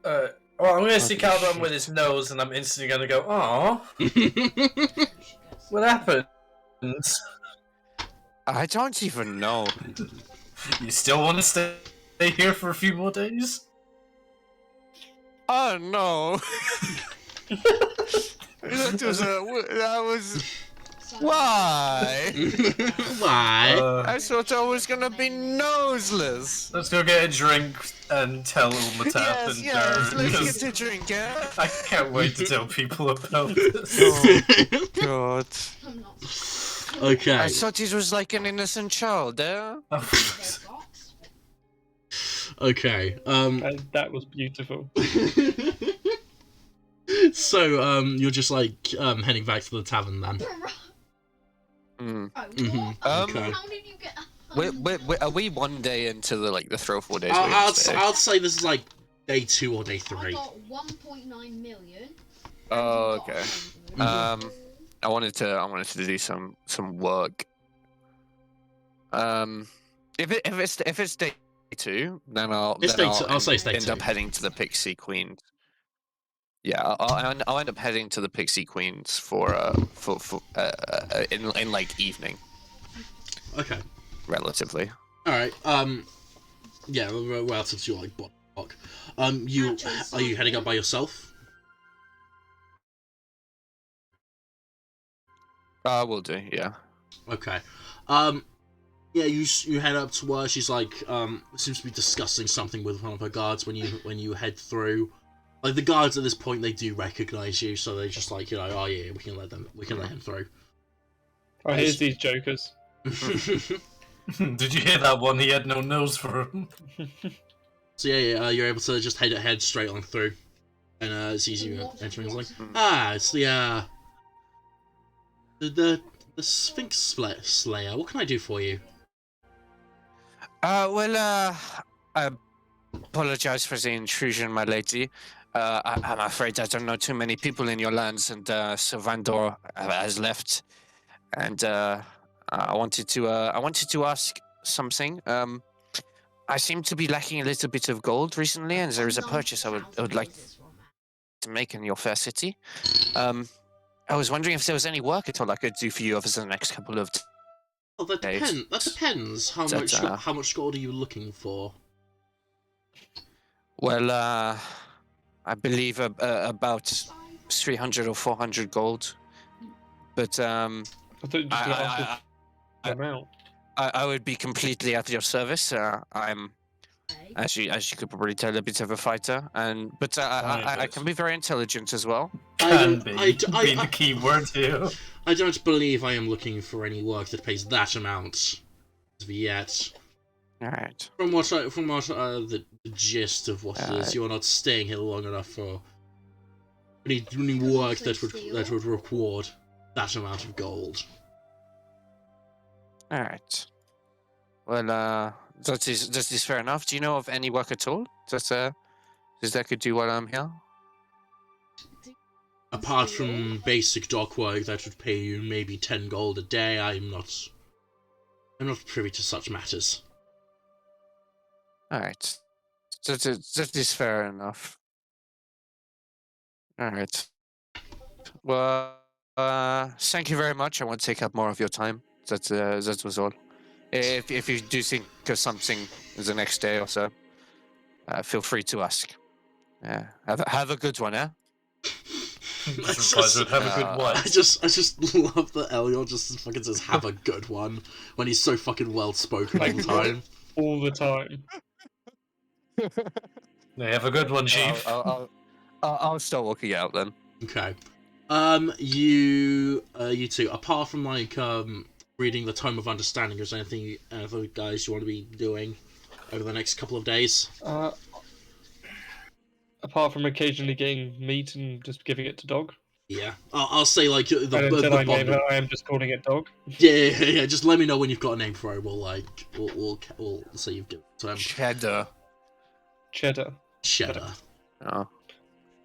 Well, I'm gonna see Caliban with his nose, and I'm instantly gonna go, "Aw, what happened?" I don't even know. You still want to stay here for a few more days? Oh no! that was. Why? Why? I thought I was gonna be noseless. Let's go get a drink and tell Ulmatap and Yes, let's because get a drink, yeah? I can't wait to tell people about this. Oh, God. I'm not. Okay. I thought he was like an innocent child, eh? Okay. That was beautiful. So, you're just like heading back to the tavern then. Mm. Okay. How did you get? Are we one day into the 3 or 4 days? I'll say this is like day 2 or day 3. I got 1.9 million. Oh, okay. I wanted to do some work. If it's day 2, then I'll say it's day end 2. up heading to the Pixie Queen. Yeah, I'll end up heading to the Pixie Queens for in like evening. Okay. Relatively. All right. Yeah. Relative to your like block. Are you heading up by yourself? Will do. Yeah. Okay. Yeah. You head up to where she's like seems to be discussing something with one of her guards when you head through. Like the guards at this point, they do recognize you, so they're just like, oh yeah, we can let him through. Oh, here's these jokers. Did you hear that one? He had no nose for him. So yeah, you're able to just head straight on through, and sees you entering. It's like, it's the Sphinx Slayer. What can I do for you? I apologize for the intrusion, my lady. I'm afraid I don't know too many people in your lands, and so Vanguard has left. And I wanted to ask something. I seem to be lacking a little bit of gold recently, and there is a purchase I would like to make in your fair city. I was wondering if there was any work at all I could do for you over the next couple of days. Oh, that depends. How much gold are you looking for? Well, I believe about 300 or 400 gold. But I thought you just asked the amount. I would be completely at your service. I'm, as you could probably tell, a bit of a fighter, but I can be very intelligent as well. Being the key word here. I don't believe I am looking for any work that pays that amount as of yet. All right. From what the gist of what it is, you are not staying here long enough for any work that would reward that amount of gold. All right. Well, that is fair enough. Do you know of any work at all that could do while I'm here? Apart from basic dock work that would pay you maybe 10 gold a day, I'm not privy to such matters. All right. That is fair enough. All right. Well, thank you very much. I won't take up more of your time. That was all. If you do think of something the next day or so, feel free to ask. Yeah, have a good one, yeah. Just have a good one. I just love that Elliot just fucking says "have a good one" when he's so fucking well spoken all the time. All the time. They have a good one, Chief. I'll start walking out then. Okay. You two, apart from like reading the Tome of Understanding, is there anything other guys you want to be doing over the next couple of days? Apart from occasionally getting meat and just giving it to dog. Yeah, I'll say like the until I name bond. it, I am just calling it dog. Yeah. Just let me know when you've got a name for it. We'll say you've given it to him. Cheddar. Oh.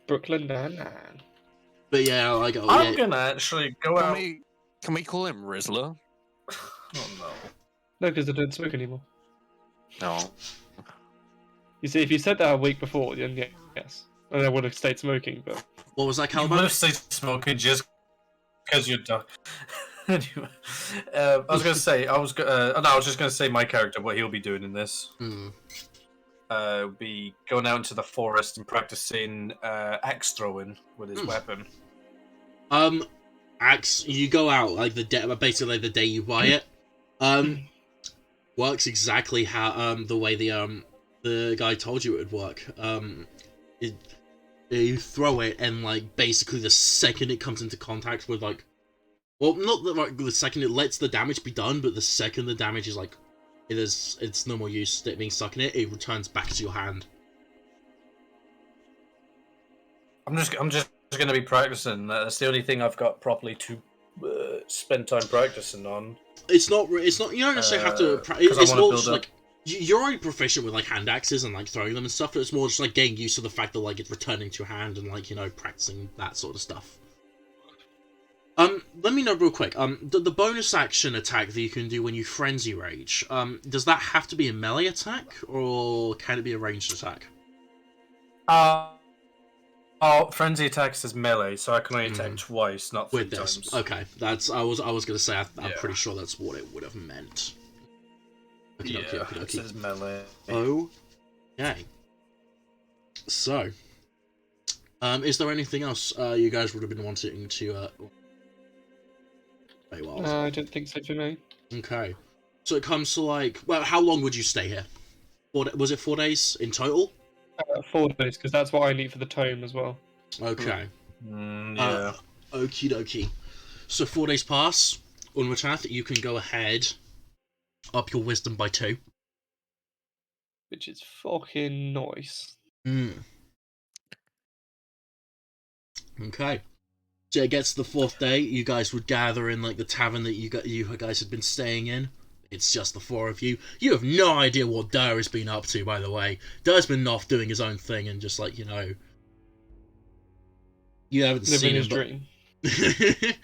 Brooklyn 99. But yeah, I'm gonna actually go out. Can we call him Rizzler? Oh no. No, because they don't smoke anymore. No. You see, if you said that a week before, then yes. And I would have stayed smoking, but... What was that, You Caliban? would have stayed smoking just because you're done. Anyway, I was just gonna say my character, what he'll be doing in this. Be going out into the forest and practicing axe throwing with his weapon. Axe, you go out like basically the day you buy it. Works exactly how the way the guy told you it would work. You throw it and like basically the second it comes into contact with like, well, not the second it lets the damage be done, but the second the damage is like, it's no more use it being stuck in it. It returns back to your hand. I'm just gonna be practicing. That's the only thing I've got properly to spend time practicing on. It's not. You don't necessarily have to. It's more just like you're already proficient with like hand axes and like throwing them and stuff. But it's more just like getting used to the fact that like it's returning to your hand and like practicing that sort of stuff. Let me know real quick. The bonus action attack that you can do when you frenzy rage. Does that have to be a melee attack or can it be a ranged attack? Frenzy attacks is melee, so I can only attack twice, not three times. Okay, that's I was gonna say I'm pretty sure that's what it would have meant. Okay. It says melee. Okay. So, is there anything else you guys would have been wanting to? I don't think so for me. Okay, so it comes to like, well, how long would you stay here? Was it 4 days in total? 4 days, because that's what I need for the tome as well. Okay. Yeah. Okie dokie. So 4 days pass. Unwatath, you can go ahead, up your wisdom by 2. Which is fucking nice. Okay. So it gets to the 4th day. You guys would gather in like the tavern that you guys had been staying in. It's just the 4 of you. You have no idea what Durr has been up to, by the way. Durr's been off doing his own thing and just like, you haven't seen him. Living his dream.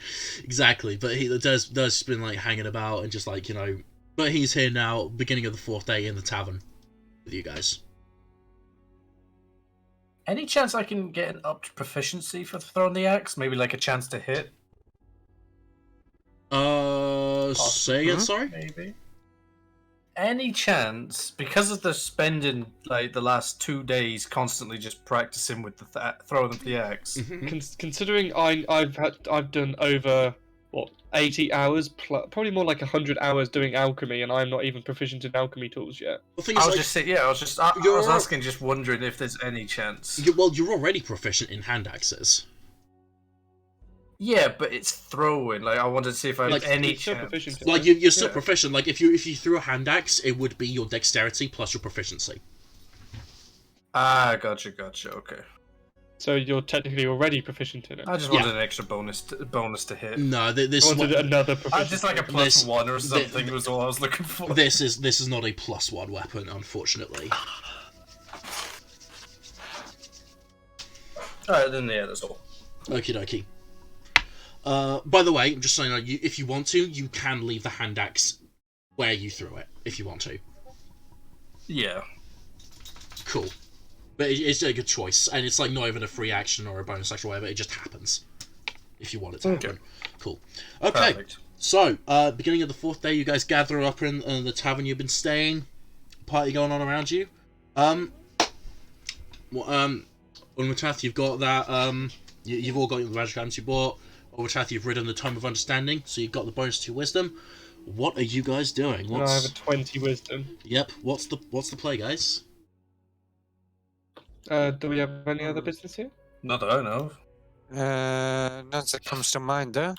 Exactly, but Durr's been like hanging about and just like, but he's here now, beginning of the 4th day in the tavern with you guys. Any chance I can get an upped proficiency for throwing the axe? Maybe like a chance to hit? Say again, sorry? Maybe. Any chance, because of the spending like the last 2 days constantly just practicing with the throwing of the axe. Considering I've done over 80 hours, probably more like 100 hours doing alchemy, and I'm not even proficient in alchemy tools yet. I was asking, just wondering if there's any chance. You're already proficient in hand axes. Yeah, but it's throwing. Like I wanted to see if I have any chance. Like you're still proficient. Like if you threw a hand axe, it would be your dexterity plus your proficiency. Ah, gotcha. Okay. So you're technically already proficient in it. I just wanted an extra bonus to hit. No, this wanted another proficiency. Just like a +1 or something was all I was looking for. This is not a +1 weapon, unfortunately. Alright, then that's all. Okie dokie. By the way, just so you know, if you want to, you can leave the hand axe where you threw it, if you want to. Yeah. Cool. But it's a good choice, and it's like not even a free action or a bonus action or whatever, it just happens. If you want it to happen. Cool. Okay. Perfect. So, beginning of the 4th day, you guys gather up in the tavern you've been staying. Party going on around you. Ulmatath, you've got that. You've all got the magic items you bought. Ulmatath, you've ridden the Tome of Understanding, so you've got the bonus to your wisdom. What are you guys doing? I have a 20 wisdom. Yep. What's the play, guys? Do we have any other business here? Not that I know of. None that comes to mind, though.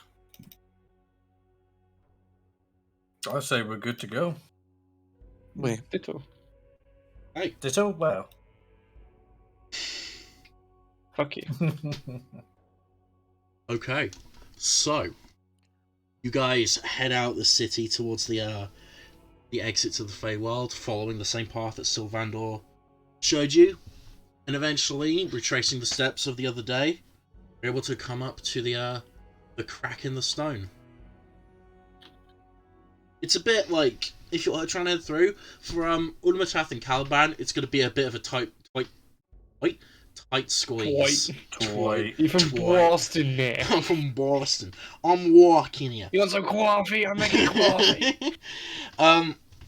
I say we're good to go. Wait. Ditto. Hey. Ditto? Wow. Fuck you. Okay. So, you guys head out the city towards the exits of the Feywild, following the same path that Sylvander showed you, and eventually, retracing the steps of the other day, you're able to come up to the crack in the stone. It's a bit like, if you're trying to head through, for Ulmatath and Caliban, it's going to be a bit of a tight squeeze. Toy. You're from Boston, there. I'm from Boston. I'm walking here. You want some coffee? I'm making coffee.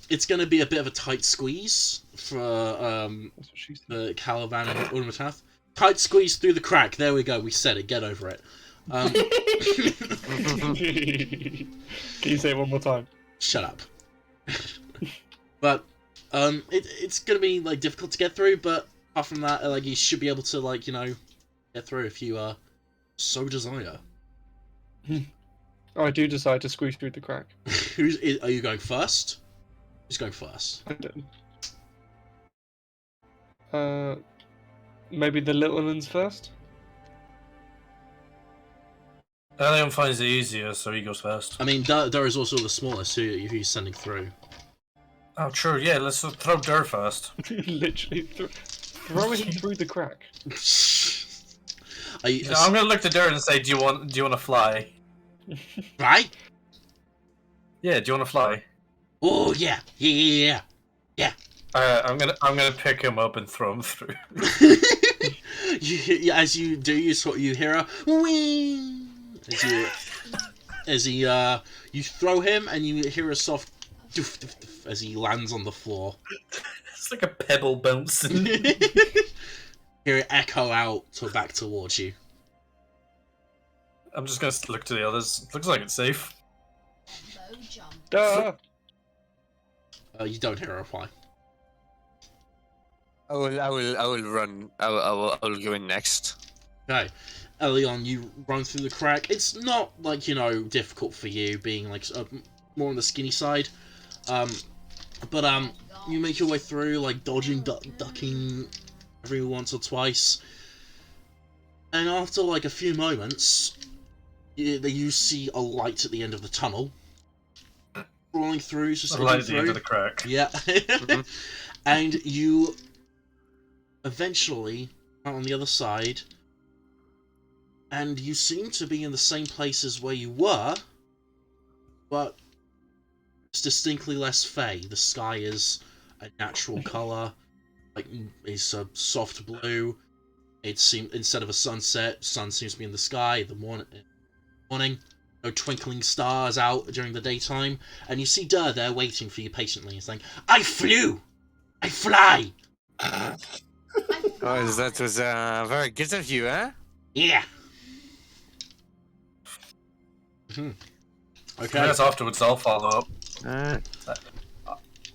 It's going to be a bit of a tight squeeze for That's what she said. the Caliban and Ulmatath. Tight squeeze through the crack. There we go. We said it. Get over it. Can you say it one more time? Shut up. But it's going to be like difficult to get through. But apart from that, like you should be able to get through if you so desire. Oh, I do decide to squeeze through the crack. Are you going first? Who's going first? I don't. Maybe the little ones first? Elion finds it easier, so he goes first. I mean, Dur is also the smallest, who he's sending through. Oh, true, yeah, let's throw Dur first. Literally throw him through the crack. I'm gonna look to Dur and say, do you want to fly? Right? Yeah, do you want to fly? Oh, yeah. I'm gonna pick him up and throw him through. As you do, you hear a whee as you throw him, and you hear a soft doof, doof, doof as he lands on the floor. It's like a pebble bouncing. Hear it echo out back towards you. I'm just gonna look to the others. Looks like it's safe. Low jump. Duh! You don't hear a reply. I will run. I will go in next. Okay, Elion, you run through the crack. It's not difficult for you, being more on the skinny side. But you make your way through, dodging, ducking every once or twice, and after a few moments, you see a light at the end of the tunnel. Crawling through, just light at the end of the crack. Yeah, and you eventually are on the other side, and you seem to be in the same place as where you were, but it's distinctly less fey. The sky is a natural color, it's a soft blue. It seems, instead of a sunset, sun seems to be in the sky. The morning, no twinkling stars out during the daytime, and you see Dur there waiting for you patiently. It's like, I fly. Oh, that was very good of you, eh? Yeah. Okay. Yes, afterwards I'll follow up.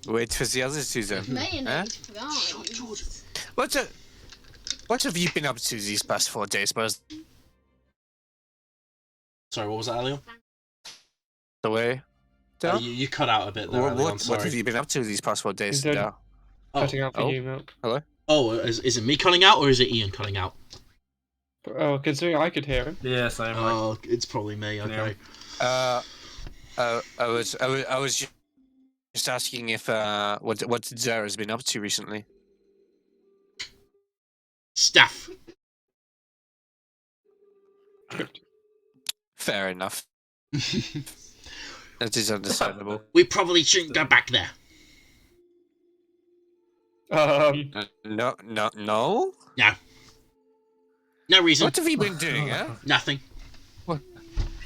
Wait for the others to then. Mayonnaise fries. What have you been up to these past 4 days, Buzz? Sorry, what was that, Elion? The way? You cut out a bit there, Elion. Sorry. What have you been up to these past 4 days? He's dead. Oh. Cutting out for you, Milk. Hello? Oh, is it me cutting out, or is it Ian cutting out? Oh, considering I could hear him. Yeah, same. Oh, it's probably me. Okay. I was just asking if what Zara has been up to recently. Stuff. Fair enough. That is understandable. We probably shouldn't go back there. No. No. No reason. What have you been doing, huh? Nothing.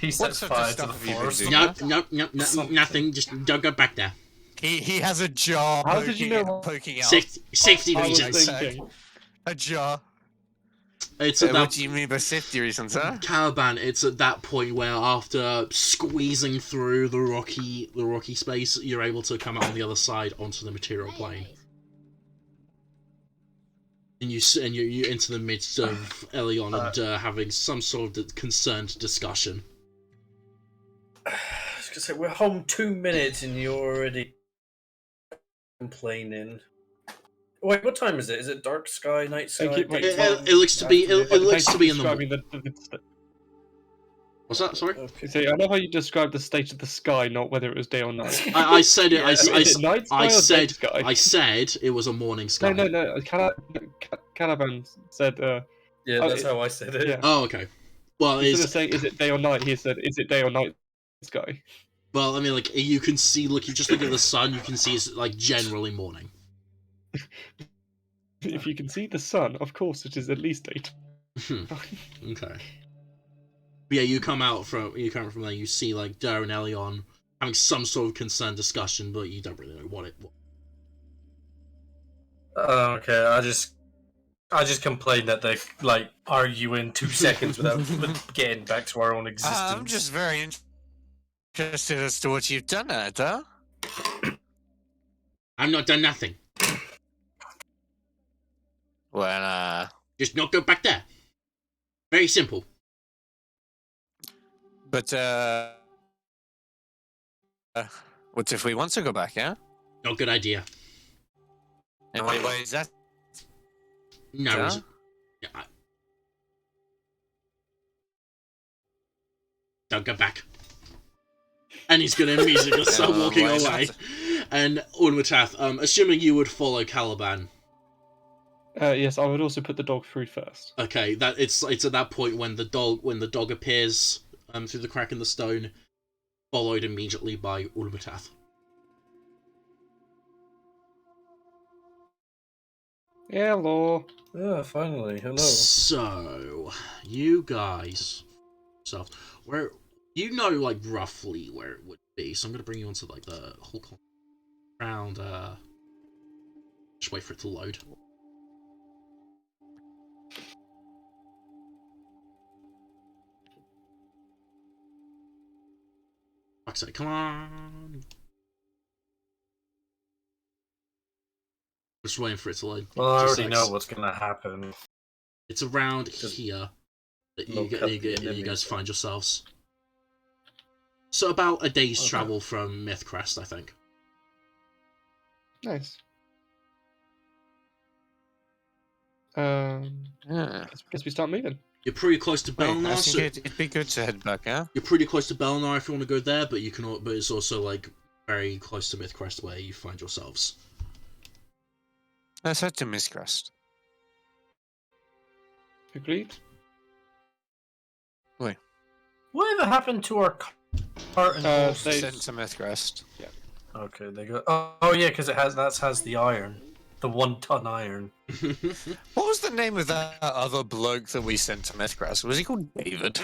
He set What sort fire of to the stuff have you been forest. doing? No, nothing. Just don't go back there. He has a jar. How did you know? Poking out? Safety I was reasons. thinking. A jar. It's at What that do you mean by safety reasons, huh? Caliban. It's at that point where, after squeezing through the rocky space, you're able to come out on the other side onto the material plane, and you into the midst of Elion and having some sort of concerned discussion. I was gonna say, we're home 2 minutes and you're already complaining. Wait, what time is it? Is it dark sky, night sky? It looks to be. It looks to be in the. What's that? Sorry. Okay. See, I love how you described the state of the sky, not whether it was day or night. I said it. Yeah. I said it was a morning sky. No. Caliban said. Yeah, that's how I said it. Yeah. Oh, okay. Well, instead of saying "is it day or night," he said "is it day or night sky." Well, I mean, like, you can see. Look, you just look at the sun. You can see it's like generally morning. If you can see the sun, of course it is at least 8. Okay. But yeah, you come from there. You see like Dur and Elion having some sort of concerned discussion, but you don't really know what it. Okay, I just complained that they like argue in 2 seconds without getting back to our own existence. I'm just very interested as to what you've done, huh? I've not done nothing. Well, Just not go back there. Very simple. But, what if we want to go back, yeah? Not good idea. And why is that? No. Huh? Don't go back. And he's going to immediately start walking away. And Unwatath, assuming you would follow Caliban. Yes, I would also put the dog through first. Okay, that it's at that point when the dog appears through the crack in the stone, followed immediately by Unwatath. Hello. Yeah, finally. Hello. So, you guys, where you know like roughly where it would be. So I'm gonna bring you onto like the whole round. Just wait for it to load. Fuck's sake, come on. Just waiting for it to load. Well, I already know what's gonna happen. It's around here that you guys find yourselves. So about a day's travel from Mythcrest, I think. Nice. Guess we start moving. You're pretty close to Belnar. I think it'd be good to head back, yeah? You're pretty close to Belnar if you want to go there, but it's also like very close to Mythcrest where you find yourselves. Let's head to Mythcrest. Agreed. Whatever happened to our cart and horses? Sent to Mythcrest. Yeah. Okay, they go. Oh yeah, because it has the iron, the 1-ton iron. What was the name of that other bloke that we sent to Mythcrest? Was he called David?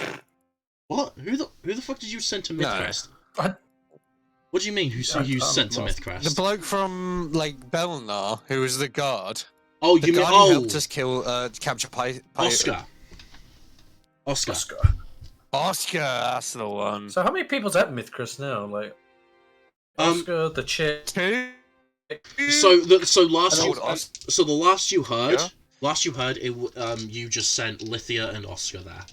What? Who the fuck did you send to Mythcrest? No. What do you mean? Who you sent to Mythcrest? The bloke from like Belnar, who was the guard. Oh, the you mean guard who helped us capture Oscar. Oscar, that's the one. So how many people's at Mythcrest now? Like Oscar, the chick. Two. So the last you heard, you just sent Lithia and Oscar there.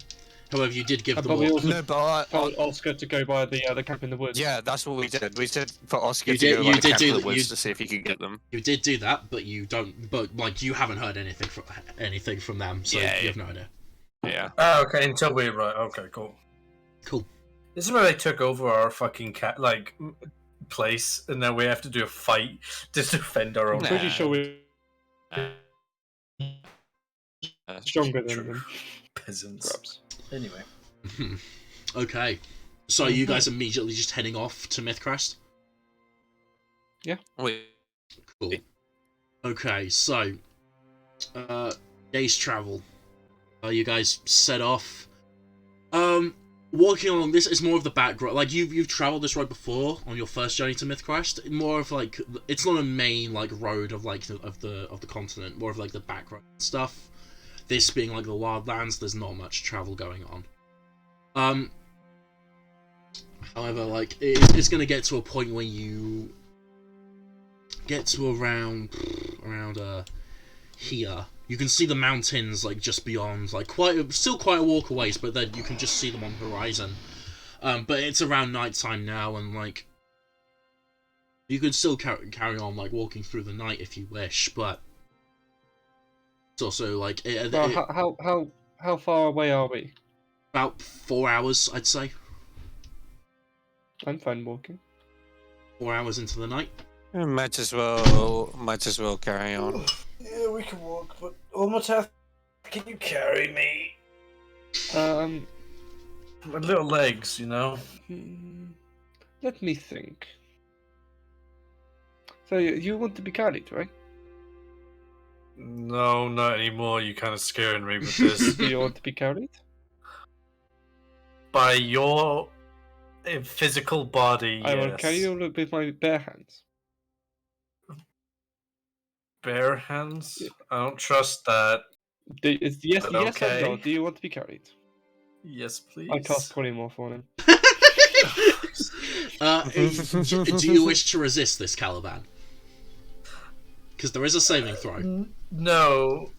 However, you did give them. But we also told Oscar to go by the camp in the woods. Yeah, that's what we did. We said for Oscar to go by the camp in the woods to see if he could get them. You did do that, but you don't. But like, you haven't heard anything from them, so you have no idea. Yeah. Oh, okay. Until we okay, cool. This is where they took over our fucking place, and now we have to do a fight to defend our own. I'm pretty sure we're stronger than them. Peasants. Grubs. Anyway. Okay. So are you guys immediately just heading off to Mythcrest? Yeah. Cool. Okay, so day's travel. You guys set off. walking along this is more of the background. Like you've traveled this road before on your first journey to Mythcrest. More of like it's not a main like road of like of the continent. More of like the background stuff. This being like the wildlands, there's not much travel going on. However, like it's gonna get to a point where you get to around here. You can see the mountains like just beyond, like still quite a walk away, but then you can just see them on the horizon. But it's around nighttime now, and like you could still carry on like walking through the night if you wish, but it's also like how far away are we? About 4 hours, I'd say. I'm fine walking. 4 hours into the night. Might as well carry on. Yeah, we can walk, but Almataf, can you carry me? My little legs, you know. Let me think. So you want to be carried, right? No, not anymore. You're kind of scaring me with this. Do you want to be carried? By your physical body, I yes. will carry you with my bare hands. Bare hands? Yeah. I don't trust that. Yes okay. or no? Do you want to be carried? Yes, please. I cast polymorph on him. Do you wish to resist this, Caliban? Because there is a saving throw. No,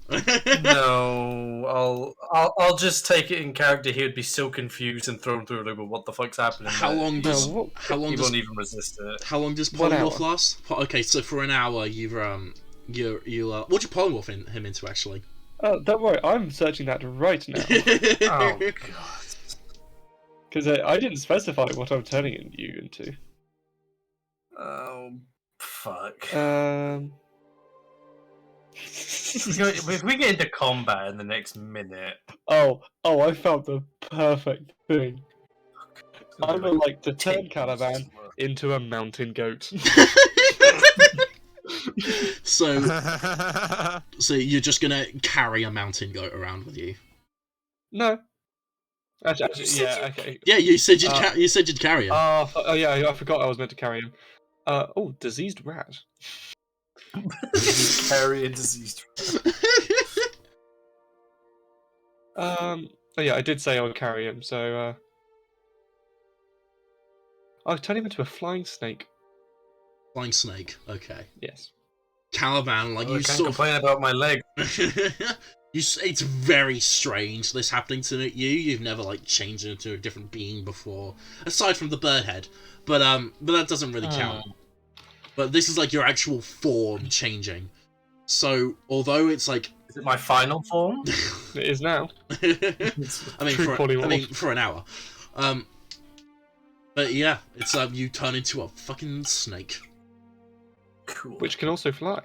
no. I'll just take it in character. He would be so confused and thrown through a loop of what the fuck's happening. How long does he won't even resist it? How long does polymorph last? Okay, so for an hour, what do you polymorph him into actually? Oh, don't worry, I'm searching that right now. Oh god. Because I didn't specify what I'm turning you into. Oh fuck. If we get into combat in the next minute. Oh, I found the perfect thing. I would like to turn Caliban into a mountain goat. So you're just gonna carry a mountain goat around with you? No. Actually, yeah, okay. Yeah, you said you'd carry him. Oh yeah, I forgot I was meant to carry him. Diseased rat. Carry a diseased rat. Oh yeah, I did say I would carry him, so I'll turn him into a flying snake. Flying snake, okay. Yes. Caliban, like you can't complain about my leg. It's very strange this happening to you. You've never like changed into a different being before, aside from the bird head. But that doesn't really count. But this is like your actual form changing. So although it's like, is it my final form? It is now. I mean for an hour. But yeah, it's you turn into a fucking snake. Cool. Which can also fly.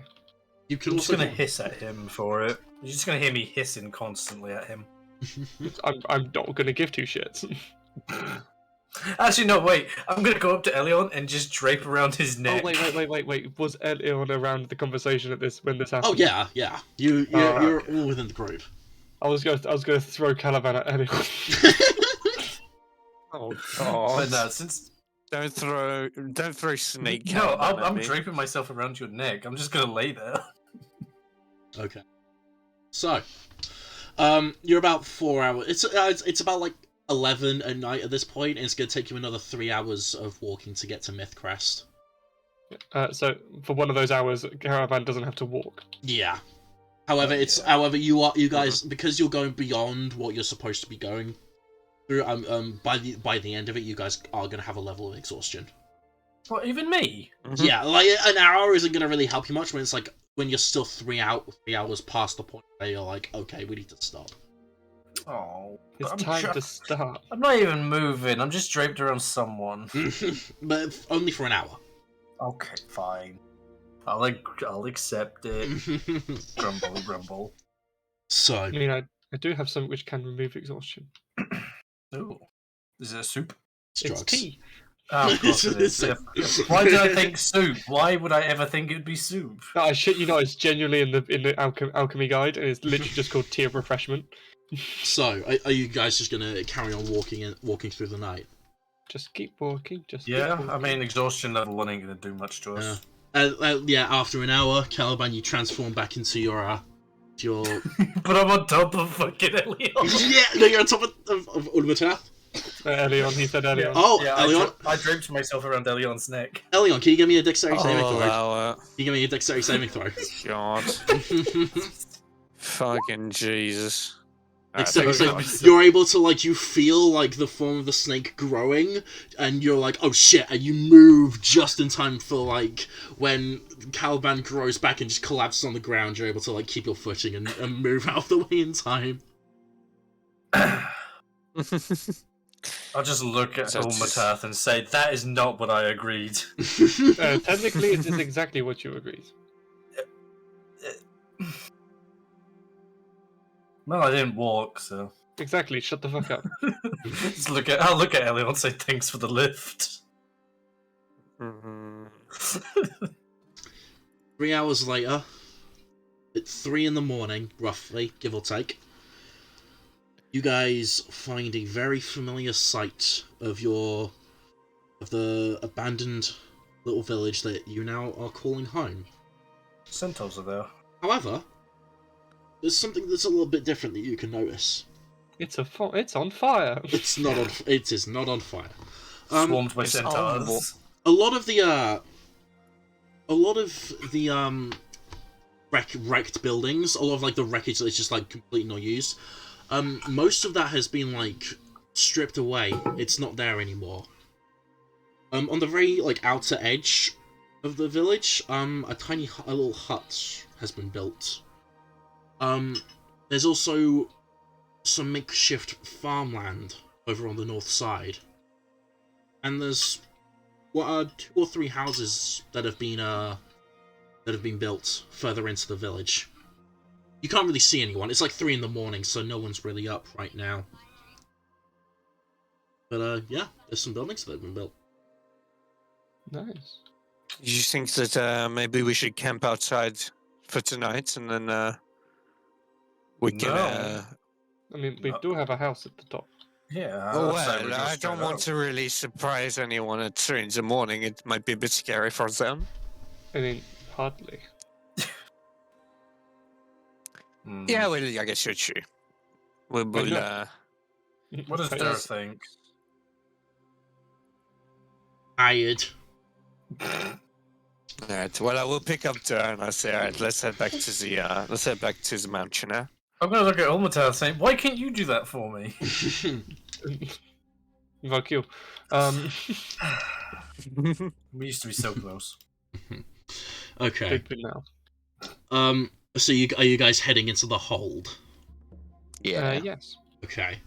You can I'm also just gonna hiss at him for it. You're just gonna hear me hissing constantly at him. I'm not gonna give two shits. Actually, no, wait. I'm gonna go up to Elion and just drape around his neck. Oh wait. Was Elion around the conversation when this happened? Oh yeah. You're all within the group. I was gonna throw Caliban at Elion. Oh god. But no, since don't throw snake. No, I'm draping myself around your neck. I'm just gonna lay there. Okay. So, you're about 4 hours. It's about like 11 at night at this point, and it's gonna take you another 3 hours of walking to get to Mythcrest. So for one of those hours, Caravan doesn't have to walk. Yeah. However, you guys, because you're going beyond what you're supposed to be going through. By the end of it, you guys are gonna have a level of exhaustion. What, even me? Mm-hmm. Yeah, like an hour isn't gonna really help you much when you're still 3 hours past the point where you're like, okay, we need to stop. Oh, it's time to start. I'm not even moving. I'm just draped around someone. But only for an hour. Okay, fine. I'll accept it. Grumble. So, I mean, I do have something which can remove exhaustion. Ooh, is it a soup? It's tea. Oh, of course it is. Why did I think soup? Why would I ever think it'd be soup? No, I shit you not. It's genuinely in the alchemy guide, and it's literally just called tea of refreshment. So, are you guys just gonna carry on walking through the night? Just keep walking. Keep I walking. mean, exhaustion level 1 ain't gonna do much to us. Yeah, after an hour, Caliban, you transform back into your. But I'm on top of fucking Elion. Yeah, no, you're on top of Ulmatath. Elion, he said Elion. Oh, yeah, Elion. I draped myself around Elion's neck. Elion, can you give me a dexterity saving throw? Can you give me a dexterity saving throw? God. Fucking Jesus. So you're able to, like, you feel, like, the form of the snake growing, and you're like, oh shit, and you move just in time for, like, when Caliban grows back and just collapses on the ground, you're able to, like, keep your footing and move out of the way in time. I'll just look at Ulmatath and say, that is not what I agreed. Technically, it is exactly what you agreed. Well, I didn't walk, so... Exactly, shut the fuck up. I'll look at Elliot and say thanks for the lift. 3 hours later, it's 3 in the morning, roughly, give or take. You guys find a very familiar sight of the abandoned little village that you now are calling home. Centaurs are there. However, there's something that's a little bit different that you can notice. It's on fire. It is not on fire. Swarmed by centaurs. A lot of the wrecked buildings, a lot of, like, the wreckage that is just, like, completely not used. Most of that has been, like, stripped away. It's not there anymore. On the very, like, outer edge of the village, a little hut has been built. There's also some makeshift farmland over on the north side. And there's 2 or 3 houses that have been built further into the village. You can't really see anyone. It's like 3 in the morning, so no one's really up right now. But yeah, there's some buildings that have been built. Nice. You think that maybe we should camp outside for tonight, and then we can... I mean, we do have a house at the top. Yeah. Well, I don't want to really surprise anyone at 3 in the morning. It might be a bit scary for them. I mean, hardly. Yeah, well, I guess you're true. We'll what does Dara think? Tired. Alright, well, I will pick up Dara and I'll say, alright, let's head back to the mountain now. I'm gonna look at Ulmatath saying, why can't you do that for me? Fuck you. We used to be so close. Okay. Big now. So are you guys heading into the hold? Yeah. Yes. Okay.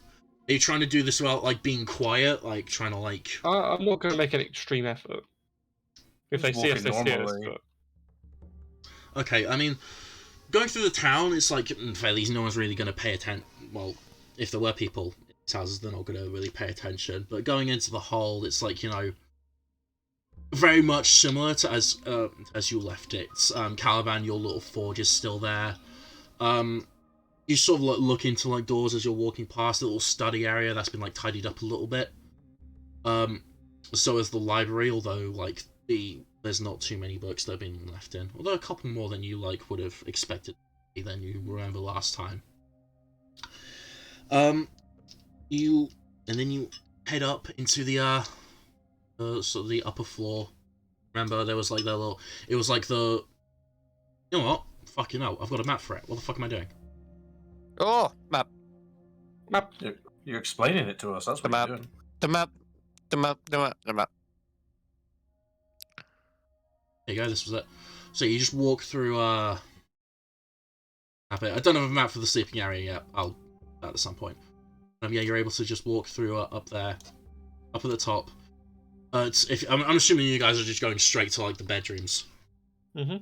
Are you trying to do this without, like, being quiet? Like, trying to, like... I'm not going to make an extreme effort. If they see us, they see us. But... Okay, I mean, going through the town, it's like, at least no one's really going to pay attention. Well, if there were people in these houses, they're not going to really pay attention. But going into the hold, it's like, you know, very much similar to as you left it. Caliban, your little forge is still there. You sort of look into, like, doors as you're walking past, the little study area that's been, like, tidied up a little bit. So is the library, although, like, there's not too many books that have been left in. Although a couple more than you, like, would have expected than you remember last time. And then you head up into the sort of the upper floor. Remember, there was, like, that little... It was like the... You know what? Fucking hell, I've got a map for it. What the fuck am I doing? Oh, map. Map. You're explaining it to us, that's what you're doing. The map. There you go, this was it. So you just walk through, map it. I don't have a map for the sleeping area yet. I'll at some point. Yeah, you're able to just walk through up there, up at the top. I'm assuming you guys are just going straight to, like, the bedrooms. Mm-hmm.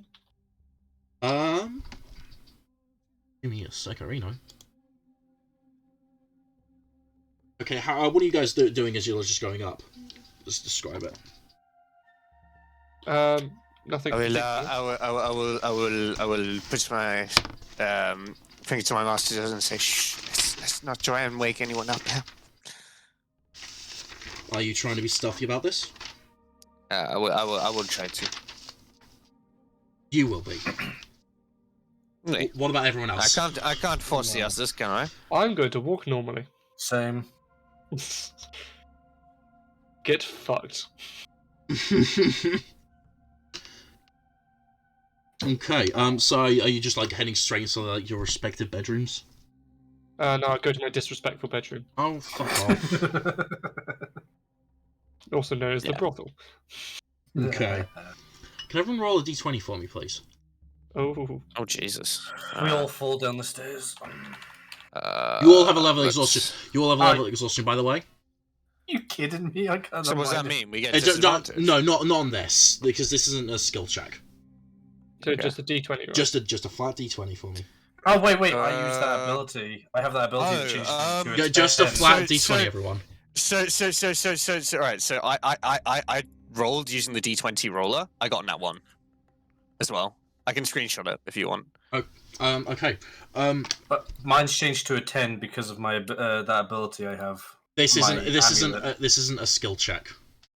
Give me a second, Okay, what are you guys doing as you're just going up? Just describe it. Nothing. I will put my finger to my master's and say, shh, Let's not try and wake anyone up now. Are you trying to be stealthy about this? I will try to. You will be. Really? What about everyone else? I can't force the others, can I? I'm going to walk normally. Same. Get fucked. Okay, so are you just like heading straight into like your respective bedrooms? No, I go to my disrespectful bedroom, Oh, fuck off. also known as the brothel. Okay. Can everyone roll a d20 for me, please? Oh, Jesus. We all fall down the stairs. You all have a level of exhaustion. You all have a level of exhaustion, by the way. You kidding me? I can't. So what does that mean? We get No, disadvantage? no, not on this, because this isn't a skill check. so Okay. just a D20, right? Just a flat d20 for me. Oh wait, I use that ability. I have that ability to change to Yeah, its just a 10. flat d20, everyone. So, right, so I rolled using the D20 roller. I got in that one as well. I can screenshot it if you want. Okay. But mine's changed to a 10 because of my that ability I have. This My isn't amulet. this isn't a skill check.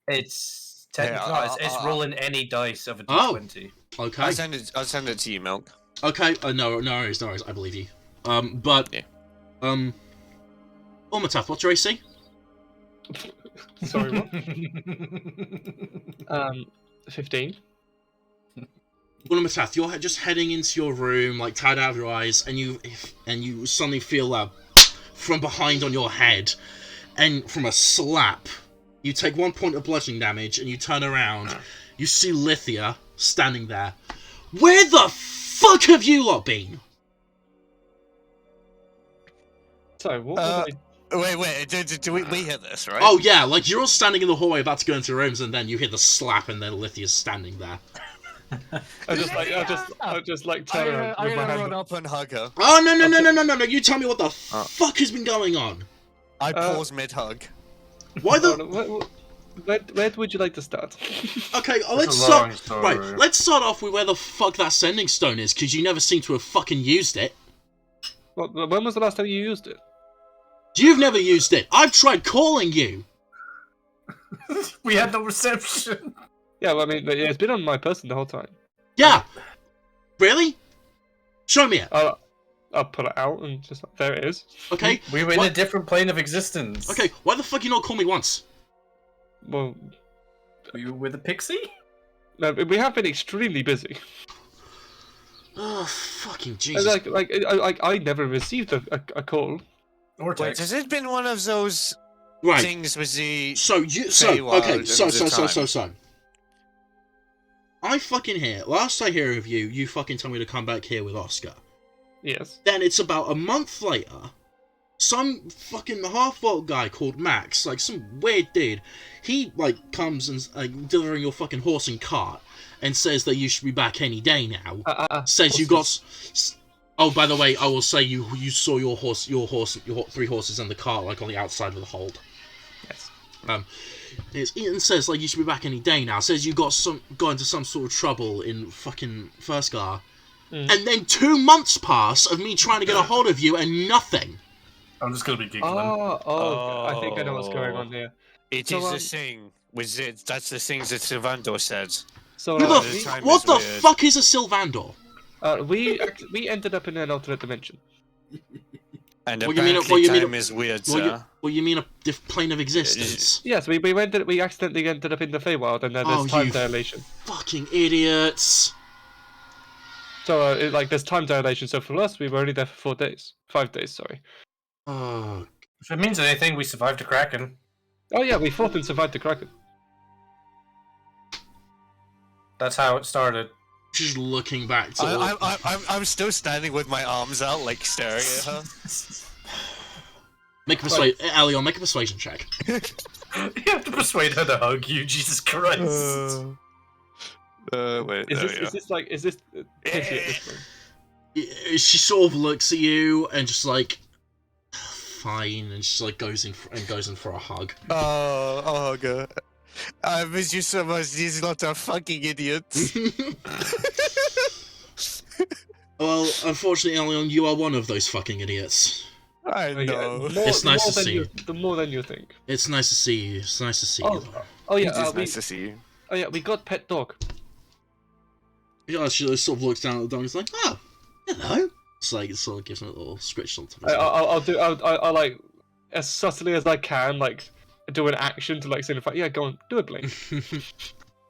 It's technically it's rolling any dice of a Oh. D20. Okay. I'll send it to you, Milk. Okay. No worries. I believe you. But Yeah. Umatath, what's your AC? Sorry, what? 15. Umatath, you're just heading into your room, like tied out of your eyes, and you suddenly feel from behind on your head, and from a slap, you take 1 point of bludgeoning damage, and you turn around. You see Lithia standing there. Where the fuck have you lot been? So, what was I... Wait, do we hear this, right? Oh yeah, like you're all standing in the hallway about to go into rooms, and then you hear the slap, and then Lithia's standing there. I just like turn around I'm with my gonna hand run up and hug her. Oh no! You tell me what the fuck has been going on. I pause mid-hug. Why the? Where would you like to start? Okay, That's a long story. Right, let's start off with where the fuck that sending stone is, because you never seem to have fucking used it. When was the last time you used it? You've never used it. I've tried calling you. We had no reception. Yeah, well, I mean, it's been on my person the whole time. Yeah. Really? Show me it. I'll pull it out and just there it is. Okay. We were in a different plane of existence. Okay, why the fuck you not call me once? Well, Were you with a pixie? no, we have been extremely busy. Oh, fucking Jesus. I never received a call. Or Wait, text. has it been one of those Right. things with the... So Feywild so. I fucking hear. Last I hear of you, you fucking tell me to come back here with Oscar. Yes. Then it's about a month later, some fucking half-volt guy called Max, like some weird dude, he like comes and delivering your fucking horse and cart, and says that you should be back any day now. Says you got. Oh, by the way, I will say you saw your three horses and the cart like on the outside of the hold. Yes. Ian says like you should be back any day now. Says you got into some sort of trouble in fucking Firstgar. And then 2 months pass of me trying to get a hold of you and nothing. I'm just gonna be giggling. I think I know what's going on here. It is the thing. That's the things that Sylvander said. So What the fuck is a Sylvander? we ended up in an alternate dimension. And What you mean- apparently what you mean- time is weird, sir. Well, you mean a plane of existence? Yes, we accidentally ended up in the Feywild, and then there's time dilation. Fucking idiots. So there's time dilation. So for us, we were only there for 5 days. Sorry. Oh, If it means anything, we survived a Kraken. Oh yeah, we fought and survived the Kraken. That's how it started. just looking back to. I'm still standing with my arms out, like staring at her. Make a persuasion check. You have to persuade her to hug you, Jesus Christ. Wait. Is this Pixie at this point? She sort of looks at you and just like, fine, and she like goes in for a hug. Oh god. I miss you so much. These lot are fucking idiots. Well, unfortunately, Elion, you are one of those fucking idiots. I know. It's nice to see you. The more than you think. It's nice to see you. It's nice to see you. Oh yeah, It's nice to see you. Oh yeah, we got pet dog. Yeah, she sort of looks down at the dog and is like, oh, hello. It's like, it sort of gives him a little scritch on top of his I'll like, as subtly as I can, like, do an action to, like, signify, yeah, go on, do it, Blink.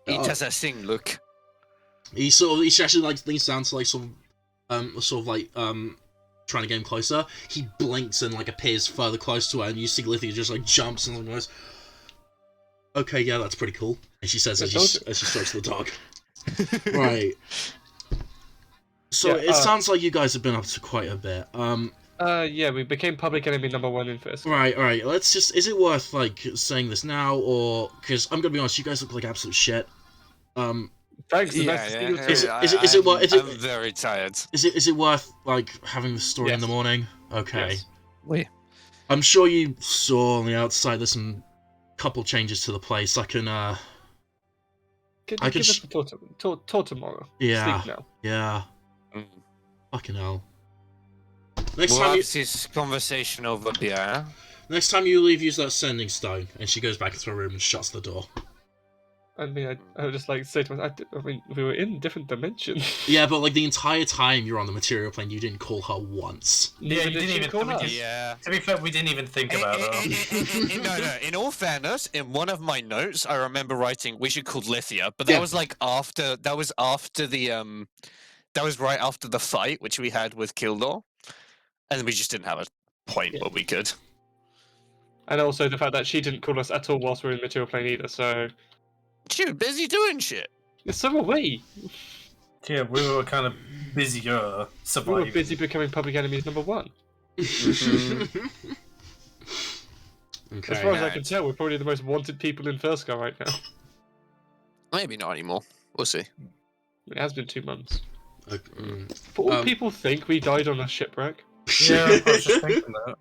He does a thing, look. He actually, like, leans down to, like, trying to get him closer. He blinks and, like, appears further close to her, and you see Lithia just, like, jumps and goes, okay, yeah, that's pretty cool. And she says as she strokes the dog. Right. So, it sounds like you guys have been up to quite a bit. Yeah, we became public enemy #1 in first. Right, alright, let's just, is it worth, like, saying this now, or, because I'm gonna be honest, you guys look like absolute shit. Thanks, I'm very tired. Is it worth, like, having the story in the morning? Okay. Yes. Wait. I'm sure you saw on the outside there's some couple changes to the place. I can Give us the tour tomorrow. Yeah. Sleep now. Yeah. Mm. Fucking hell. We'll have this conversation over beer. Next time you leave, use that sending stone. And she goes back into her room and shuts the door. I mean, I would just like say to myself, I mean, we were in different dimensions. Yeah, but like the entire time you're on the material plane, you didn't call her once. Yeah, you didn't even call us. Yeah. To be fair, we didn't even think about it. No. In all fairness, in one of my notes, I remember writing we should call Lithia, but that was like after. That was after the That was right after the fight which we had with Kildor, and we just didn't have a point where we could. And also the fact that she didn't call us at all whilst we were in the material plane either. So she was busy doing shit. So were we. Yeah, we were kind of busier surviving. We were busy becoming public enemies #1. Okay. As far as I can tell, we're probably the most wanted people in First Scar right now. Maybe not anymore. We'll see. It has been 2 months. Okay. But all people think we died on a shipwreck. Yeah, I was just thinking that.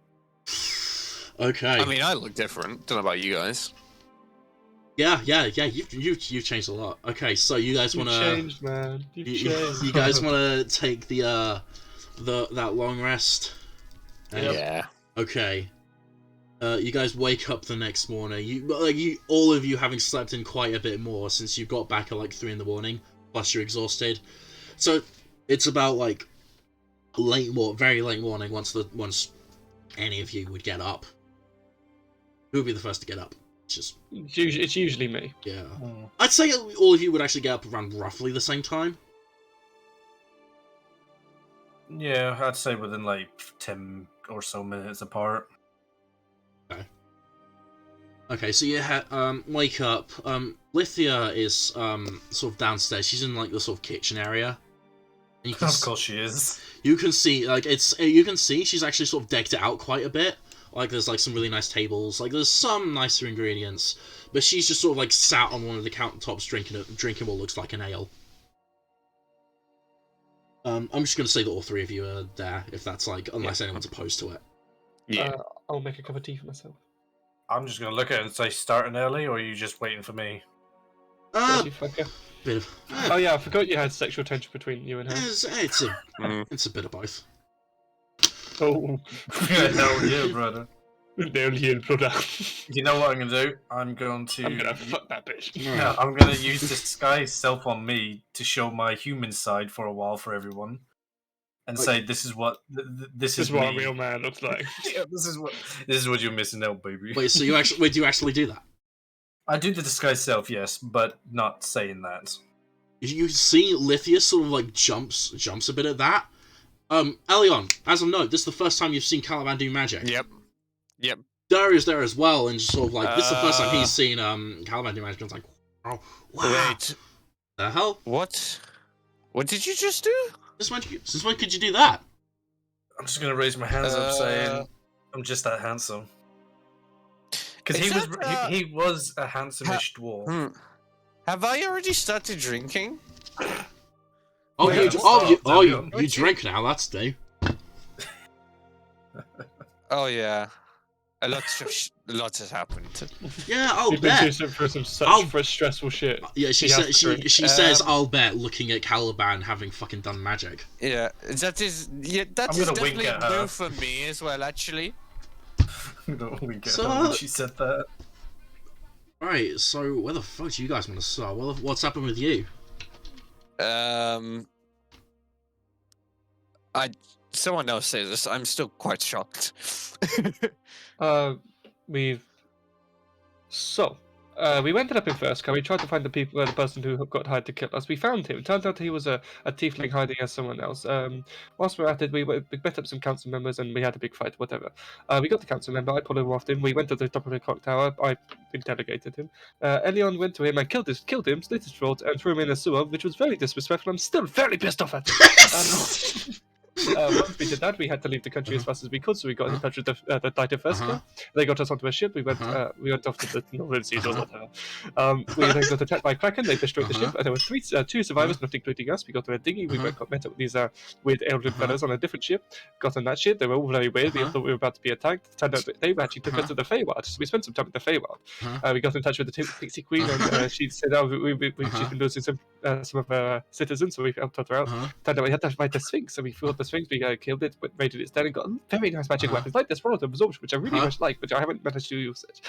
Okay. I mean, I look different. Don't know about you guys. Yeah. You've changed a lot. Okay, so you guys want to changed, man. You've changed. You guys want to take that long rest? Yeah. Okay. You guys wake up the next morning. All of you having slept in quite a bit more since you got back at like 3 in the morning. Plus you're exhausted. So it's about like very late morning. Once any of you would get up, who would be the first to get up? It's usually me. Yeah. I'd say all of you would actually get up around roughly the same time. Yeah, I'd say within like 10 or so minutes apart. Okay, so you wake up. Lithia is sort of downstairs. She's in like the sort of kitchen area. And you can of course she is. You can see you can see she's actually sort of decked it out quite a bit. Like there's like some really nice tables. Like there's some nicer ingredients, but she's just sort of like sat on one of the countertops drinking what looks like an ale. I'm just gonna say that all 3 of you are there, if that's like, unless anyone's opposed to it. Yeah. I'll make a cup of tea for myself. I'm just gonna look at it and say starting early, or are you just waiting for me? You fucker. Bit of, Oh yeah, I forgot you had sexual tension between you and her. it's a bit of both. Oh. Hell yeah, brother. Hell yeah, brother. You know what I'm gonna do? I'm gonna fuck that bitch. Yeah, I'm gonna use disguise self on me to show my human side for a while for everyone, and say this is what this is what me. a real man looks like. Yeah, this is what you're missing out, baby. Wait, so do you actually do that? I do the disguise self, yes, but not saying that. You see Lithia sort of like jumps a bit at that. Elion, as a note, this is the first time you've seen Caliban do magic. Yep. Darius there as well, and just sort of like this is the first time he's seen Caliban do magic. And it's like, oh wow. Wait. The hell? What did you just do? Since when could you do that? I'm just gonna raise my hands up, saying I'm just that handsome. Because he was a handsome-ish dwarf. Have I already started drinking? You drink now. That's new. Oh yeah. A lot has happened. Yeah, I'll You've been bet. through some such stressful shit. Yeah, she says, "I'll bet," looking at Caliban having fucking done magic. Yeah, that is definitely new for me as well, actually. I'm gonna wink at her when she said that. Right, so where the fuck do you guys want to start? What's happened with you? Someone else says this. I'm still quite shocked. We ended up in First Car. We tried to find the person who got hired to kill us. We found him. It turns out he was a tiefling hiding as someone else. Whilst we were at it, we met up some council members and we had a big fight, whatever. We got the council member, I pulled him off him, we went to the top of the clock tower, I interrogated him. Elion went to him and killed him, slit his throat, and threw him in a sewer, which was very disrespectful. I'm still very pissed off at him. Once we did that, we had to leave the country as fast as we could, so we got in touch with the Titan Firska. They got us onto a ship. We went off to the Northern Seas or whatever. We then got attacked by Kraken. They destroyed the ship. There were two survivors, not including us. We got to a dinghy. We met up with these weird elven fellas on a different ship. Got on that ship. They were all very weird. We thought we were about to be attacked. Turned out they actually took us to the Feywild. So we spent some time at the Feywild. We got in touch with the Pixie Queen, and she said, she's been losing some of her citizens, so we helped her out. Turned out we had to fight the Sphinx, so we fought the Sphinx. We killed it, raided its den, and got very nice magic weapons like this World of Absorption, which I really much like, but I haven't managed to use it.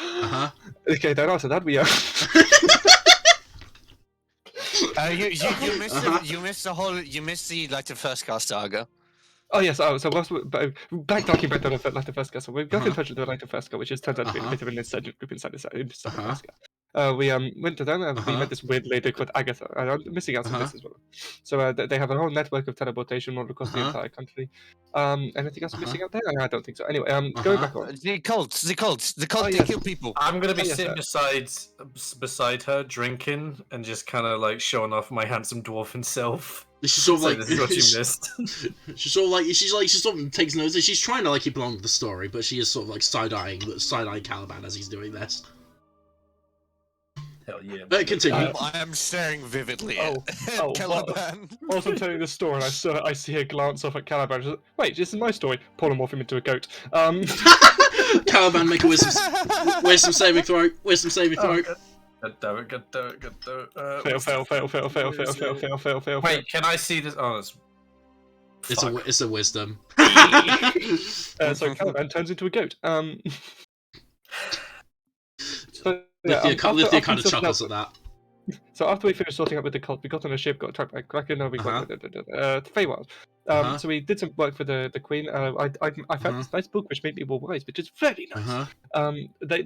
Okay, then after that we you missed the like the first cast saga. Oh yes, so back talking about the Light of First. So we got in touch with the Light of First, which is turns out to be a bit of an insurgent group inside First. We went to them and we met this weird lady called Agatha. I'm missing out on this as well. So they have a whole network of teleportation all across the entire country. Anything else missing out there? I don't think so. Anyway, going back on. The cult, they kill people. I'm gonna be sitting beside her, drinking, and just kind of like showing off my handsome dwarven self. She's sort of like, this is what you missed. She sort of takes notes. She's trying to like keep along with the story, but she is sort of like side-eyeing Caliban as he's doing this. Hell yeah. Continue. I am staring vividly at Caliban. Whilst I'm telling the story, and I see her glance off at Caliban. She's like, wait, this is my story. Pull him off him into a goat. Caliban, make a wisdom saving throw. Wisdom saving throw. God damn it. Fail. Wait, can I see this? Oh, it's a wisdom. So Caliban turns into a goat. Lithia kind of chuckles at that. So after we finished sorting up with the cult, we got on a ship, got tracked by Kraken, and we got to Feywild. So we did some work for the Queen. I found this nice book which made me more wise, which is very nice.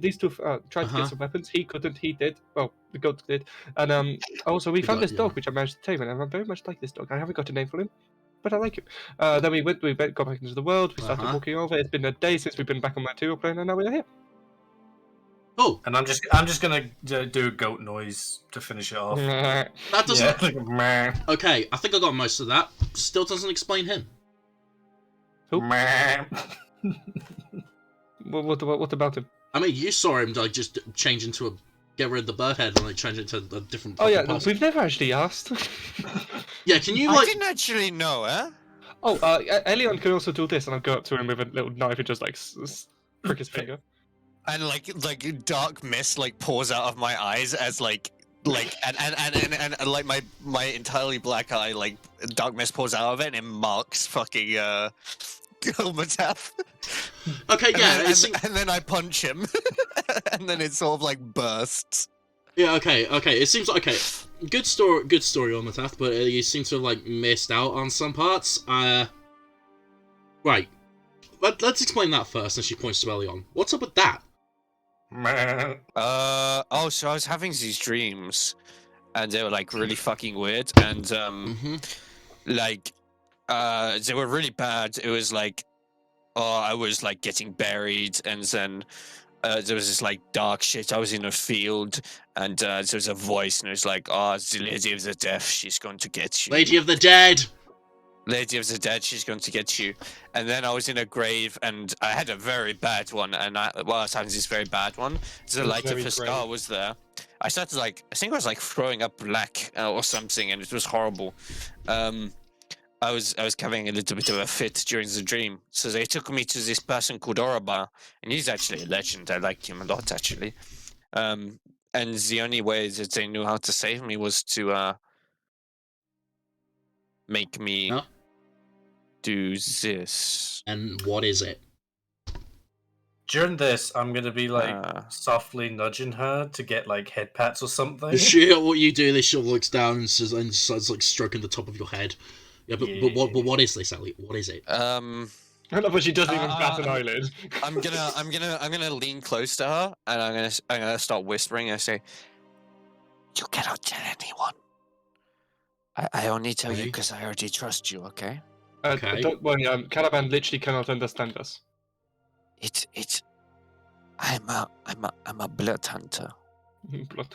These two tried to get some weapons. He couldn't. He did. Well, the goat did. And also we found this dog which I managed to tame, and I very much like this dog. I haven't got a name for him, but I like him. Then we got back into the world. We started walking over. It's been a day since we've been back on my material plane, and now we're here. Oh, and I'm just gonna do a goat noise to finish it off. That doesn't. Yeah. Okay, I think I got most of that. Still doesn't explain him. Who? What about him? I mean, you saw him like just change into get rid of the bird head and like change into a different. Oh yeah, we've never actually asked. Yeah, can you I didn't actually know, eh? Oh, Elion can also do this, and I'll go up to him with a little knife and just like prick his finger. And like dark mist like pours out of my eyes as like and like my entirely black eye like dark mist pours out of it and it marks fucking Mataf. Okay, yeah, and then I punch him, and then it sort of like bursts. Yeah, okay. It seems okay. Good story on Mataf, but you seem to have like missed out on some parts. Right. Let's explain that first. And she points to Elion. What's up with that? So I was having these dreams, and they were like really fucking weird, and they were really bad. It was like, I was like getting buried, and then there was this like dark shit. I was in a field, and there was a voice, and it was like, it's the Lady of the Death. She's going to get you. Lady of the Dead. Lady of the Dead, she's going to get you. And then I was in a grave, and I had a very bad one, and I was having this very bad one. The light of the scar was there. I started like, I think I was like throwing up black or something, and it was horrible. I was having a little bit of a fit during the dream, so they took me to this person called Oroba, and he's actually a legend. I liked him a lot, actually. And the only way that they knew how to save me was to make me do this. And what is it? During this, I'm gonna be softly nudging her to get like head pats or something. What you do? This she looks down and starts like stroking the top of your head. Yeah, but what is this, Ellie? What is it? I love when she doesn't even bat an eyelid. I'm gonna lean close to her and I'm gonna start whispering. I say, "You cannot tell anyone. I only tell you because I already trust you. Okay." Okay. Caliban literally cannot understand us. I'm a blood hunter.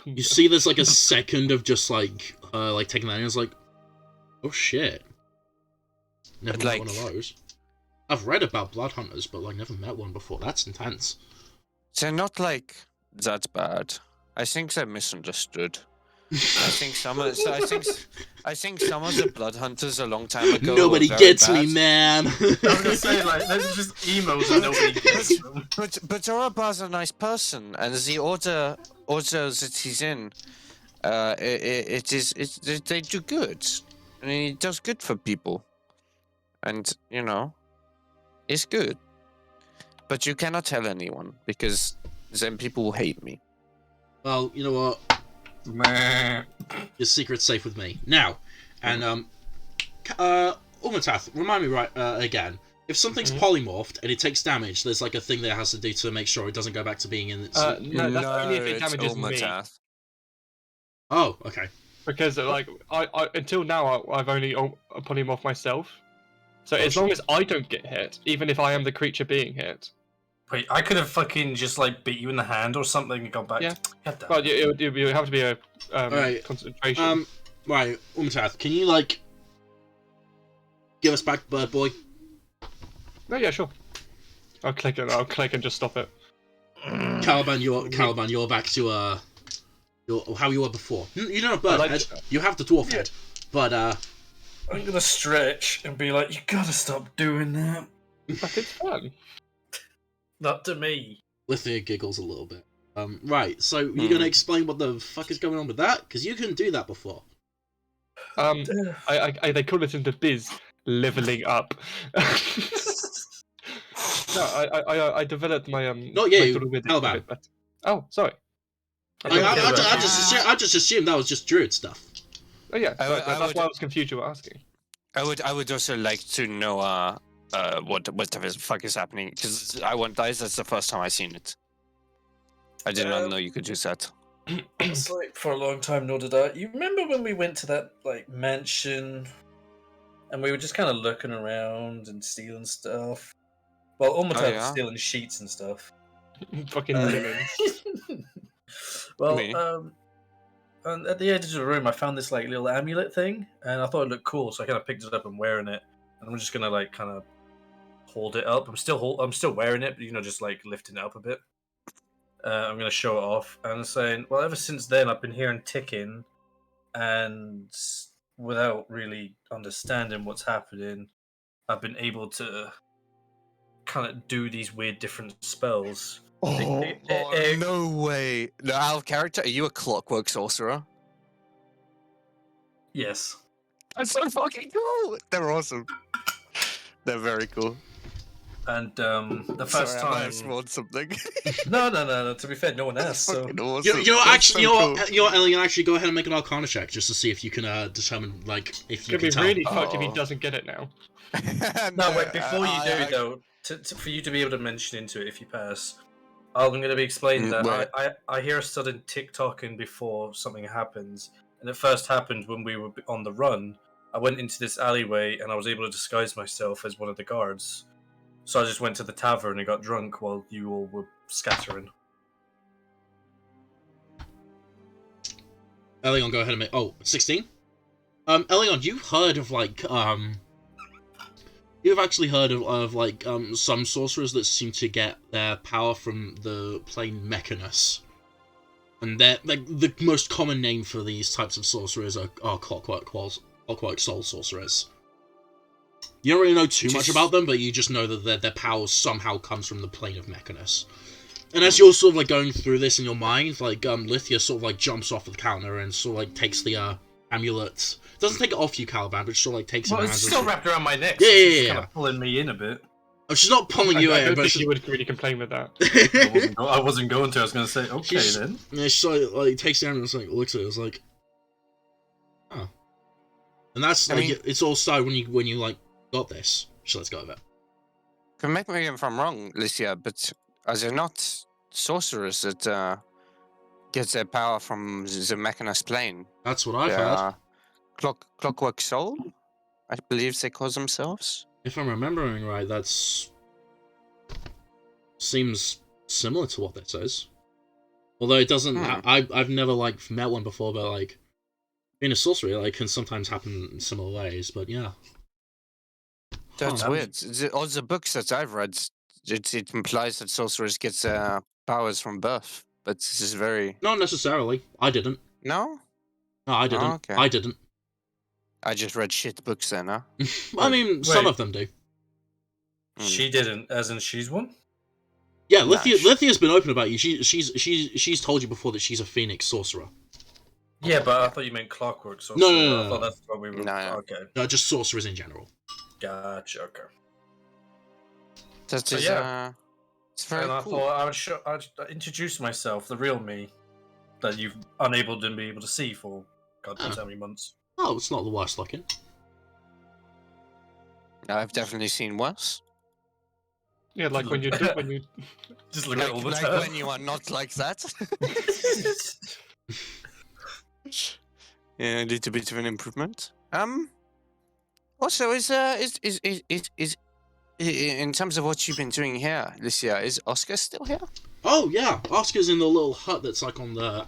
You see, there's like a second of just like taking that in. It's like, oh shit. Never met one of those. I've read about blood hunters, but like never met one before. That's intense. They're not like that bad. I think they're misunderstood. I think some of the blood hunters a long time ago. Nobody gets me, man. I was gonna say like there's just emos and nobody gets them. But Oroba's a nice person, and the order that he's in, they do good. I mean, he does good for people, and it's good. But you cannot tell anyone because then people will hate me. Well, you know what? Your secret's safe with me now. And Umatath, remind me again. If something's polymorphed and it takes damage, there's like a thing that it has to do to make sure it doesn't go back to being in its. No, that's only if it damages me. Oh, okay. Because like I until now I've only polymorphed myself. So as long as I don't get hit, even if I am the creature being hit. Wait, I could have fucking just like beat you in the hand or something and gone back. Yeah. But it would have to be a concentration. Right, Umatath, can you like give us back Bird Boy? Oh yeah, sure. I'll click and just stop it. Caliban, you're back to how you were before. You don't have bird head. You have the dwarf head, but I'm gonna stretch and be like, you gotta stop doing that. But it's fun. Not to me. Lithia giggles a little bit. Right, so you're gonna explain what the fuck is going on with that? Because you couldn't do that before. They call it in the biz leveling up. No, I developed my Not you, Caliban. Oh, sorry. I just assumed that was just druid stuff. Oh yeah, that's why I was confused you were asking. I would also like to know what the fuck is happening, because I won't die. That's the first time I've seen it. I did not know you could do that. It's like for a long time, nor did I. You remember when we went to that like mansion, and we were just kind of looking around and stealing stuff. Well, almost was stealing sheets and stuff. Fucking linens. Well, and at the edge of the room, I found this like little amulet thing, and I thought it looked cool, so I kind of picked it up and wearing it. And I'm just gonna like kind of hold it up. I'm still wearing it, but just like lifting it up a bit. I'm gonna show it off, and I'm saying, well, ever since then, I've been hearing ticking, and without really understanding what's happening, I've been able to kind of do these weird different spells. No way! No, out of character, are you a clockwork sorcerer? Yes. That's so fucking cool! They're awesome. They're very cool. And the first time I spawned something. No. To be fair, no one asked. So awesome. You know what, Ellie, actually go ahead and make an Arcana check just to see if you can determine like if you can tell. It'd be really fucked if he doesn't get it now. No, wait. Before you do though, for you to be able to mention into it if you pass, I'm going to be explaining that I hear a sudden tick-tocking before something happens, and it first happened when we were on the run. I went into this alleyway and I was able to disguise myself as one of the guards. So I just went to the tavern and got drunk while you all were scattering. Elion, go ahead and make 16? Elion, you've heard of like you've actually heard of like some sorcerers that seem to get their power from the plane Mechanus. And they're like the most common name for these types of sorcerers are clockwork soul sorcerers. You don't really know too much about them, but you just know that their power somehow comes from the plane of Mechanus. And as you're sort of like going through this in your mind, like Lithia sort of like jumps off of the counter and sort of like takes the amulet. Doesn't take it off you, Caliban, but sort of like takes it. Well, it's still wrapped around my neck. Yeah, so yeah, she's yeah. kind of pulling me in a bit. Oh, she's not pulling you I in, don't but think you would really complain with that. I wasn't going to. I was going to say, okay then. Yeah, she sort of, like takes the amulet and like looks at it. It's like, oh, and that's I like mean, it's all started when you like got this. So let's go with it. Correct me if I'm wrong, Licia, but are there not sorcerers that get their power from the Mechanus plane? That's what I've heard. Clockwork Soul, I believe they call themselves. If I'm remembering right, that's seems similar to what this is. Although it doesn't. I've never like met one before, but like being a sorcerer like can sometimes happen in similar ways. But yeah. That's weird. All the books that I've read, it implies that sorcerers get their powers from birth, but this is very... Not necessarily. I didn't. No? No, I didn't. Oh, okay. I didn't. I just read shit books then, huh? I mean, some of them do. She didn't, as in she's one? Yeah, Lithia's been open about you. She's told you before that she's a Phoenix sorcerer. Yeah, but I thought you meant clockwork sorcerer. No. I thought that's what we were... No. Okay. No, just sorcerers in general. Gotcha, okay. That is, it's very And I cool. thought I'd introduce myself, the real me, that you've unable to be able to see for God knows how many months. Oh, it's not the worst looking. I've definitely seen worse. Yeah, like when you just look at all the Like time. when you are not like that. Yeah, a little bit of an improvement. Also, is in terms of what you've been doing here, Licia, is Oscar still here? Oh yeah, Oscar's in the little hut that's like on the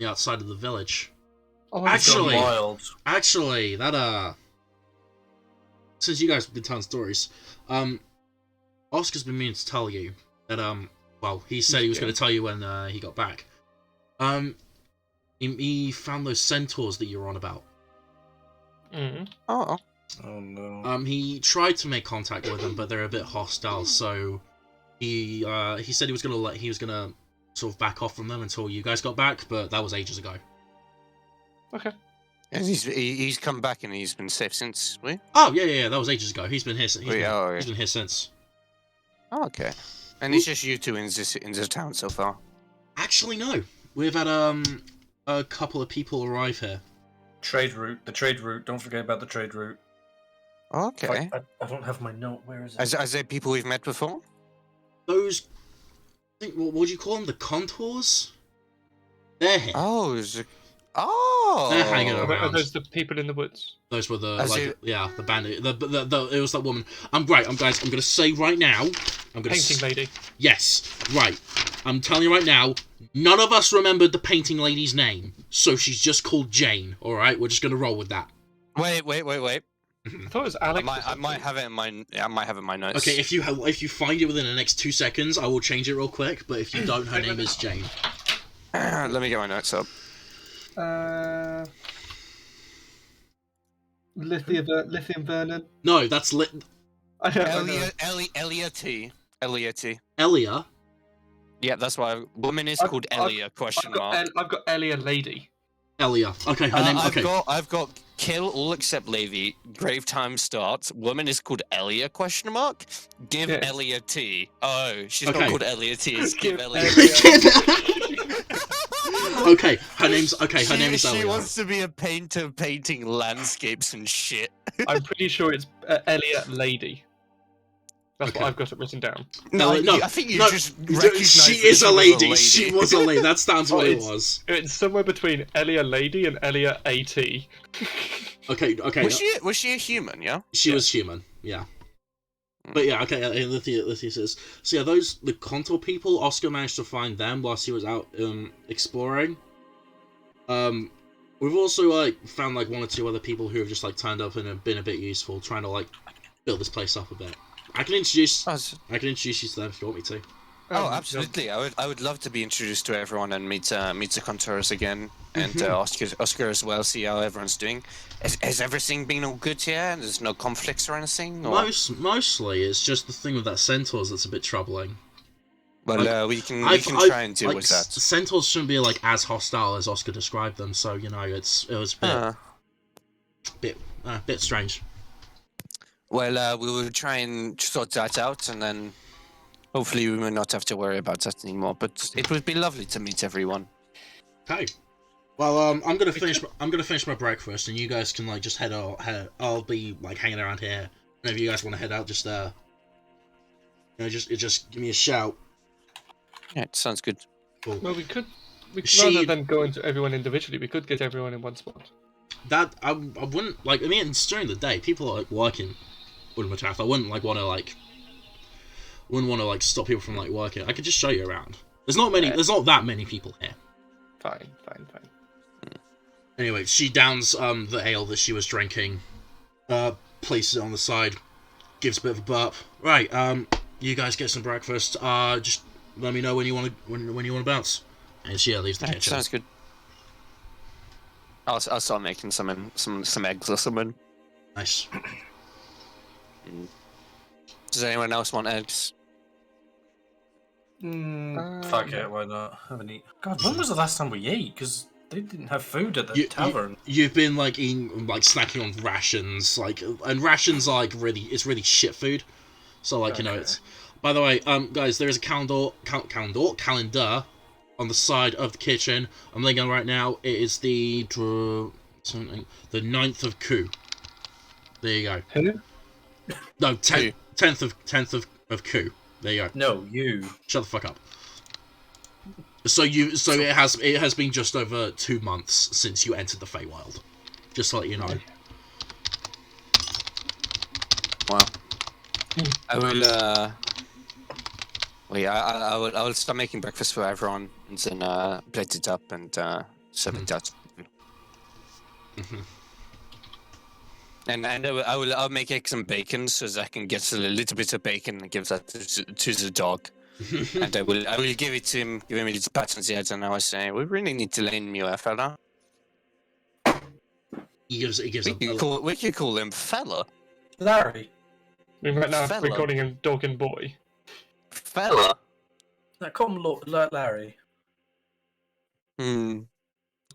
outside of the village. Oh, Actually, wild. Actually, that since you guys have been telling stories, Oscar's been meaning to tell you that well, he said he was going to tell you when he got back. He found those centaurs that you were on about. Oh. Oh no. He tried to make contact with them, but they're a bit hostile. So he said he was gonna sort of back off from them until you guys got back, but that was ages ago. Okay. And he's come back and he's been safe since, right? Oh yeah, that was ages ago. He's been here. He's been here since. Oh, okay. And it's just you two in this town so far. Actually, no. We've had a couple of people arrive here. The trade route. Don't forget about the trade route. Okay. I don't have my note. Where is it? Are there people we've met before? Those, I think, what would you call them? The contours? They're here. Oh, They're hanging around. Are those the people in the woods? Those were the bandit. It was that woman. Guys. I'm gonna say right now. Painting lady. Yes, right. I'm telling you right now. None of us remembered the painting lady's name, so she's just called Jane. All right, we're just gonna roll with that. Wait. I thought it was Alex. I might have it in my notes. Okay, if you find it within the next 2 seconds, I will change it real quick. But if you don't, her name is Jane. Let me get my notes up. Lithium Vernon. No, that's Elia T. Elia. Yeah, that's why woman is called Elia? Question mark. I've got Elia Lady. Elia. Okay, her name. Okay. I've got kill all except Levi. Grave time starts. Woman is called Elia? Question mark. Give Elia T. Oh, she's not called Elia T. It's give Elia. Okay, her name is Elia. She wants to be a painter painting landscapes and shit. I'm pretty sure it's Elia Lady. That's what I've got it written down. No, I think you just recognise she is a lady. She was a lady. That stands what it was. It's somewhere between Elia Lady and Elia AT. Okay. Was she a human? Yeah. She was human. Yeah. But yeah, okay. Lithia says. So yeah, the contour people. Oscar managed to find them whilst he was out exploring. We've also found 1 or 2 other people who have just turned up and have been a bit useful, trying to build this place up a bit. I can introduce you to them if you want me to. Oh, absolutely! I would love to be introduced to everyone and meet the contours again, and Oscar as well. See how everyone's doing. Has everything been all good here? And there's no conflicts or anything? Or? Mostly, it's just the thing with that centaurs that's a bit troubling. Well, we can try and deal with that. Centaurs shouldn't be like as hostile as Oscar described them, so you know it was a bit strange. Well, we will try and sort that out, and then hopefully we will not have to worry about that anymore. But it would be lovely to meet everyone. Okay. Well, I'm gonna finish my breakfast, and you guys can like just head out. I'll be like hanging around here. Whenever you guys want to head out, just just give me a shout. Yeah, it sounds good. Cool. Well, we could rather than go into everyone individually, we could get everyone in one spot. That I wouldn't like. I mean, it's during the day. People are like working. I wouldn't like want to stop people from like working. I could just show you around. There's not that many people here. Fine. Anyway, she downs the ale that she was drinking, places it on the side, gives a bit of a burp. Right, you guys get some breakfast. Just let me know when you want to bounce. And she leaves the kitchen. Sounds good. I'll start making some eggs or something. Nice. Does anyone else want eggs? Fuck it, why not? Have an eat. God, when was the last time we ate? Because they didn't have food at the tavern. You've been like eating, like snacking on rations, and rations are it's really shit food. So you know it's. By the way, guys, there is a calendar on the side of the kitchen. I'm looking at it right now. It is the 9th of Ku. There you go. Who? No, 10th of Ku. There you go. No, you. Shut the fuck up. So it has been just over 2 months since you entered the Feywild. Just to let you know. Wow. I will wait, I will start making breakfast for everyone and then plate it up and serve it out. And I'll make eggs and bacon so that I can get a little bit of bacon and give that to the dog. And I will give it to him, give him a little pat on the head, and I will say, we really need to lend me a fella. He gives we could call him fella. Larry. We're right now recording him dog and boy. Fella. No, call him Larry.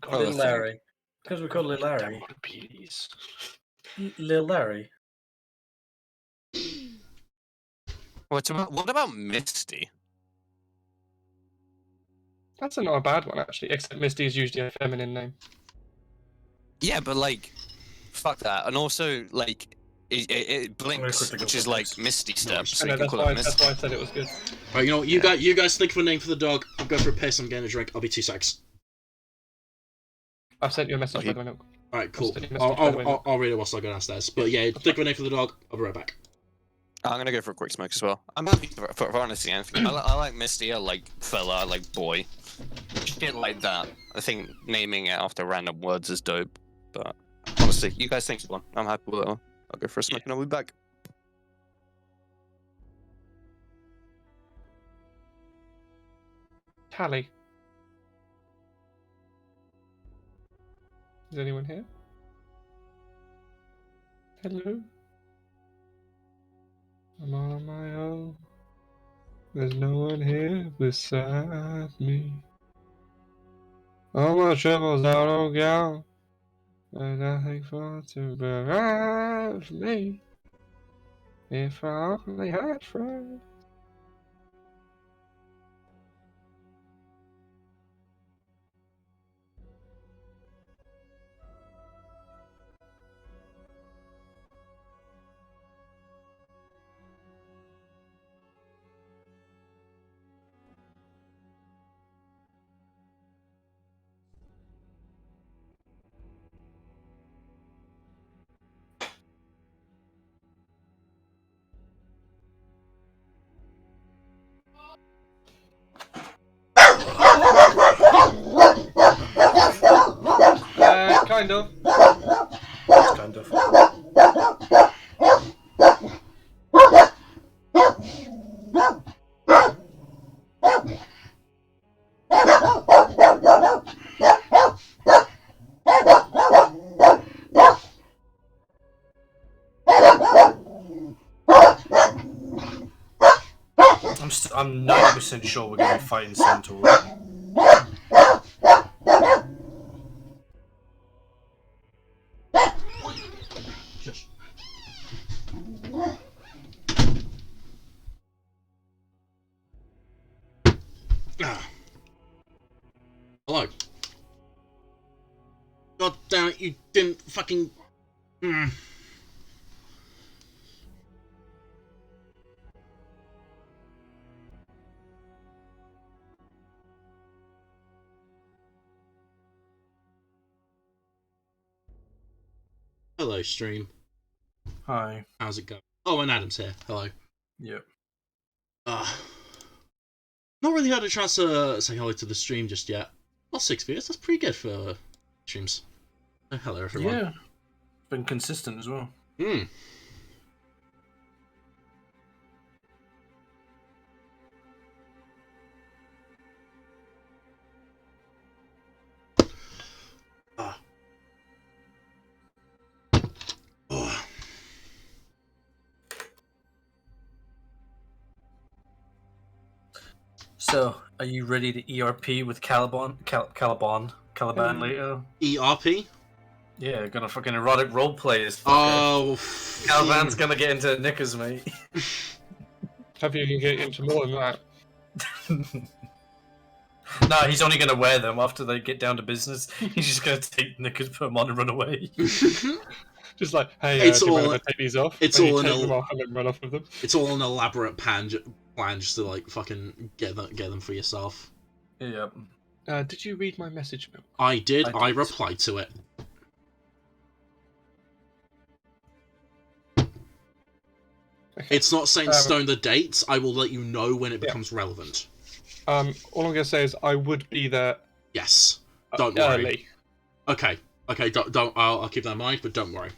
Call him Larry. Because we call him Larry. Please. Lil Larry. What about Misty? That's not a bad one actually, except Misty is usually a feminine name. Yeah, but fuck that. And also it blinks, which is like Misty steps. So that's why I said it was good. Right, you know what, you guys think of a name for the dog. I'll go for a piss. I'm getting a drink. I'll be 2 seconds. I've sent you a message by the way. Alright, cool. I'll read it whilst I go downstairs. But yeah, think of a name for the dog. I'll be right back. I'm gonna go for a quick smoke as well. I'm happy for honestly anything. I like Misty, I like fella, I like boy. Shit like that. I think naming it after random words is dope. But honestly, you guys think of one. I'm happy with it. I'll go for a smoke and I'll be back. Tally. Is anyone here? Hello? I'm on my own. There's no one here beside me. All my troubles out on gone. And nothing fun to bereave me. If I only had friends. Kind of. Kind of. I'm 90% sure we're going to be fighting centaurs. Hello. God damn it, you didn't fucking... Hello, stream. Hi. How's it going? Oh, and Adam's here. Hello. Yep. Not really had a chance to say hello to the stream just yet. Well, 6 viewers, that's pretty good for streams. Oh, hello, everyone. Yeah. Been consistent as well. So, are you ready to ERP with Caliban later? ERP? Yeah, gonna fucking erotic roleplay this fucker. Oh, Caliban's gonna get into knickers, mate. Have you get into more than that? No, he's only gonna wear them after they get down to business. He's just gonna take knickers, put them on, and run away. Just like, hey, do you mind if I take these off? It's and all you an take them off and then run off with them. It's all an elaborate plan just to like fucking get them for yourself. Yeah. Did you read my message? I did. I did. replied to it. Okay. It's not set in stone the dates. I will let you know when it becomes relevant. All I'm gonna say is I would be there. Yes. Don't early. worry. Okay. Don't. I'll keep that in mind, but don't worry.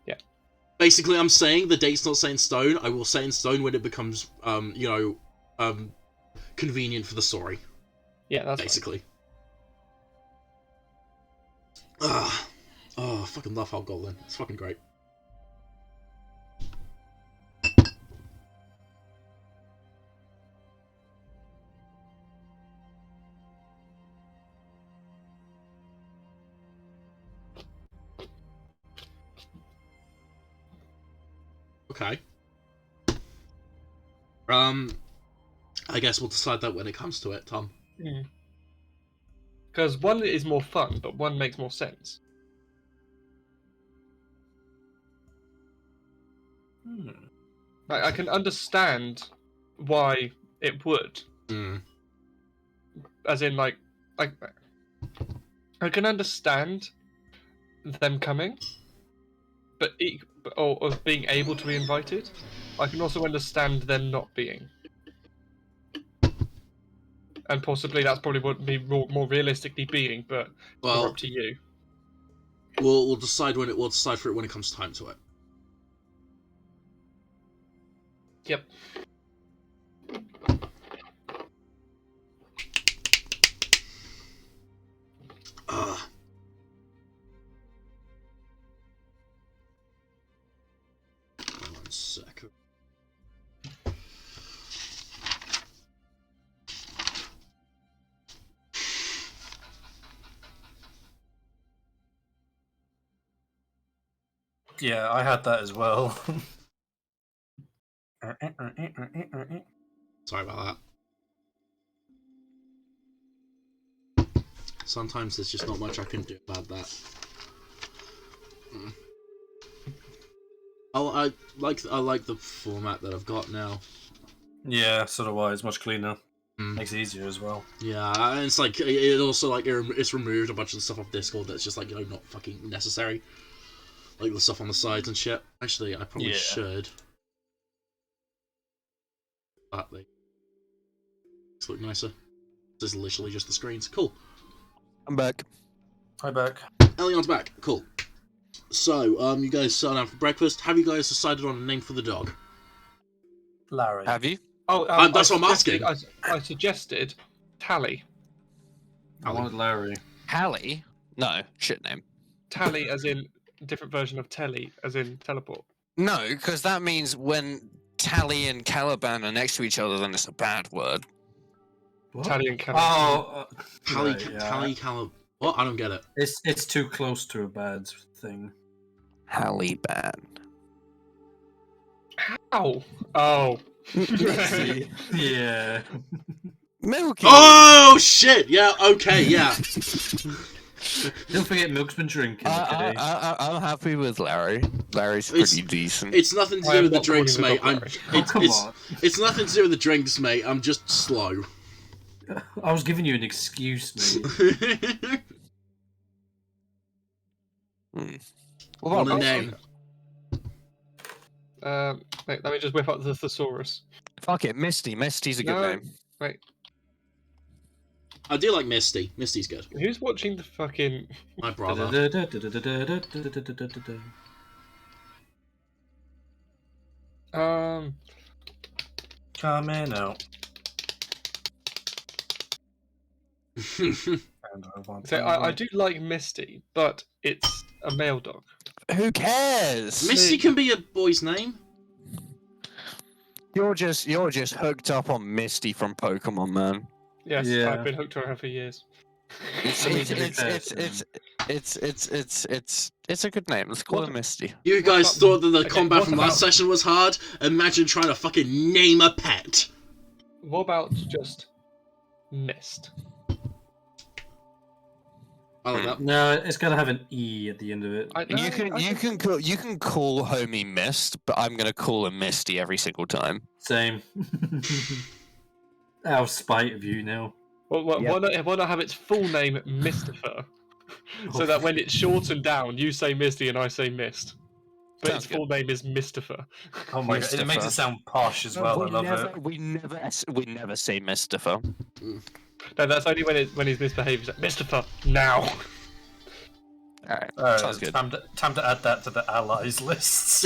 Yeah. Basically, I'm saying the date's not set in stone. I will set in stone when it becomes, convenient for the story. Yeah, that's basically. Oh, I fucking love Hobgoblin. It's fucking great. Okay. I guess we'll decide that when it comes to it, Tom. Because one is more fun, but one makes more sense. Like, I can understand why it would. As in, like, I can understand them coming, but or being able to be invited. I can also understand them not being. And possibly that's probably what would be more realistically being, but more up to you. We'll decide when we'll decide for it when it comes time to it. Yep. One second. Yeah, I had that as well. Sorry about that. Sometimes there's just not much I can do about that. I like the format that I've got now. Yeah, so do I. It's much cleaner. Makes it easier as well. Yeah, and it's like it also like it's removed a bunch of the stuff off Discord that's just like not fucking necessary, like the stuff on the sides and shit. Actually, I probably should. That they look nicer. This is literally just the screens. Cool. I'm back. Hi, back. Elion's back. Cool. So, you guys sat down for breakfast. Have you guys decided on a name for the dog? Larry. Have you? Oh, that's what I'm asking. I suggested Tally. I wanted Larry. Hallie? No, shit name. Tally, as in a different version of telly, as in teleport. No, because that means when Tally and Caliban are next to each other, then it's a bad word. What? Tally and Caliban. Oh, Tally, right, yeah. Tally, What? I don't get it. It's too close to a bad thing. Caliban. Ow! Oh. Yeah. Milky. Oh shit! Yeah. Okay. Yeah. Don't forget Milk's been drinking today. I'm happy with Larry. Larry's pretty decent. It's nothing to I do am with the not drinks, calling mate. the dog Larry. Come on. It's nothing to do with the drinks, mate. I'm just slow. I was giving you an excuse, mate. What a name. Wait, let me just whip up the thesaurus. Fuck it, Misty. Misty's a good name. Wait, I do like Misty. Misty's good. who's watching the fucking... My brother. Coming out. So I do like Misty, but it's a male dog. Who cares? Misty can be a boy's name. You're just hooked up on Misty from Pokemon, man. Yes, Yeah. I've been hooked on her for years. It's a good name. Let's call her Misty. You guys thought that the Okay, combat what from last about- session was hard? Imagine trying to fucking name a pet. What about just Mist? I like that. No, it's gotta have an E at the end of it. You can call homie Mist, but I'm gonna call her Misty every single time. Same. Out of spite of you now. Well, why not have its full name Mistifer? So that when it's shortened down, you say Misty and I say Mist. But Sounds its full name is Mistifer. Oh my god, it makes it sound posh as well. I love it. We never say Mistifer. No, that's only when he's misbehaved. He's like, Mistifer, now. Alright, sounds good. Time to add that to the allies lists.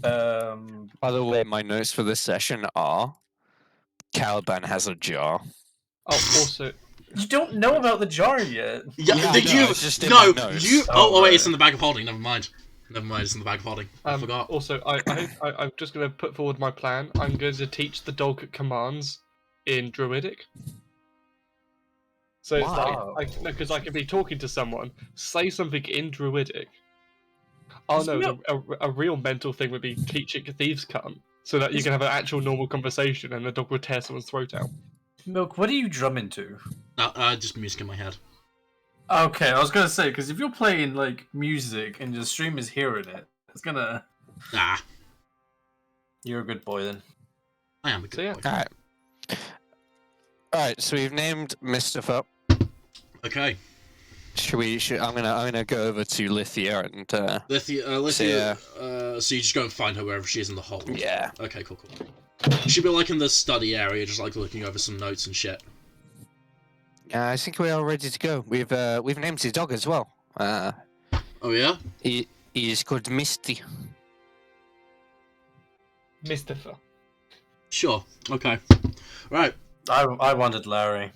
By the way, my notes for this session are Caliban has a jar. Oh, also, You don't know about the jar yet. Yeah, Yeah, I did know, you? it's just in No, my notes. you. Oh, Oh, wait, right. it's in the bag of holding. Never mind. It's in the bag of holding. I forgot. Also, I'm just going to put forward my plan. I'm going to teach the dog commands in Druidic. So it's Wow. like, because I can be talking to someone, say something in Druidic. Oh no, a real mental thing would be teaching thieves' cunt, so that you can have an actual normal conversation and the dog would tear someone's throat out. Milk, what are you drumming to? Just music in my head. Okay, I was gonna say, because if you're playing like music and your stream is hearing it, it's gonna. Nah, You're a good boy then. I am a good So, yeah. boy. Alright, so we've named Mistifer. Okay. I'm gonna go over to Lithia and Lithia, so you just go and find her wherever she is in the hole. yeah. Okay, cool. She'll be like in the study area, just like looking over some notes and shit. I think we are ready to go. We've named the dog as well. Oh yeah? He is called Misty. Mistifer. Sure. Okay. Right. I wanted Larry.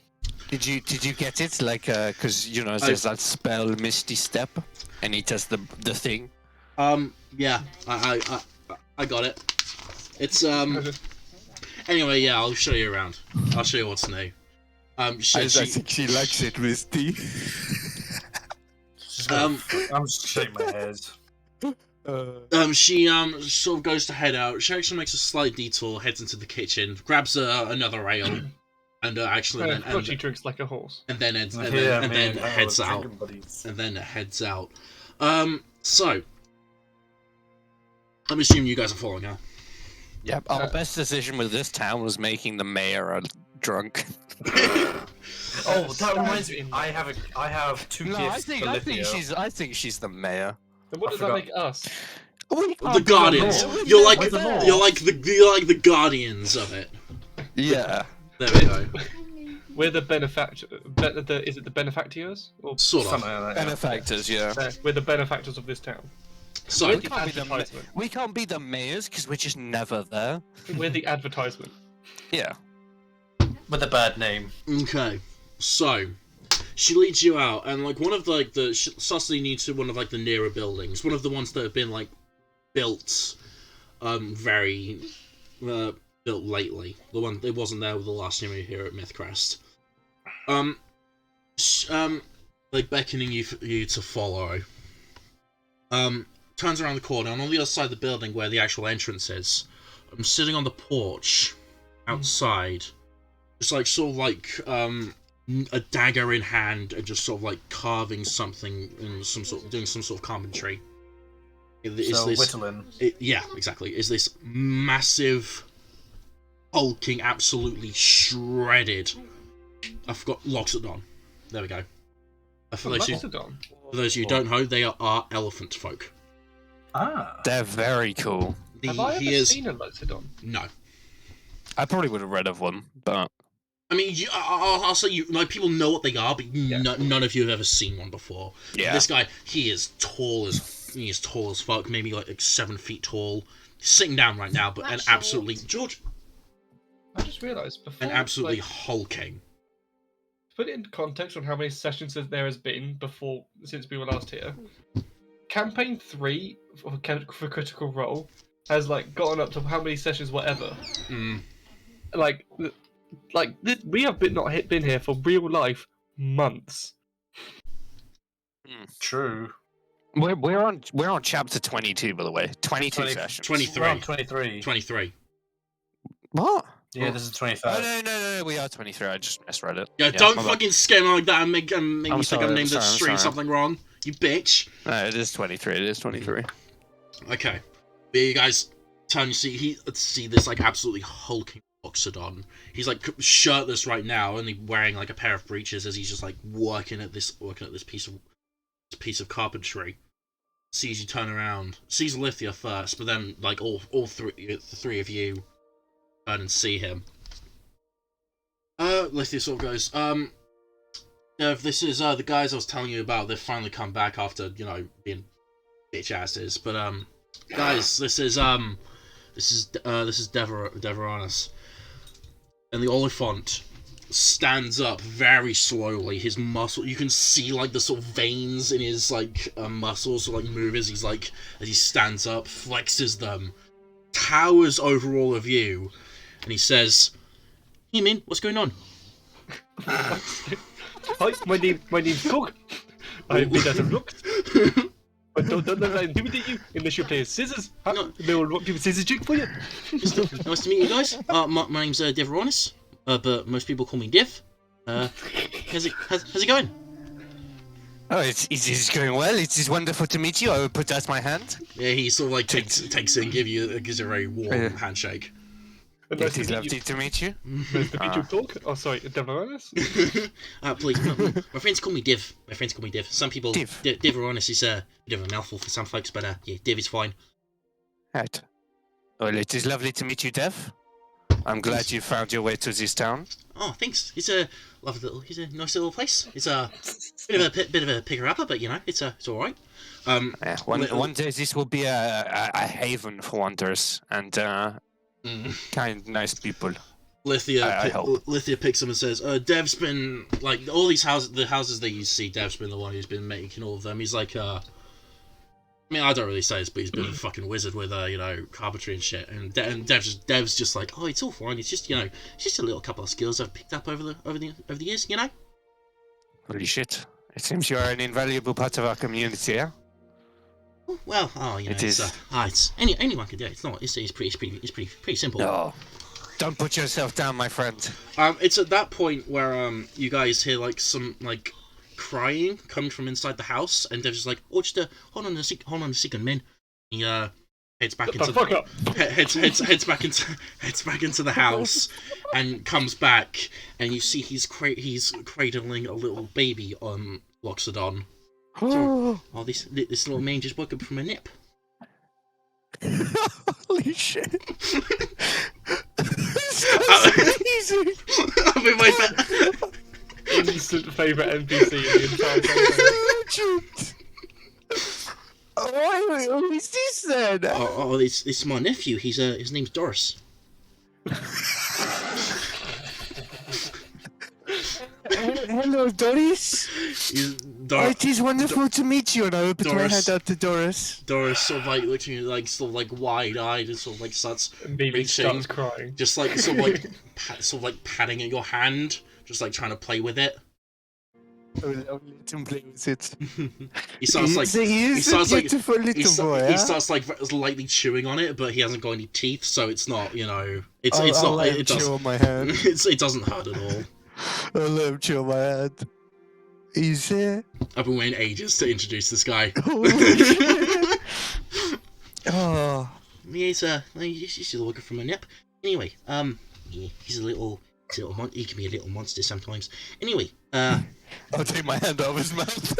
Did you get it? Like, cause you know there's that spell Misty Step, and he does the thing. Yeah. I got it. It's Anyway, yeah, I'll show you around. I'll show you what's new. I think she likes it, Misty. I'm just shaking my head. She sort of goes to head out. She actually makes a slight detour, heads into the kitchen, grabs another ale, and She drinks like a horse. and then heads out. And then heads out. So I'm assuming you guys are following her. Yep. Our best decision with this town was making the mayor a drunk. Oh, that reminds me. I have two No, gifts for Lithia. I think she's the mayor. Then what I does that forgot. make us? The Guardians. Lord. You're like Lord. you're like the Guardians of it. Yeah. There we go. We're the benefactor. Is it the benefactors? Or Sort of. Something like that. yeah. Benefactors, yeah. no, we're the benefactors of this town. So We're We the can't be the advertisement. we can't be the mayors because we're just never there. We're the advertisement. Yeah. With a bad name. okay. So she leads you out, and like one of she starts leading you to one of like the nearer buildings, one of the ones that have been like built, very built lately. The one it wasn't there with the last time we were here at Mythcrest. Like beckoning you to follow. Turns around the corner, and on the other side of the building where the actual entrance is, I'm sitting on the porch outside, just like sort of like a dagger in hand, and just sort of like carving something and doing some sort of carpentry. Whittling. Yeah, exactly. Is this massive, hulking, absolutely shredded? I forgot Loxodon. There we go. For those of you who don't know, they are elephant folk. Ah, they're very cool. Have I ever seen a Loxodon? No. I probably would have read of one, but I mean, I'll say people know what they are, but none of you have ever seen one before. Yeah. This guy, he is tall as fuck, maybe like 7 feet tall. He's sitting down right now, but George. I just realised before. Absolutely hulking. To put it into context on how many sessions there has been since we were last here, campaign 3 for Critical Role has gotten up to how many sessions whatever. We have been here for real life months. True. We're on chapter 22, by the way. 22 sessions. 23. 23. What? Yeah, this is 23. Oh, no, we are 23. I just misread it. Yeah, don't fucking scare me like that and make me think I've named the stream something wrong. You bitch. No, it is 23. It is 23. Okay. But you guys turn, see this absolutely hulking Loxodon. He's shirtless right now, only wearing a pair of breeches as he's just working at this piece of carpentry. Sees you turn around, sees Lithia first, but then the three of you turn and see him. Lithia sort of goes, if this is the guys I was telling you about, they've finally come back after being bitch asses. But guys, this is Deveranus. And the Oliphant stands up very slowly. His muscle, you can see the sort of veins in his muscles move as he stands up, flexes them, towers over all of you, and he says, "Hey man, what's going on?" Hi, my name's Cook. I've been at a look. But don't let that intimidate you unless you play scissors. No. They will do a scissors trick for you. Nice to meet you guys. My name's Deveranus, but most people call me Div. How's it going? Oh, it's going well. It is wonderful to meet you. I will put out my hand. Yeah, he sort of takes it and gives a very warm handshake. It is lovely to meet you. Nice to meet you, Cook. Oh, sorry, Deveranus. Please, my friends call me Div. Some people, Deveranus is a bit of a mouthful for some folks, but yeah, Div is fine. Right. Well, it is lovely to meet you, Dev. I'm glad you found your way to this town. Oh, thanks. It's a nice little place. It's a bit of a picker-upper, but it's all right. Yeah, one day this will be a haven for wanderers and kind, nice people. Lithia picks him and says, Dev's been all these houses, the houses that you see. Dev's been the one who's been making all of them. He's I mean, I don't really say this, but he's been a fucking wizard with carpentry and shit. And Dev's just oh, it's all fine. It's just it's just a little couple of skills I've picked up over the years, Holy shit! It seems you are an invaluable part of our community, yeah? Well, it's anyone can do it. It's not. It's pretty simple. No, don't put yourself down, my friend. It's at that point where you guys hear some crying coming from inside the house, and Dev's just oh, just hold on a second, man. He heads back into heads back into the house, and comes back, and you see he's cradling a little baby on Loxodon. Oh, this little man just woke up from a nip. Holy shit! Instant favourite NPC in the entire campaign. Oh, who is this then? Oh, it's my nephew. His name's Doris. Hello, Doris. It is wonderful to meet you, and I open my hand out to Doris. Doris sort of like looking at like sort of like wide-eyed and sort of like starts Mimi starts crying. just like sort of like patting at your hand, just like trying to play with it. I'll let him play with it. He starts like he starts like lightly chewing on it, but he hasn't got any teeth, so it's not, you know, it chew on my hand. it doesn't hurt at all. I'll let him chew on my hand. He's here. I've been waiting ages to introduce this guy. Oh. He's still looking for a nip. Anyway, yeah, he's a little he can be a little monster sometimes. Anyway, I'll take my hand out of his mouth.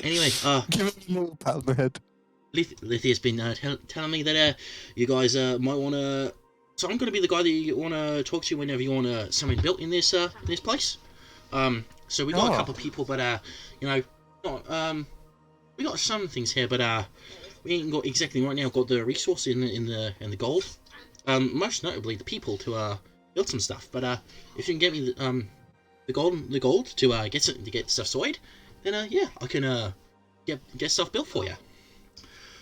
Anyway, give him a little pat on the head. Lithia's been telling me that you guys might want to. So I'm going to be the guy that you want to talk to whenever you want something built in this place. So we got a couple of people, but you know, we got some things here, but we ain't got exactly right now got the resource in the gold. Most notably the people to build some stuff. But if you can get me the gold to get stuff sorted, then yeah, I can get stuff built for you.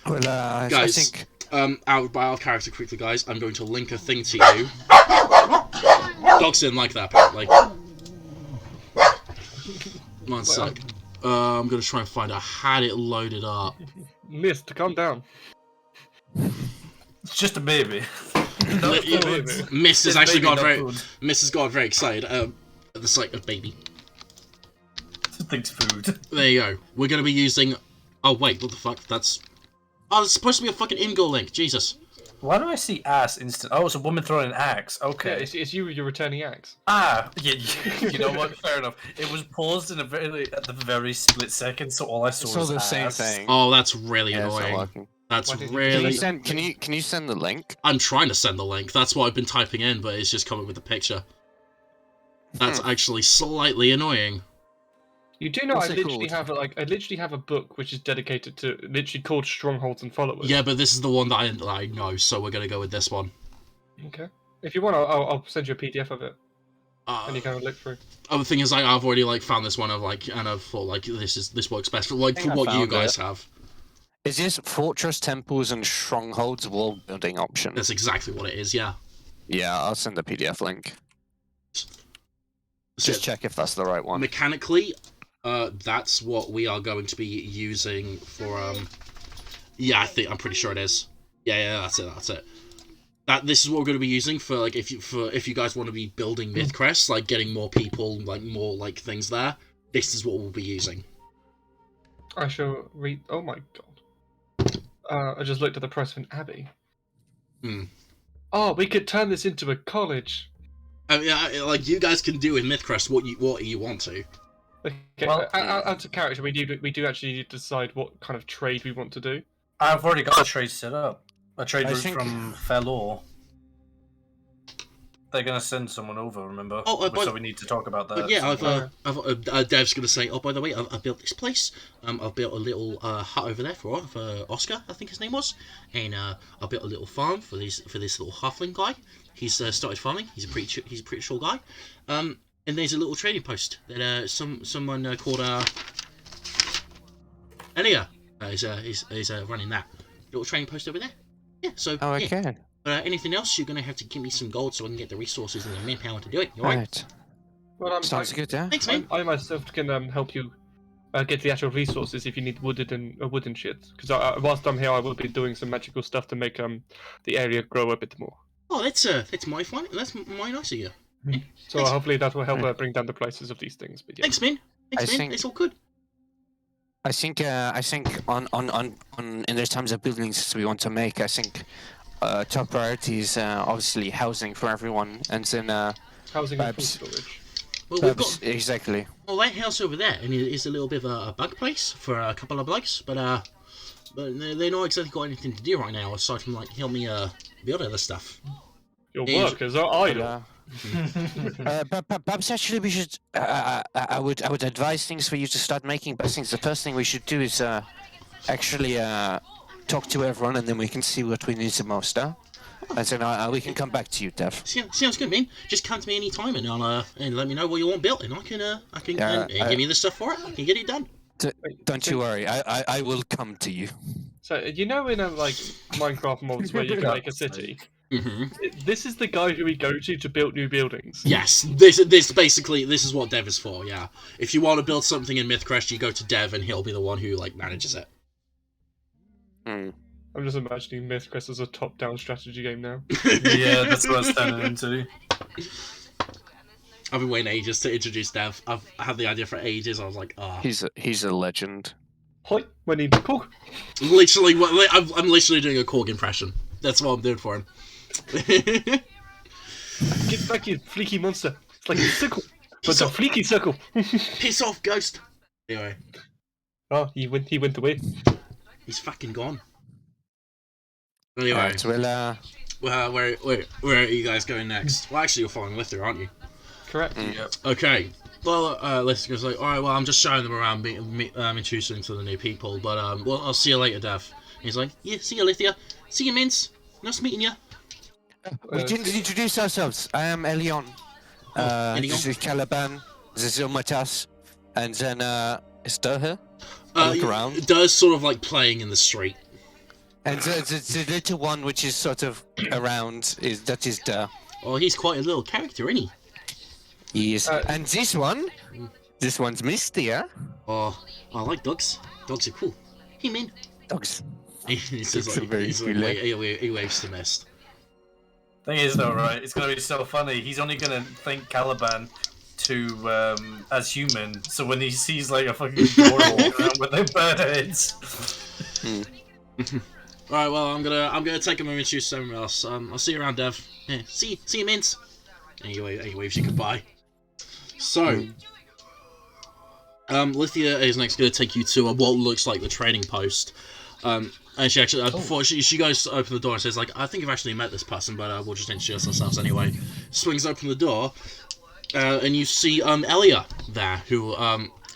Well, guys, I think out of character quickly, guys. I'm going to link a thing to you. Dogs didn't like that part. Like, one sec. I'm gonna try and find. I had it loaded up. Mist, calm down. It's just a baby. Miss has actually got Miss has got very excited at the sight of baby. Thinks food. There you go. We're gonna be using. Oh wait, what the fuck? That's. Oh, it's supposed to be a fucking in-goal link. Jesus. Why do I see ass instant? Oh, it's a woman throwing an axe. Okay. Yeah, it's you with your returning axe. Ah, yeah. You know what? Fair enough. It was paused in at the very split second, so all I saw was the ass. same thing. Oh, that's really annoying. That's really. Can you send the link? I'm trying to send the link. That's what I've been typing in, but it's just coming with the picture. That's actually slightly annoying. You do know I literally have a book which is dedicated to literally called Strongholds and Followers. Yeah, but this is the one that I know, so we're gonna go with this one. Okay. If you want, I'll send you a PDF of it, and you can look through. Oh, the thing is, I've already found this one and I've thought this works best for what you guys have. Is this Fortress, Temples, and Strongholds world building option? That's exactly what it is. Yeah. Yeah, I'll send the PDF link. Just check if that's the right one. Mechanically, that's what we are going to be using for. Yeah, I'm pretty sure it is. Yeah, that's it. This is what we're going to be using for if you guys want to be building Mythcrest, getting more people, more things there. This is what we'll be using. I shall read. Oh my god. I just looked at the price of an abbey. Oh, we could turn this into a college. I mean, you guys can do in Mythcrest what you want to. Okay, well, out of character, we do actually need to decide what kind of trade we want to do. I've already got a trade set up. A trade route from Felor. They're gonna send someone over, remember? So we need to talk about that. Yeah, Dev's gonna say. Oh, by the way, I built this place. I've built a little hut over there for Oscar, I think his name was, and I built a little farm for this little halfling guy. He's started farming. He's a pretty sure guy. And there's a little trading post that someone called Elia is running that little trading post over there. Yeah. So. Oh, okay. Yeah. Anything else, you're going to have to give me some gold so I can get the resources and the manpower to do it. All right. Well, sounds good, yeah. Thanks, man. I myself can help you get the actual resources if you need wooden shit. Because whilst I'm here, I will be doing some magical stuff to make the area grow a bit more. Oh, that's my fun. That's my nice of you. So hopefully that will help bring down the prices of these things. But yeah. Thanks, man. It's all good. I think on in the times of buildings we want to make, I think. Top priorities, obviously housing for everyone, and then housing and food storage. Well, we've got exactly. Well, that house over there, and it's a little bit of a bug place for a couple of blokes, but they're not exactly got anything to do right now aside from help me build other stuff. Your workers are idle. Perhaps actually we should. I would advise things for you to start making. But I think the first thing we should do is actually. Talk to everyone, and then we can see what we need the most, huh? And then we can come back to you, Dev. Sounds good, man. Just come to me any time and and let me know what you want built, and I can give you the stuff for it. I can get it done. Don't you worry. I will come to you. So in like Minecraft mods where you can make a city. Mm-hmm. This is the guy who we go to build new buildings. Yes, this is what Dev is for. Yeah, if you want to build something in Mythcrest, you go to Dev, and he'll be the one who manages it. I'm just imagining Mythcrest as a top-down strategy game now. Yeah, that's what it's turning into. I've been waiting ages to introduce Dev. I've had the idea for ages. I was like, ah. He's a legend. Hi, my name's Korg. Literally, I'm literally doing a Korg impression. That's what I'm doing for him. Get back, you fleeky monster. It's like a circle, but it's a fleeky circle. Piss off, ghost. Anyway. Oh, he went away. He's fucking gone. Anyway. Alright, well, where are you guys going next? Well, actually, you're following Lithia, aren't you? Correct. Yep. Okay. Well, Lithia's like, alright, well, I'm just showing them around, introducing to the new people, but, well, I'll see you later, Dev. And he's like, yeah, see you, Lithia. See you, Mince. Nice meeting you. We didn't introduce ourselves. I am Elion. This is Caliban. This is Matas. And then, is Dur here? Look around. Dur's sort of playing in the street. And the little one which is sort of around, that is Dur. Oh, he's quite a little character, isn't he? He is. And this one's Misty, yeah? Oh, I like dogs. Dogs are cool. Hey, man. Dogs. He waves to Mist. Thing is, though, right? It's gonna be so funny. He's only gonna think Caliban as human. So when he sees a fucking door walking around with their bird heads. Alright, well, I'm gonna take a moment to choose somewhere else. I'll see you around, Dev. Yeah, see you, Mince. And he waves you goodbye. So, Lithia is next gonna take you to what looks like the trading post. And she actually, before she goes to open the door and says, I think I've actually met this person, but we'll just introduce ourselves anyway. Swings open the door, and you see Elia there, who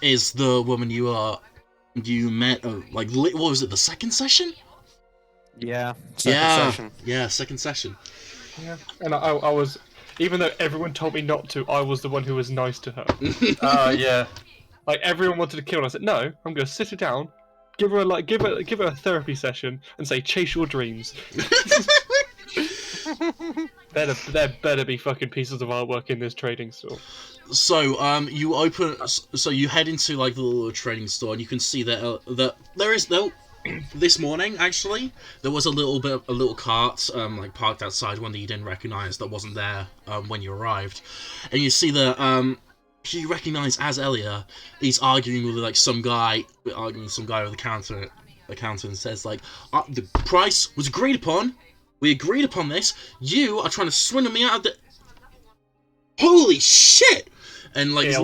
is the woman you met, what was it, the second session? Yeah, session. Yeah, second session. Yeah, and I was, even though everyone told me not to, I was the one who was nice to her. Yeah. Everyone wanted to kill her, I said, no, I'm going to sit her down, give her a therapy session, and say, chase your dreams. There better be fucking pieces of artwork in this trading store. So you head into the little trading store, and you can see that this morning actually there was a little cart parked outside, one that you didn't recognize, that wasn't there when you arrived, and you see that you recognize as Elia. He's arguing with some guy with the counter. The counter says the price was agreed upon. We agreed upon this. You are trying to swindle me out of the. Holy shit! And looks,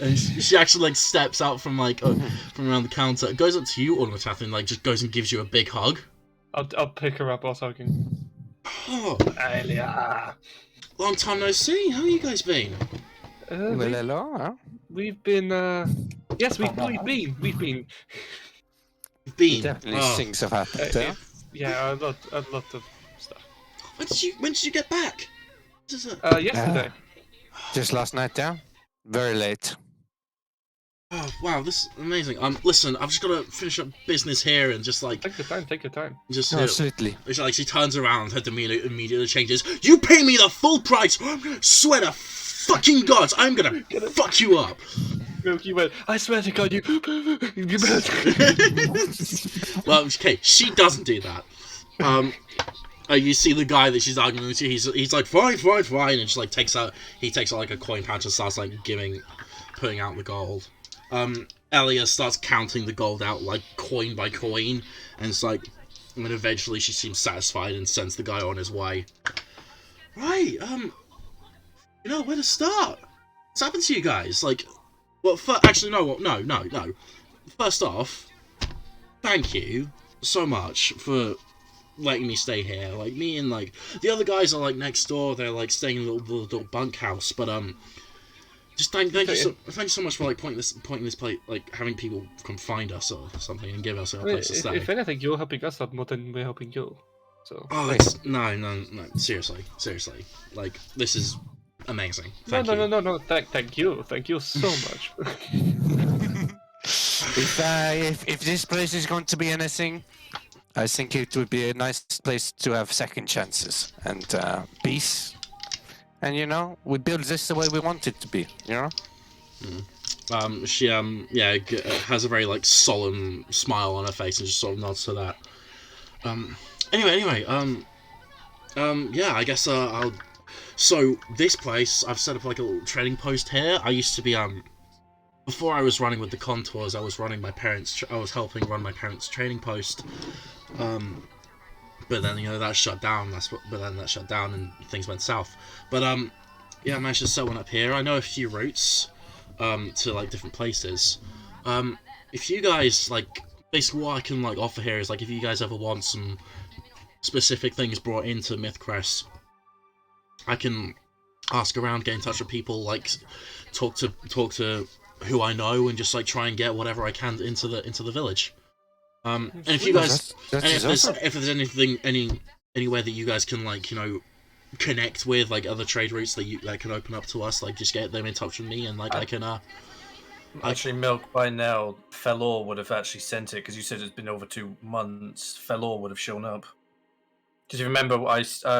and she actually steps out from from around the counter, goes up to you, automatically, and just goes and gives you a big hug. I'll pick her up whilst hugging. Oh, Elia. Long time no see. How you guys been? Hello. We've been. Yes, we've been. Definitely things have happened. Yeah, a lot of stuff. When did you get back? Yesterday. Just last night down. Very late. Oh wow, this is amazing. Listen, I've just got to finish up business here and just Take your time. Just absolutely. She turns around, her demeanor immediately changes. You pay me the full price. Or I'm gonna swear to fucking gods, I'm gonna fuck you up. You went, I swear to God, you. Well, okay, she doesn't do that. You see the guy that she's arguing with. He's like, fine, and she takes out a coin pouch and starts putting out the gold. Elia starts counting the gold out coin by coin, and and then eventually she seems satisfied and sends the guy on his way. Right, where to start? What's happened to you guys? Well, actually, no. First off, thank you so much for letting me stay here. Me and the other guys are next door. They're staying in a little bunkhouse. But just thank you so much for pointing this place, having people come find us or something and give us a place to stay. If anything, you're helping us out more than we're helping you. So. Oh, no. Seriously. Like, this is amazing. Thank you. No. Thank you so much. If this place is going to be anything, I think it would be a nice place to have second chances and peace. And we build this the way we want it to be. She has a very like solemn smile on her face and just sort of nods to that. Anyway, yeah, I guess I'll. So this place, I've set up like a little trading post here. I used to be before I was running with the Contours, I was helping run my parents' trading post. But then that shut down. But then that shut down and things went south. But yeah, I managed to set one up here. I know a few routes to like different places. If you guys like, basically what I can like offer here is like if you guys ever want some specific things brought into Mythcrest, I can ask around, get in touch with people, like talk to who I know, and just like try and get whatever I can into the village. And if you guys, if there's anything, anywhere that you guys can like connect with, like other trade routes that can open up to us, like just get them in touch with me, and like I can. Actually, Milk, by now, Felor would have actually sent it, because you said it's been over 2 months. Felor would have shown up. Because you remember,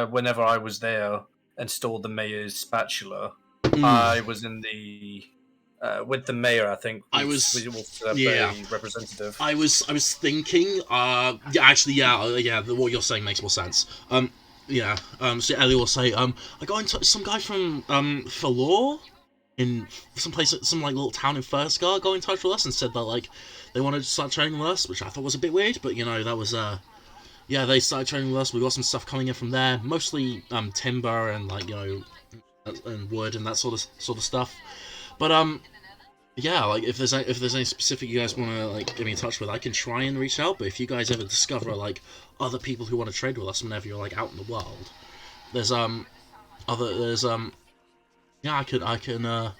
whenever I was there and stole the mayor's spatula, I was in the with the mayor. I think I was a representative. I was thinking. What you're saying makes more sense. So Ellie will say, I got in touch with some guy from Felor in some like little town in Ferskar, got in touch with us and said that like they wanted to start training with us, which I thought was a bit weird, but that was they started training with us. We got some stuff coming in from there, mostly timber and like and wood and that sort of stuff. But like if there's any specific you guys want to like get me in touch with, I can try and reach out. But if you guys ever discover like other people who want to trade with us whenever you're like out in the world, I can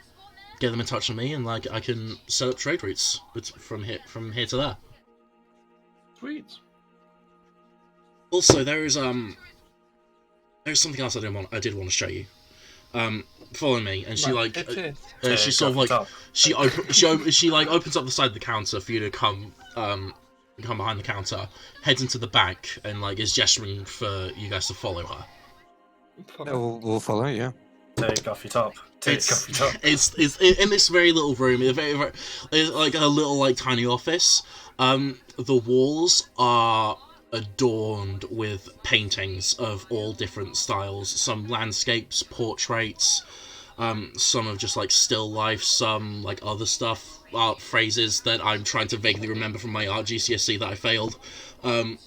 get them in touch with me, and like I can set up trade routes from here to there. Sweet. Also, there's something else I did want to show you. Follow me, and she like she sort of like she opens up the side of the counter for you to come behind the counter, heads into the back, and like is gesturing for you guys to follow her. We'll follow, yeah. Take off your top. It's in this very little room. It's like a little like tiny office. The walls are adorned with paintings of all different styles. Some landscapes, portraits, some of just like still life, some like other stuff, art phrases that I'm trying to vaguely remember from my art GCSE that I failed. But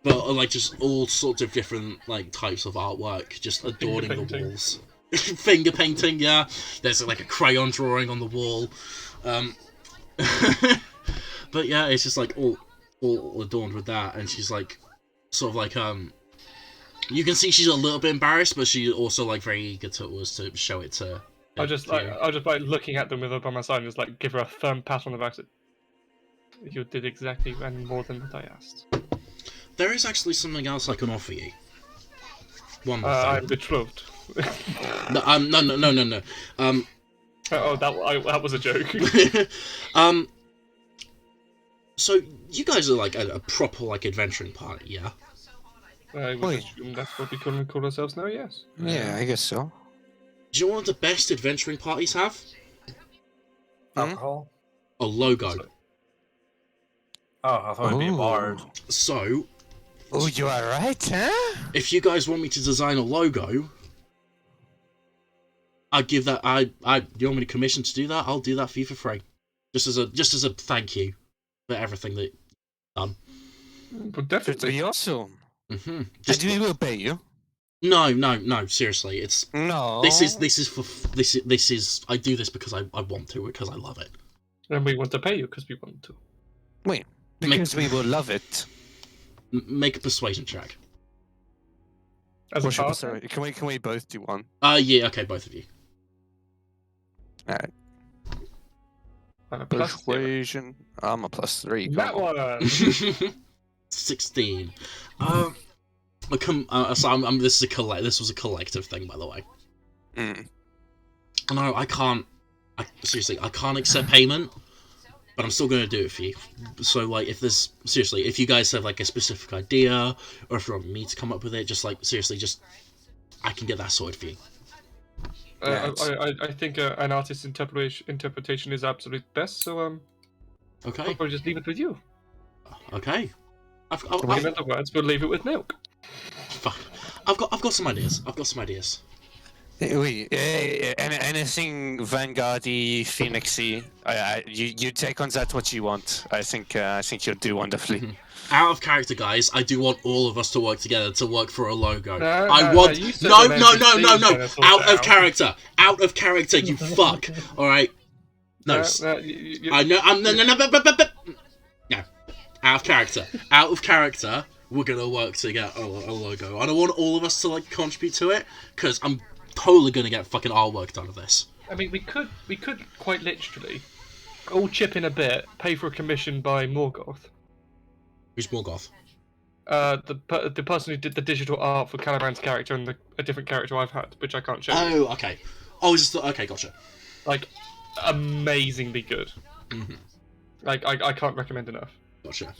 like just all sorts of different like types of artwork just adorning the walls. Finger painting, yeah. There's like a crayon drawing on the wall. But yeah, it's just like all adorned with that, and she's like sort of like you can see she's a little bit embarrassed, but she also like very eager to show it to. I just like looking at them with her by my side and just like give her a firm pat on the back. You did exactly and more than what I asked. There is actually something else I can offer you. One more thing. I'm betrothed. No. That was a joke. So you guys are like a proper like adventuring party, yeah? That's what we call ourselves now, yes. Yeah, I guess so. Do you know what the best adventuring parties have? Alcohol? A logo. Oh, I thought it'd be a bard. So... Oh, you are right, huh? If you guys want me to design a logo, I'd give that... you want me to commission to do that? I'll do that for you for free. Just as a thank you for everything that you've done. But definitely. Be awesome. Mm-hmm. And we will pay you. No, seriously, it's... No. This is I do this because I want to, because I love it. And we want to pay you because we want to. Wait, because we will love it. Make a persuasion check. Sorry, can we both do one? Yeah, okay, both of you. Alright. I'm Persuasion. I'm a +3. That one. 16. This was a collective thing, by the way. Mm. No, I can't. Seriously, I can't accept payment, but I'm still gonna do it for you. So, like, if you guys have like a specific idea, or if you want me to come up with it, just like seriously, I can get that sorted for you. I think an artist's interpretation is absolute best. So Okay. I'll probably just leave it with you. Okay. In other words, we'll leave it with Milk. I've got some ideas. Anything Vanguard-y, Phoenix-y, you take on that what you want. I think you'll do wonderfully. Out of character, guys. I do want all of us to work together to work for a logo. No. Out of character. Out of character. You fuck. All right. No. I know. No. Out of character. Out of character. We're gonna work to get a logo. I don't want all of us to like contribute to it because I'm totally gonna get fucking artwork done of this. I mean, we could quite literally all chip in a bit, pay for a commission by Morgoth. Who's Morgoth? The person who did the digital art for Caliban's character and a different character I've had, which I can't show. Oh, okay. Okay, gotcha. Like, amazingly good. Mm-hmm. Like, I can't recommend enough. Gotcha.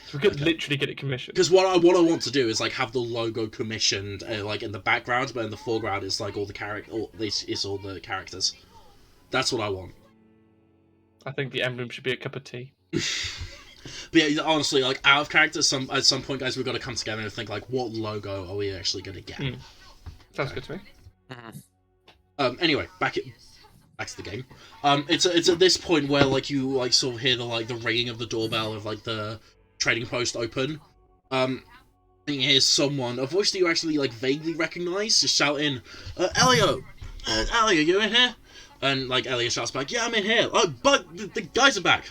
So we could literally get it commissioned. Because what I want to do is like have the logo commissioned, like in the background, but in the foreground it's like all the characters. That's what I want. I think the emblem should be a cup of tea. But yeah, honestly, like out of character, at some point, guys, we've got to come together and think like, what logo are we actually gonna get? Sounds good to me. Anyway, back to the game. It's at this point where like you like sort of hear the ringing of the doorbell of like the trading post open. And you hear a voice that you actually like vaguely recognize, just shouting, "Elio, Elio, you in here?" And like Elio shouts back, "Yeah, I'm in here. Oh, but the guys are back.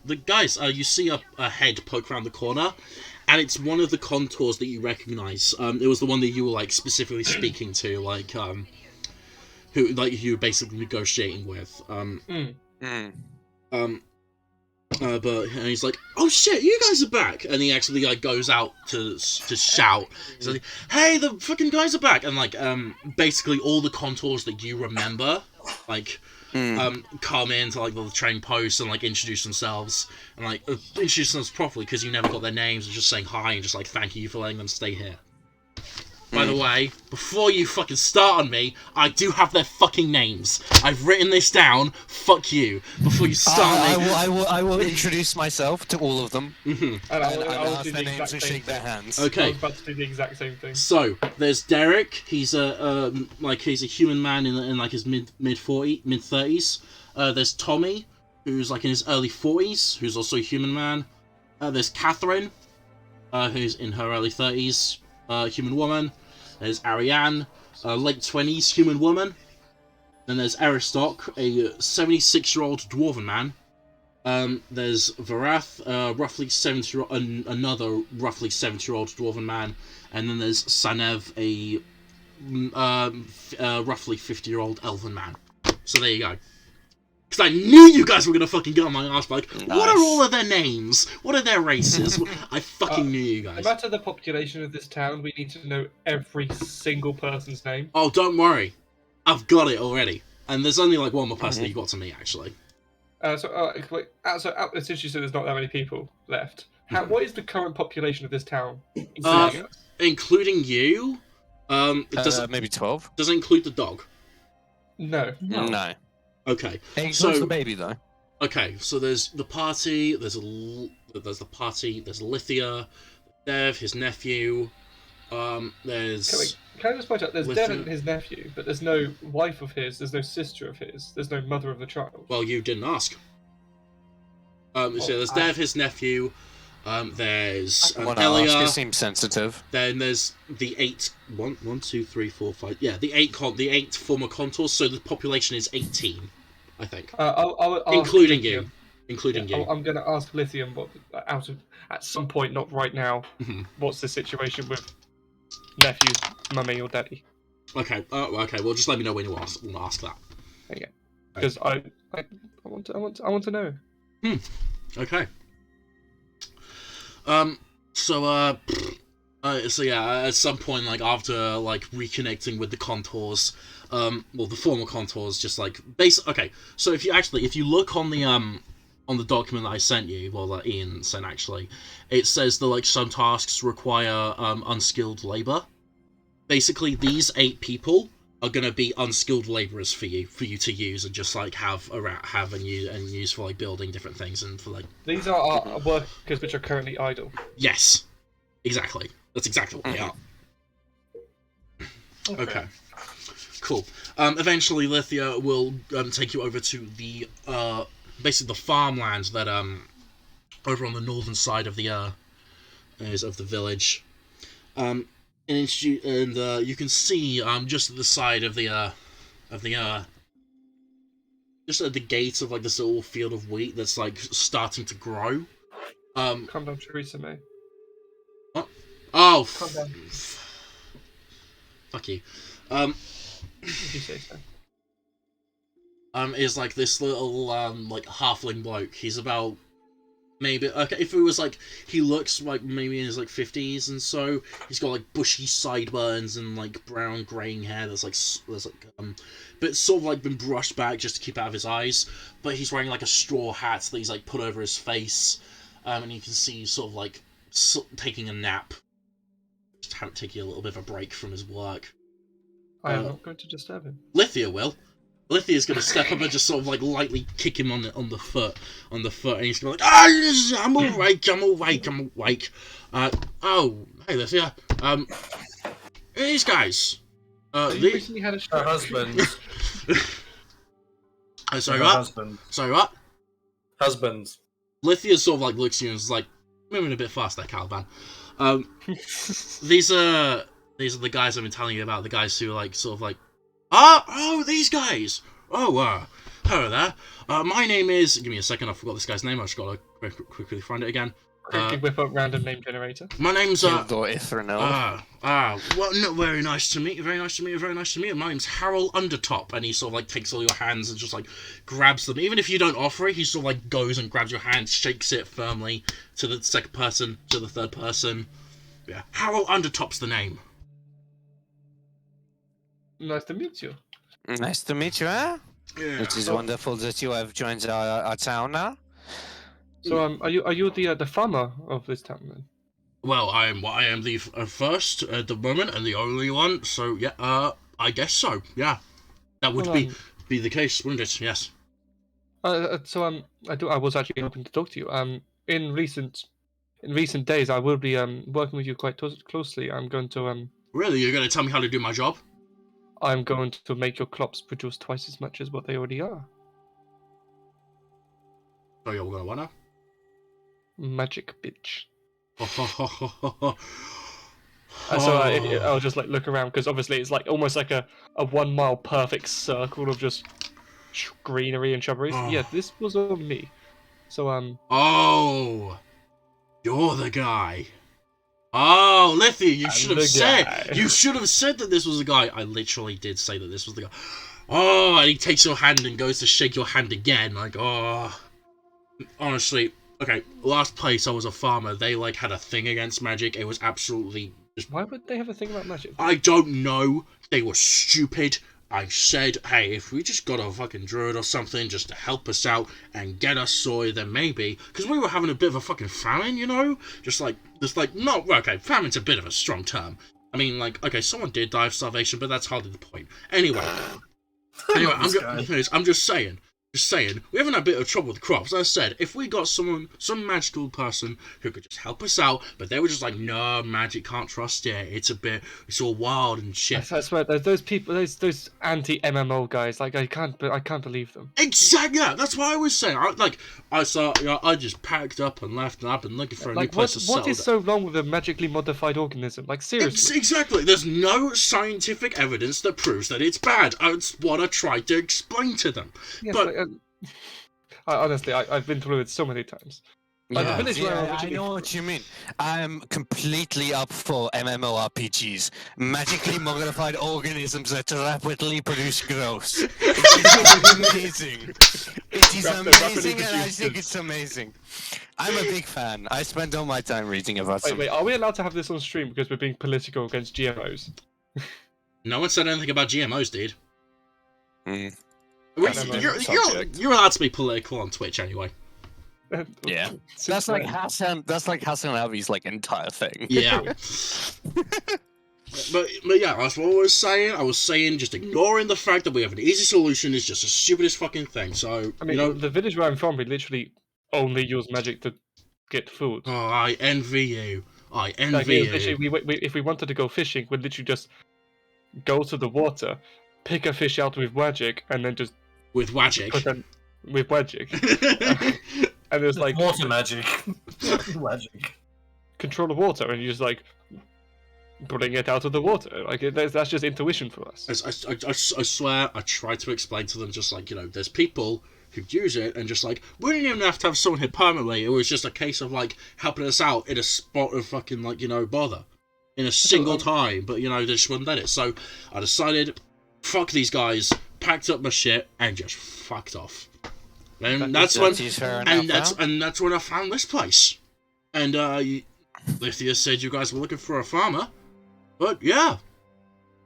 The guys, you see a head poke around the corner, and it's one of the contours that you recognize. It was the one that you were like specifically speaking to, like who you were basically negotiating with. But and he's like, "Oh shit, you guys are back!" And he actually like goes out to shout. He's like, "Hey, the fucking guys are back!" And like basically all the contours that you remember, like. Come into like the train post and like introduce themselves and like introduce themselves properly because you never got their names and just saying hi and just like thank you for letting them stay here. By the way, before you fucking start on me, I do have their fucking names. I've written this down. Fuck you. Before you start me, I will introduce myself to all of them. And I'll ask their names and shake their hands. Okay. I was about to do the exact same thing. So there's Derek. He's a human man in like his mid 30s. There's Tommy, who's like in his early 40s, who's also a human man. There's Catherine, who's in her early 30s, human woman. There's Ariane, late 20s, human woman. Then there's Aristoc, a 76-year-old dwarven man. There's Varath, roughly 70-year-old, another roughly 70-year-old dwarven man. And then there's Sanev, a roughly 50-year-old elven man. So there you go. Because I knew you guys were going to fucking get on my ass, like, nice. What are all of their names? What are their races? I fucking knew you guys. No matter the population of this town, we need to know every single person's name. Oh, don't worry. I've got it already. And there's only like one more person that you got to meet, actually. Since you said there's not that many people left, what is the current population of this town? Including you? Maybe 12? Does it include the dog? No. Okay. What's the baby though? Okay, so there's the party. There's Lithia, Dev, his nephew. There's. Can I just point out? There's Dev and his nephew, but there's no wife of his. There's no sister of his. There's no mother of the child. Well, you didn't ask. So there's Dev, his nephew. There's Elia. It seems sensitive. Then there's the 8. 1, 2, 3, 4, 5. Yeah, the 8 former contours. So the population is 18, I think. I'll including you. Including you. I'm going to ask Lithium at some point, not right now. What's the situation with nephew's mummy or daddy? Okay. Okay. Well, just let me know when you want to ask that. Okay. Because I want to know. Okay. So yeah, at some point, like after like reconnecting with the contours, well, the former contours, just like Okay, so if you look on the document that I sent you, well, that Ian sent actually, it says that like some tasks require unskilled labor. Basically, these 8 people are gonna be unskilled laborers for you to use and just like have and use for like building different things and for like. These are our workers which are currently idle. Yes, exactly. That's exactly what they are. Okay. Cool. Eventually, Lithia will take you over to the basically the farmland that over on the northern side of the village. And you can see just at the side of the just at the gates of like this little field of wheat that's like starting to grow. Calm down, Theresa May. Oh, Calm down. Fuck you. If you say so. Is like this little like halfling bloke. He's about maybe if it was like he looks like maybe in his like 50s and so he's got like bushy sideburns and like brown graying hair that's like but sort of like been brushed back just to keep out of his eyes. But he's wearing like a straw hat that he's like put over his face, and you can see he's sort of like taking a nap. Just taking a little bit of a break from his work. I am not going to disturb him. Lithia will. Lithia's going to step up and just sort of like lightly kick him on the foot, and he's going to be like, I'm awake. Oh, hey Lithia. These guys. You recently had a stroke. Her husband. Sorry, what? Husband. Sorry, what? Husband. Lithia sort of like looks at you and is like, moving a bit faster, Caliban. These are the guys I've been telling you about. The guys who like sort of like, these guys. Oh, hello there. My name is. Give me a second. I forgot this guy's name. I just gotta quickly find it again. Quickly whip up random name generator. My name's well, not very nice to meet you. Very nice to meet you. Very nice to meet you. My name's Harold Undertop, and he sort of like takes all your hands and just like grabs them. Even if you don't offer it, he sort of like goes and grabs your hand, shakes it firmly to the second person, to the third person. Yeah, Harold Undertop's the name. Nice to meet you. Nice to meet you, huh? Yeah. It is wonderful that you have joined our town now. So, are you the farmer of this town then? Well, I am the first at the moment and the only one. So yeah, I guess so. Yeah, that would be the case, wouldn't it? Yes. So I was actually hoping to talk to you. In recent days, I will be working with you quite closely. I'm going to Really, you're going to tell me how to do my job? I'm going to make your crops produce twice as much as what they already are. So you're going to what now? Magic, bitch. So I'll just like look around because obviously it's like almost like a 1 mile perfect circle of just greenery and shrubberies. Yeah, this was all me. So Oh, you're the guy. Oh, Lithia, you should have said. You should have said that this was the guy. I literally did say that this was the guy. Oh, and he takes your hand and goes to shake your hand again. Like, oh, honestly. Okay, last place I was a farmer, they like had a thing against magic. It was absolutely just... Why would they have a thing about magic? I don't know. They were stupid. I said, hey, if we just got a fucking druid or something just to help us out and get us soy, then maybe. Because we were having a bit of a fucking famine, you know? No, okay, famine's a bit of a strong term. I mean, like, okay, someone did die of starvation, but that's hardly the point. Anyway, I'm just saying, we haven't had a bit of trouble with crops. As I said, if we got some magical person who could just help us out, but they were just like, no, magic, can't trust it. It's all wild and shit. I swear, those people, those anti-MMO guys, like I can't believe them. Exactly. Yeah, that's what I was saying. I just packed up and left, and I've been looking for a new place to settle. What is so wrong with a magically modified organism? Like seriously. Exactly. There's no scientific evidence that proves that it's bad. That's what I tried to explain to them. Yes, but honestly, I've been through it so many times. The village where I I originally... know what you mean. I'm completely up for MMORPGs. Magically modified organisms that rapidly produce growth. It's amazing. It is amazing, and I think it's amazing. I'm a big fan. I spend all my time reading about them. Wait, are we allowed to have this on stream because we're being political against GMOs? No one said anything about GMOs, dude. Mm. You're allowed to be political on Twitch anyway. Yeah, that's like Hassan. That's like Hassan Avi's like entire thing. Yeah. but yeah, that's what I was saying. I was saying just ignoring the fact that we have an easy solution is just the stupidest fucking thing. So I mean, the village where I'm from, we literally only use magic to get food. Oh, I envy you. I envy you. Literally, if we wanted to go fishing, we'd literally just go to the water, pick a fish out with magic, and then just with magic. With magic. And there's like water magic. Magic. Control the water, and you just like bring it out of the water. Like that's just intuition for us. I swear, I tried to explain to them just like, there's people who use it and just like, we didn't even have to have someone here permanently. It was just a case of like helping us out in a spot of fucking like, bother. In a single time, but they just wouldn't let it. So I decided, fuck these guys, packed up my shit, and just fucked off. And that's when I found this place. And Lithia said you guys were looking for a farmer, but yeah,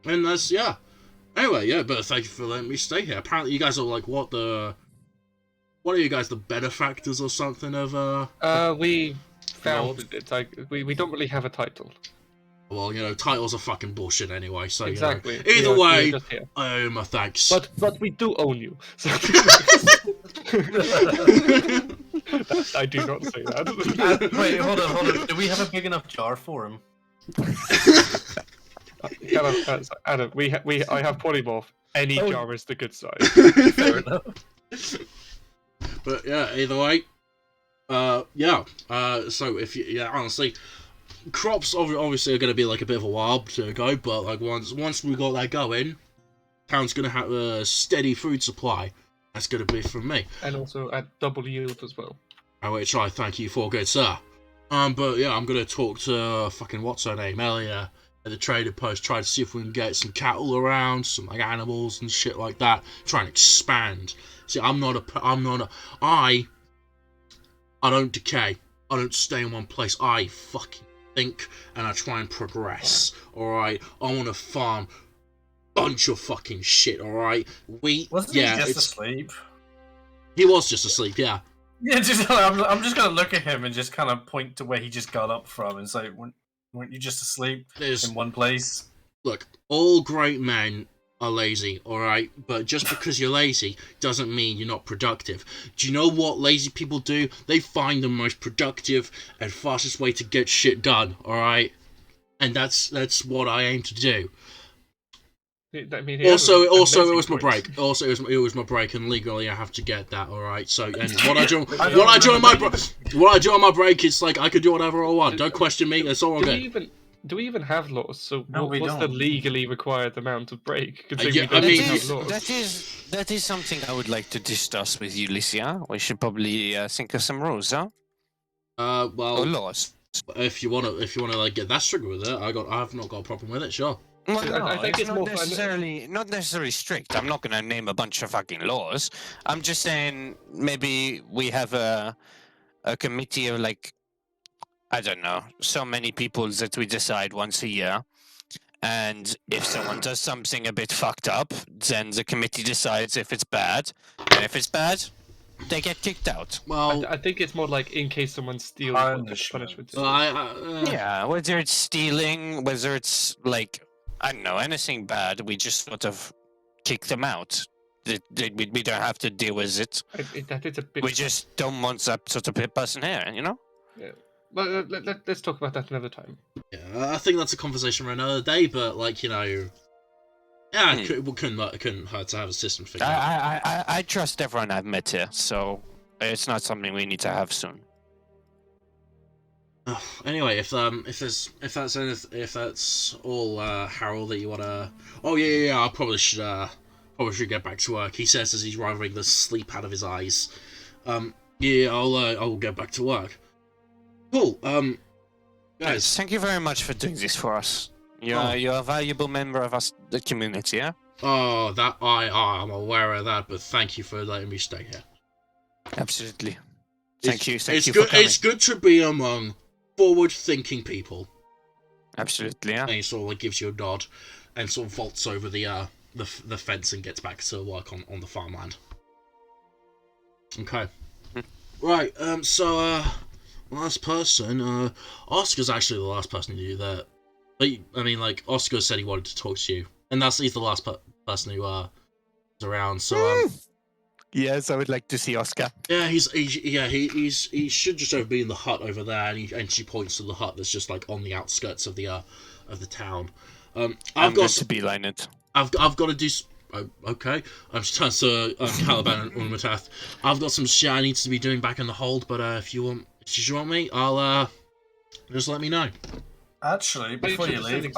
and that's Anyway, yeah, but thank you for letting me stay here. Apparently, you guys are like what are you guys, the benefactors or something of we founded it. Like we don't really have a title. Well, titles are fucking bullshit anyway, so exactly. Either way, I owe my thanks. But we do own you. So... I do not say that. Wait, hold on. Do we have a big enough jar for him? Adam, I have polymorph. Any jar is the good size. Fair enough. But yeah, either way, so if honestly, crops obviously are going to be like a bit of a while to go, but like once we got that going, town's going to have a steady food supply. That's going to be from me. And also at double yield as well. Which I thank you for, good sir. But yeah, I'm going to talk to fucking what's her name, Elia, at the trader post, try to see if we can get some cattle around, some like animals and shit like that, try and expand. See, I don't decay. I don't stay in one place. I fucking think and I try and progress. Alright? I want to farm bunch of fucking shit, alright? Wasn't he just asleep? He was just asleep, yeah. Yeah, I'm just gonna look at him and just kind of point to where he just got up from and say, weren't you just asleep in one place? Look, all great men are lazy, alright? But just because you're lazy doesn't mean you're not productive. Do you know what lazy people do? They find the most productive and fastest way to get shit done, alright? And that's what I aim to do. I mean, also, it was my break. Also, it was my break, and legally I have to get that. All right. So, and what I do on my break is like I could do whatever I want. Don't question me. That's all I'm good. Do we even have laws? So, no, what's the legally required amount of break? That is something I would like to discuss with you, Licia. We should probably think of some rules, huh? Well, or laws. If you wanna like get that strict with it, I've not got a problem with it. Sure. Well, no, I think it's not necessarily strict. I'm not going to name a bunch of fucking laws. I'm just saying maybe we have a committee of like, I don't know, so many people that we decide once a year. And if someone does something a bit fucked up, then the committee decides if it's bad. And if it's bad, they get kicked out. Well, I think it's more like in case someone steals, punishment. Yeah, whether it's stealing, whether it's like, I don't know, anything bad, we just sort of kick them out. We don't have to deal with it. That is a bit... We just don't want that sort of person here, you know? Yeah. Well, let's talk about that another time. Yeah, I think that's a conversation for another day, but like, it couldn't hurt to have a system figured out. I trust everyone I've met here, so it's not something we need to have soon. Anyway, if that's all, Harold, that you wanna... Oh yeah, I probably should get back to work. He says as he's rubbing the sleep out of his eyes. Yeah, I'll get back to work. Cool. Guys. Thank you very much for doing this for us. You're a valuable member of us, the community, yeah? Oh, that I'm aware of that, but thank you for letting me stay here. Absolutely. Thank you. It's For good. coming. It's good to be among forward-thinking people. Absolutely, yeah. And he sort of like gives you a nod, and sort of vaults over the fence and gets back to work on the farmland. Okay. Right. So last person. Oscar's actually the last person to do that. But I mean, like Oscar said he wanted to talk to you, and he's the last person who is around. So Yes, I would like to see Oscar. yeah, he should just be in the hut over there, and she points to the hut that's just like on the outskirts of the town. I'm going to beeline it. I've got to do. Oh, okay, I'm just trying to Caliban and Unmatath. I've got some shit I need to be doing back in the hold, but if you want me, I'll just let me know. Actually, before you leave,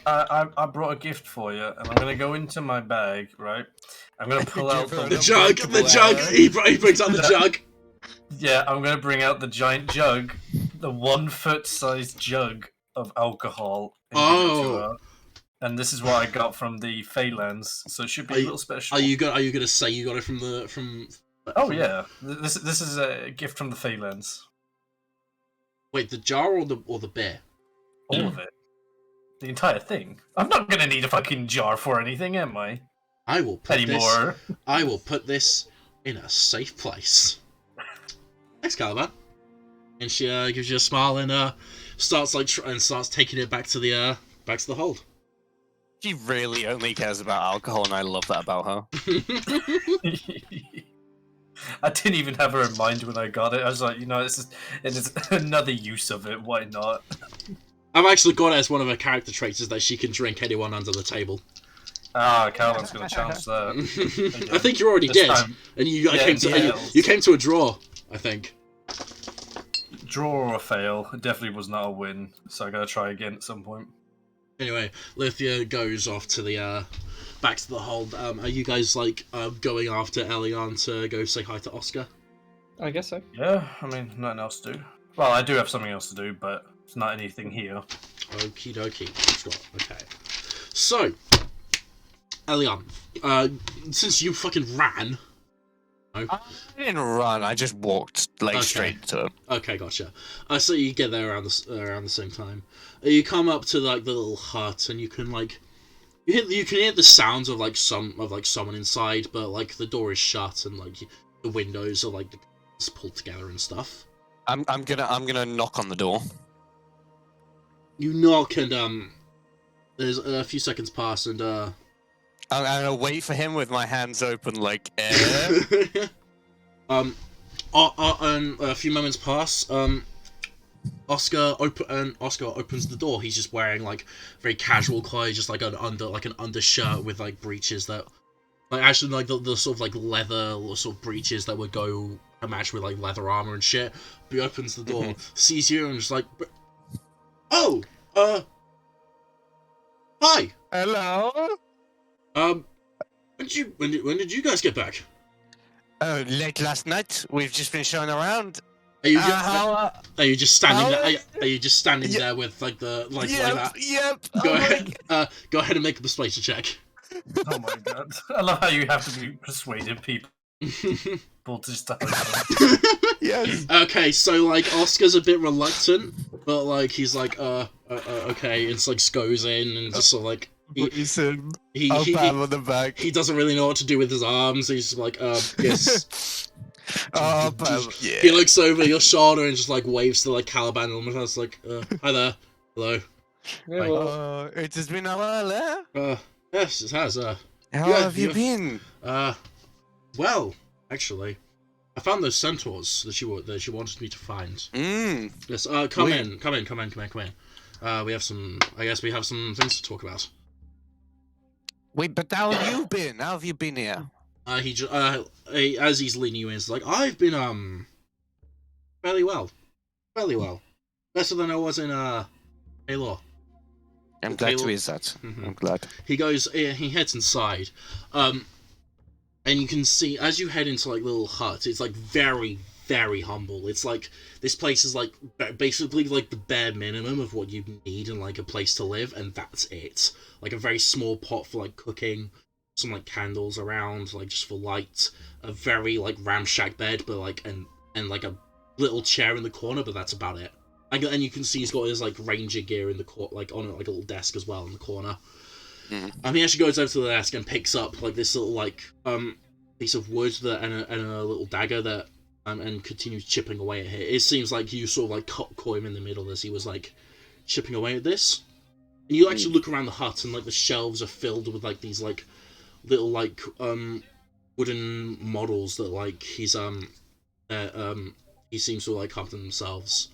I brought a gift for you, and I'm gonna go into my bag. Right, I'm gonna pull out the jug. The jug. He brings out the jug. Yeah, I'm gonna bring out the giant jug, the 1 foot sized jug of alcohol. And this is what I got from the Feylands, so it should be a little special. Are you gonna say you got it from? Oh yeah, this is a gift from the Feylands. Wait, the jar or the beer? All of it, the entire thing. I'm not gonna need a fucking jar for anything, am I? I will put this in a safe place. Thanks, Caliban. And she gives you a smile and starts taking it back to the hold. She really only cares about alcohol, and I love that about her. I didn't even have her in mind when I got it. I was like, it's another use of it. Why not? I've actually got it as one of her character traits is that she can drink anyone under the table. Ah, Calvin's gonna chance that. I think you already did, and you came to a draw. I think. Draw or a fail. It definitely was not a win, so I gotta try again at some point. Anyway, Lithia goes off to the back to the hold. Are you guys going after Elion to go say hi to Oscar? I guess so. Yeah, I mean, nothing else to do. Well, I do have something else to do, but it's not anything here. Okie dokie. Okay. So, Elion, since you fucking ran. No? I didn't run. I just walked straight to him. Okay, gotcha. So you get there around the same time. You come up to the little hut, and you can you can hear the sounds of someone inside, but the door is shut and the windows are pulled together and stuff. I'm gonna knock on the door. You knock and there's a few seconds pass and I'm gonna wait for him with my hands open like air. And a few moments pass. Oscar opens the door. He's just wearing very casual clothes, just an undershirt with breeches that actually the sort of leather sort of breeches that would go a match with leather armor and shit. But he opens the door, sees you, and just oh, hi. Hello. When did you guys get back? Late last night. We've just been showing around. Are you just standing there? Are you just standing there with like that? Yep. Go ahead and make a persuasion check. Oh my god! I love how you have to be persuading people to start. Yes. Okay, so Oscar's a bit reluctant, but he's okay, and just goes in and just sort of pat him on the back. He doesn't really know what to do with his arms. He's just yes. Yeah. He looks over your shoulder and just waves to Caliban and almost hi there, hello. It has been a while, eh? Yes, it has. How have you been? Well, actually, I found those centaurs that she wanted me to find. Yes. Come in. We have some things to talk about. Wait, but how have you been? How have you been here? As he's leaning you in, he's I've been fairly well, better than I was in Halo. I'm glad to hear that. Mm-hmm. I'm glad. He heads inside, and you can see as you head into little hut, it's very, very humble. It's like this place is like basically like the bare minimum of what you need in like a place to live, and that's it. Like a very small pot for like cooking, some like candles around, like just for light, a very like ramshack bed, but like and like a little chair in the corner, but that's about it. And you can see he's got his like ranger gear in the like on like a little desk as well in the corner. And he actually goes over to the desk and picks up like this little like piece of wood that and a little dagger that and continues chipping away at it. It seems like you sort of like caught him in the middle as he was like chipping away at this. And you actually look around the hut and like the shelves are filled with like these like little like wooden models that like he seems to like have themselves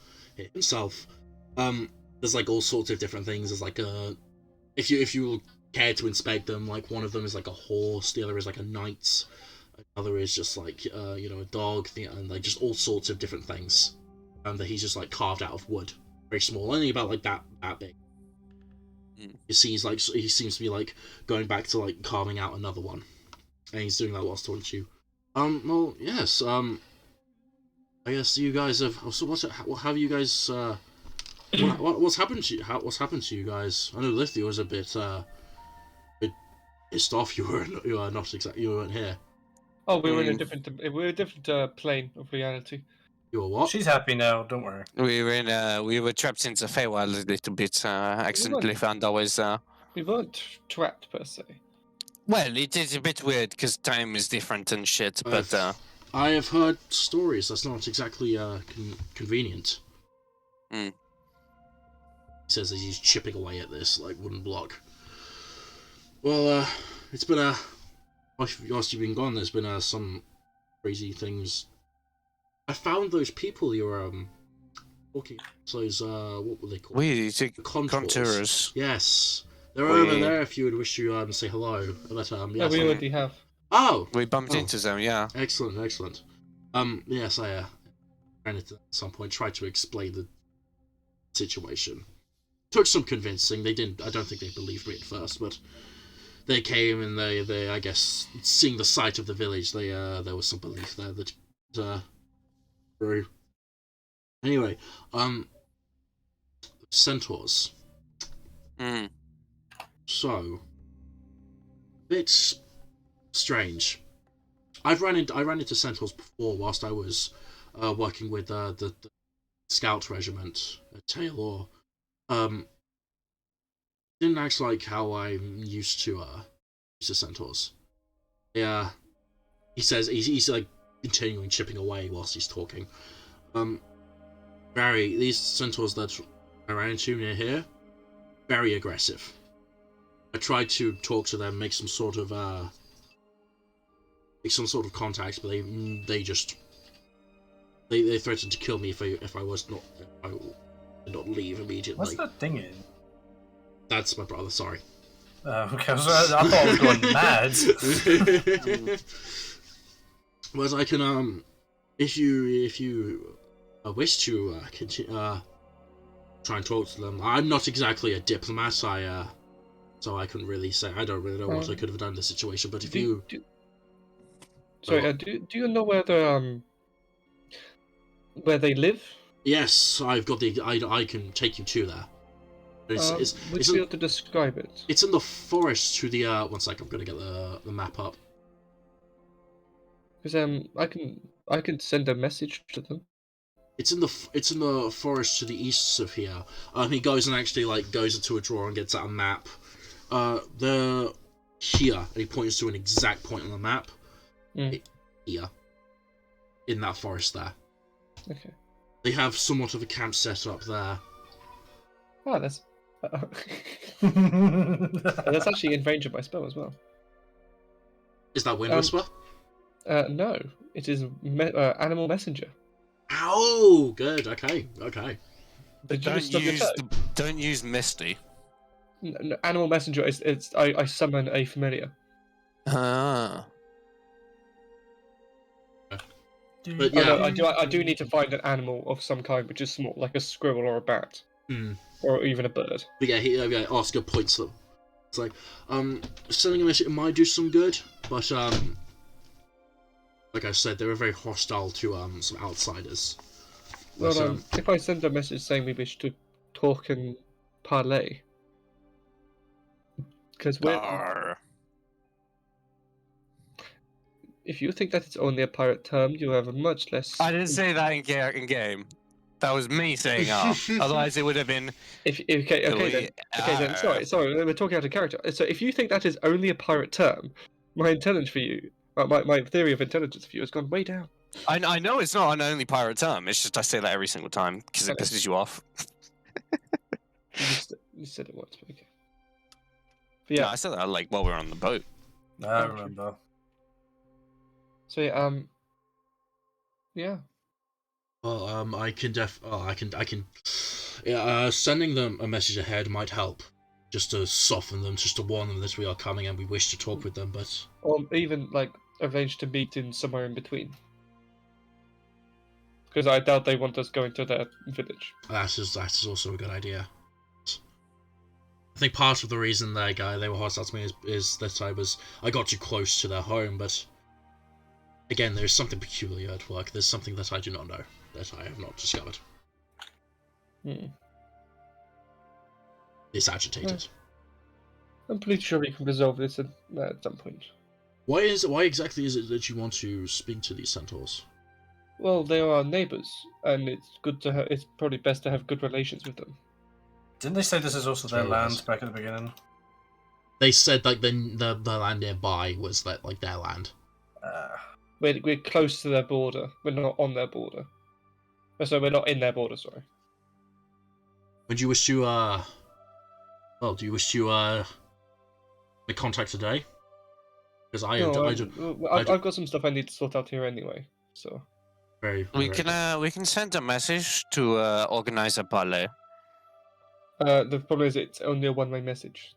himself. There's like all sorts of different things. There's like if you care to inspect them, like one of them is like a horse, the other is like a knight, another is just like a dog, and like just all sorts of different things that he's just like carved out of wood, very small, only about like that big. You see, he seems to be like going back to like carving out another one, and he's doing that whilst talking to you. Well, yes. I guess you guys have. So what have you guys? What's happened to you? What's happened to you guys? I know Lithia was a bit pissed off. You weren't here. Oh, we were in a different plane of reality. You were what? She's happy now. Don't worry. We were trapped in the Feywild a little bit. Accidentally found our ways. We weren't trapped per se. Well, it is a bit weird because time is different and shit. But I have heard stories. That's not exactly convenient. He says as he's chipping away at this like wooden block. Well, it's been whilst you've been gone, there's been some crazy things. I found those people you were talking. So those what were they called? Contours. Yes, they're over there. If you would wish to say hello, but yes, yeah, we already have. Oh, we bumped into them. Yeah. Excellent. Yes, I ran into them at some point. Tried to explain the situation. Took some convincing. They didn't. I don't think they believed me at first, but they came and they I guess seeing the sight of the village, there was some belief there that grew. Anyway, centaurs. So, bit strange. I ran into centaurs before whilst I was working with the scout regiment at Taylor. Didn't act like how I'm used to centaurs. Yeah, he says he's like continuing chipping away whilst he's talking. These centaurs that I ran into near here, very aggressive. I tried to talk to them, make some sort of contact, but they threatened to kill me if I did not leave immediately. What's that thing in? That's my brother. Sorry. Okay, I thought I was going mad. Whereas I can if you wish to continue try and talk to them. I'm not exactly a diplomat. So I couldn't really say. I don't really know what I could have done in this situation. But if you do you know where they live? Yes, I've got I can take you to there. Would you be able to describe it? It's in the forest to the 1 second, I'm gonna get the map up. Because I can send a message to them. It's in the forest to the east of here. He goes and actually like goes into a drawer and gets out a map. They're here, and he points to an exact point on the map. Here, in that forest there. Okay. They have somewhat of a camp set up there. Oh, that's that's actually in range of my spell as well. Is that Wind Whisper? No, it is Animal Messenger. Oh, good. Okay. But don't use Misty. No, Animal Messenger is I summon a familiar. Ah. But yeah, I do need to find an animal of some kind which is small, like a squirrel or a bat, or even a bird. But yeah, Oscar points them. It's like, sending a message might do some good, but like I said, they were very hostile to some outsiders. Well, But, if I send a message saying we wish to talk and parley, because if you think that it's only a pirate term, you have a much less. I didn't say that in game. That was me saying "ah." Otherwise, it would have been. Okay, then sorry, we're talking out of character. So if you think that is only a pirate term, my intelligence for you, my theory of intelligence for you has gone way down. I know it's not an only pirate term. It's just I say that every single time because it pisses you off. You said it once, but okay. But yeah, no, I said that like while we were on the boat. I remember. So yeah. Well, I can sending them a message ahead might help, just to soften them, just to warn them that we are coming and we wish to talk with them. But or even like arrange to meet in somewhere in between. Because I doubt they want us going to their village. that is also a good idea. I think part of the reason they were hostile to me is that I got too close to their home, but again, there's something peculiar at work. There's something that I do not know, that I have not discovered. It's agitated. I'm pretty sure we can resolve this at some point. Why exactly is it that you want to speak to these centaurs? Well, they are our neighbours, and it's good to it's probably best to have good relations with them. Didn't they say this is also their land back at the beginning? They said like the land nearby was like their land. We're close to their border. We're not on their border. So we're not in their border. Sorry. Would you wish to do you wish to make contact today? Because I've got some stuff I need to sort out here anyway. So we can send a message to organize a parley. The problem is it's only a one-way message.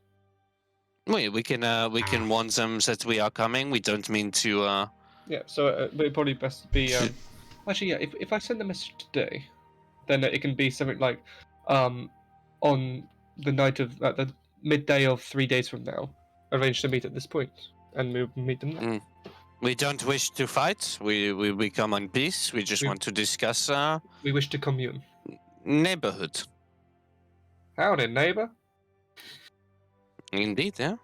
We can warn them that we are coming. We don't mean to. Yeah, so it'd probably best be. Actually, yeah. If I send the message today, then it can be something like, on the night of the midday of 3 days from now, arrange to meet at this point, and we'll meet them there. We don't wish to fight. We come on peace. We just want to discuss. We wish to commune. Neighborhood. Howdy, neighbor. Indeed, yeah.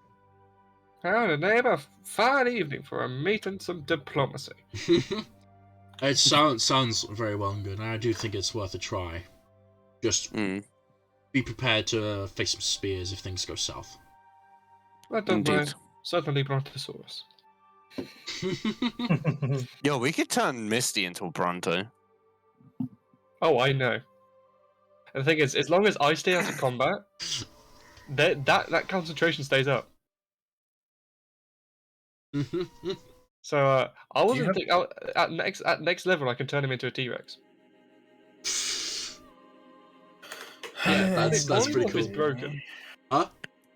Howdy, neighbor. Fine evening for a meet and some diplomacy. It sounds very well and good, and I do think it's worth a try. Just be prepared to face some spears if things go south. I don't mind. Certainly Brontosaurus. Yo, we could turn Misty into a Bronto. Oh, I know. And the thing is, as long as I stay out of combat, that concentration stays up. So I wasn't think at next level I can turn him into a T-Rex. Yeah, that's pretty cool. Is broken. Huh?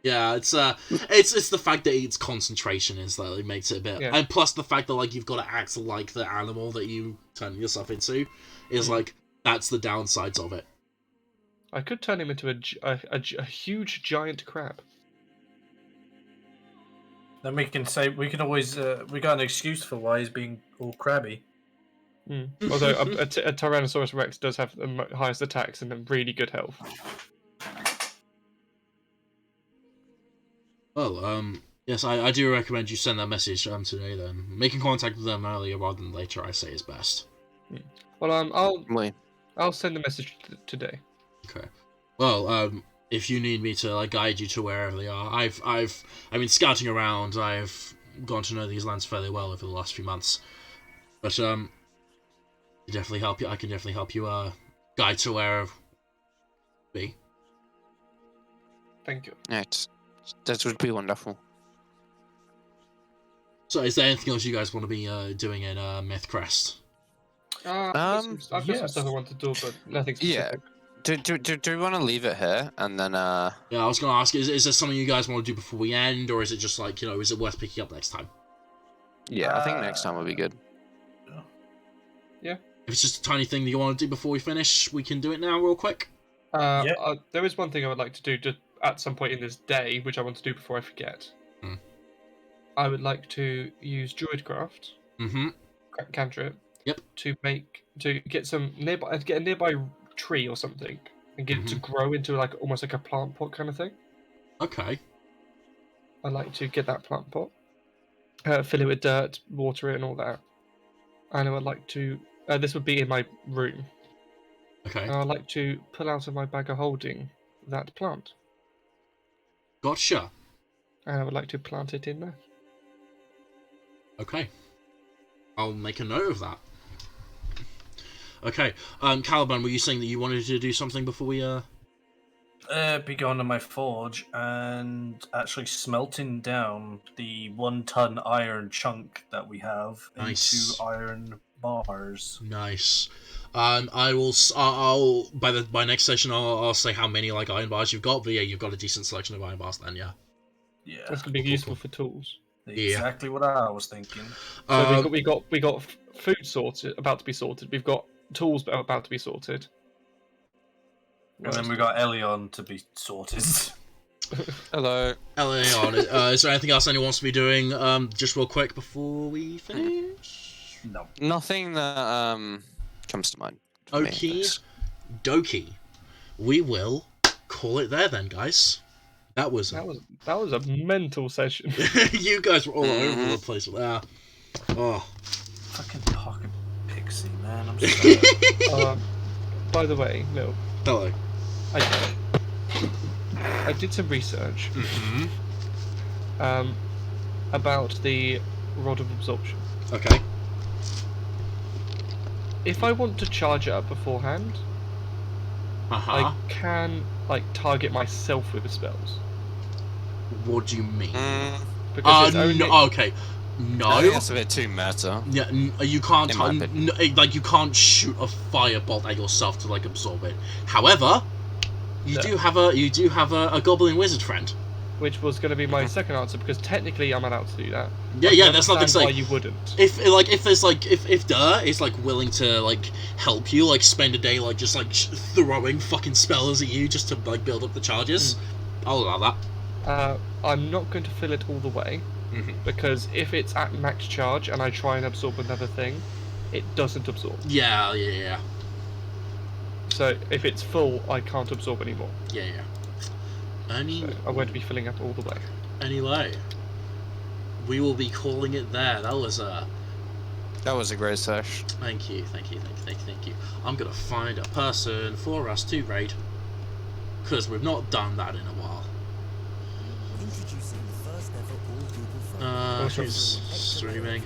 Yeah, it's the fact that its concentration is that it makes it a bit, and plus the fact that like you've got to act like the animal that you turn yourself into is like that's the downsides of it. I could turn him into a huge giant crab. Then we can always we got an excuse for why he's being all crabby. Although a Tyrannosaurus Rex does have the highest attacks and really good health. Well, yes, I do recommend you send that message today then. Making contact with them earlier rather than later, I say, is best. Well, I'll send the message today. Okay. Well, if you need me to like guide you to wherever they are, I've been scouting around. I've gotten to know these lands fairly well over the last few months. But I can definitely help you guide to where be. Thank you. That would be wonderful. So, is there anything else you guys want to be doing in Mythcrest? I've got some stuff I want to do, but nothing specific. Do we want to leave it here and then? Yeah, I was going to ask: is there something you guys want to do before we end, or is it just like is it worth picking up next time? Yeah, I think next time would be good. Yeah. If it's just a tiny thing that you want to do before we finish, we can do it now, real quick. There is one thing I would like to do just at some point in this day, which I want to do before I forget. I would like to use Druidcraft, cantrip. Yep. To get a nearby tree or something and get it to grow into like almost like a plant pot kind of thing. Okay. I'd like to get that plant pot, fill it with dirt, water it, and all that. And I would like to. This would be in my room. Okay. And I'd like to pull out of my bag of holding that plant. Gotcha. And I would like to plant it in there. Okay. I'll make a note of that. Okay. Caliban, were you saying that you wanted to do something before we Be going to my forge and actually smelting down the 1 ton iron chunk that we have into iron bars. Nice. I'll by next session I'll say how many like iron bars you've got, but yeah, you've got a decent selection of iron bars then, yeah. Yeah. That's gonna be useful for tools. Exactly what I was thinking. So we got food sorted, about to be sorted. We've got tools about to be sorted. And then we got Elion to be sorted. Hello. Elion, is there anything else anyone wants to be doing? Just real quick before we finish. No. Nothing that comes to mind. Okie dokie. We will call it there then, guys. That was a mental session. You guys were all over the place with that. Oh. Fucking pocket pixie, man. I'm sorry. By the way, no. Hello. I did some research about the Rod of Absorption. Okay. If I want to charge it up beforehand, I can target myself with the spells. What do you mean? Because no, okay. No. That's a bit too meta. Yeah, you can't. You can't shoot a firebolt at yourself to absorb it. However, you do have a goblin wizard friend. Which was going to be my second answer, because technically I'm allowed to do that. Yeah, that's not why you wouldn't. If Durr is willing to help you, spend a day just throwing fucking spells at you just to build up the charges, I'll allow that. I'm not going to fill it all the way, because if it's at max charge and I try and absorb another thing, it doesn't absorb. Yeah. So if it's full, I can't absorb anymore. Yeah. So I won't be filling up all the way. Anyway, we will be calling it there. That was a great sesh. Thank you. I'm gonna find a person for us to raid, because we've not done that in a while. Introducing the first ever all-Google Who's streaming?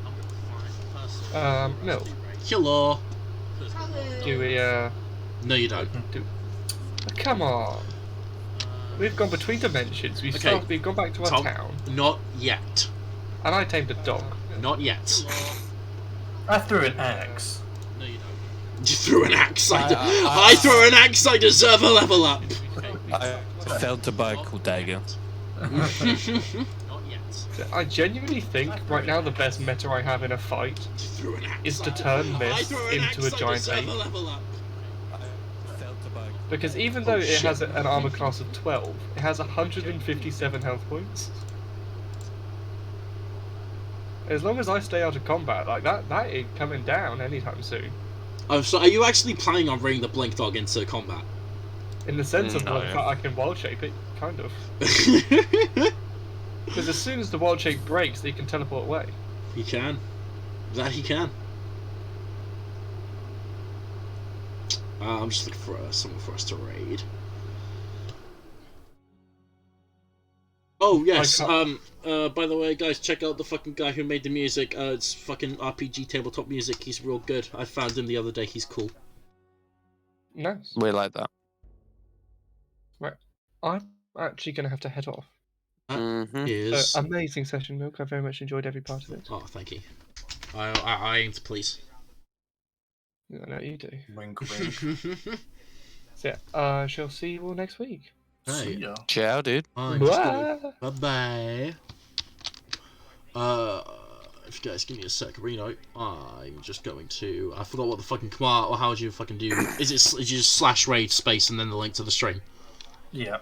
I'm gonna find a person. No. Hello. Do we, No, you don't. Come on. We've gone between dimensions. We've gone back to our town. Not yet. And I tamed a dog. Not yet. I threw an axe. No, you don't. You threw an axe. I threw an axe. I deserve a level up. I failed to buy a cool dagger. Not yet. I genuinely think right now the best meta I have in a fight is to turn Mist into a giant ape. Because even though it has an armor class of 12, it has 157 health points. As long as I stay out of combat, that ain't coming down anytime soon. Oh, so are you actually planning on bringing the Blink Dog into combat? In the sense of I can wild shape it, kind of. Because as soon as the wild shape breaks, they can teleport away. He can. That he can. I'm just looking for someone for us to raid. Oh yes. By the way, guys, check out the fucking guy who made the music. It's fucking RPG tabletop music. He's real good. I found him the other day. He's cool. Nice. We like that. Right. I'm actually gonna have to head off. Is amazing session, Milk. I very much enjoyed every part of it. Oh, thank you. I aim to please. I know you do. Wink, wink. So yeah, I shall see you all next week. Hey. Ciao, dude. Bye-bye. If you guys give me a sec, Reno, I'm just going to... I forgot what the fucking command... Or how do you fucking do... Is you just slash raid space and then the link to the stream? Yeah.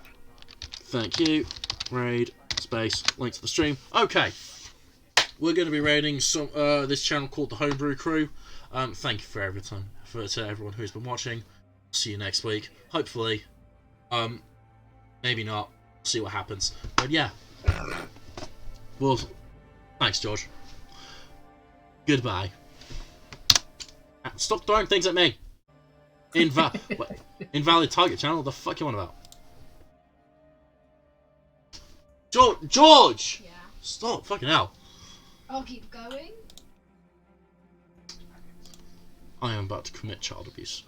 Thank you. Raid space link to the stream. Okay. we're going to be raiding some this channel called the Homebrew Crew. Thank you for everything, to everyone who's been watching. See you next week. Hopefully. Maybe not. See what happens. But yeah. Well, thanks, George. Goodbye. Stop throwing things at me. Invalid target channel. What the fuck you on about? George! Yeah. Stop, fucking hell. I'll keep going. I am about to commit child abuse.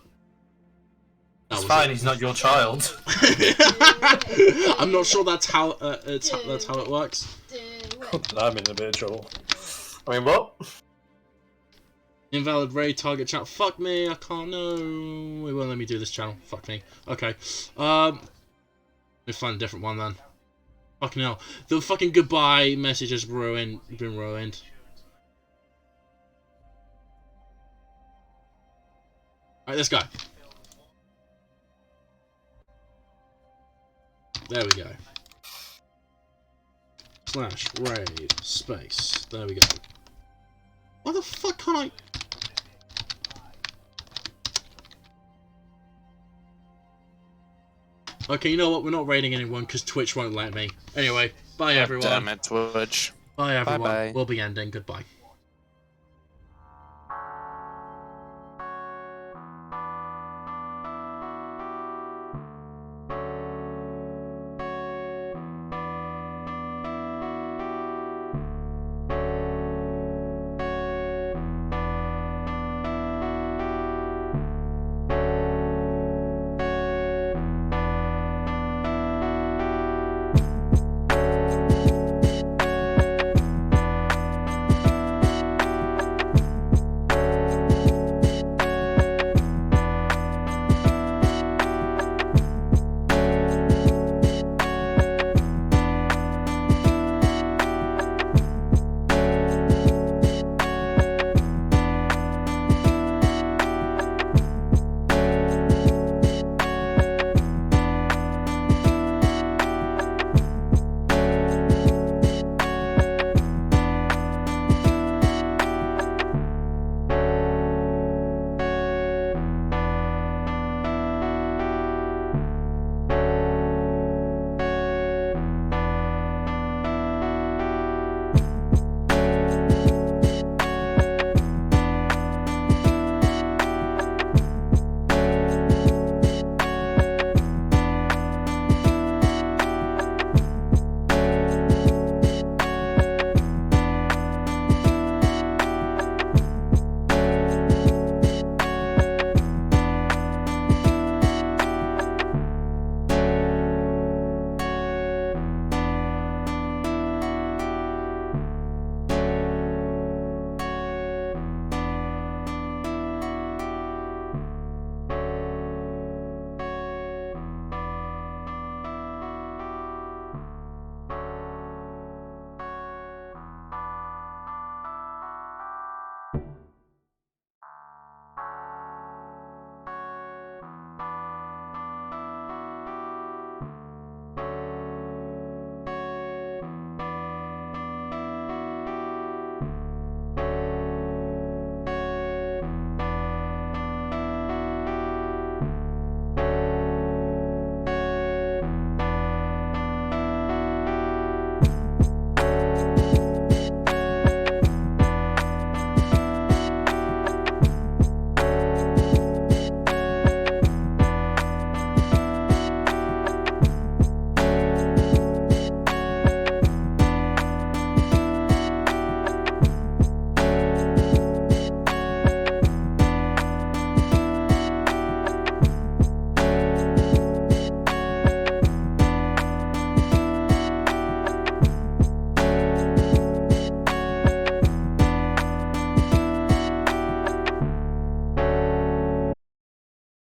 It's fine, he's not your child. I'm not sure that's how that's how it works. I'm in a bit of trouble. I mean, what? Invalid raid target channel. Fuck me, I can't know. It won't let me do this channel. Fuck me. Okay. Let me find a different one then. Fucking hell. The fucking goodbye message has been ruined. Alright, let's go. There we go. / raid space. There we go. Why the fuck can't I... Okay, you know what? We're not raiding anyone because Twitch won't let me. Anyway, bye everyone. Damn it, Twitch. Bye everyone. Bye-bye. We'll be ending. Goodbye.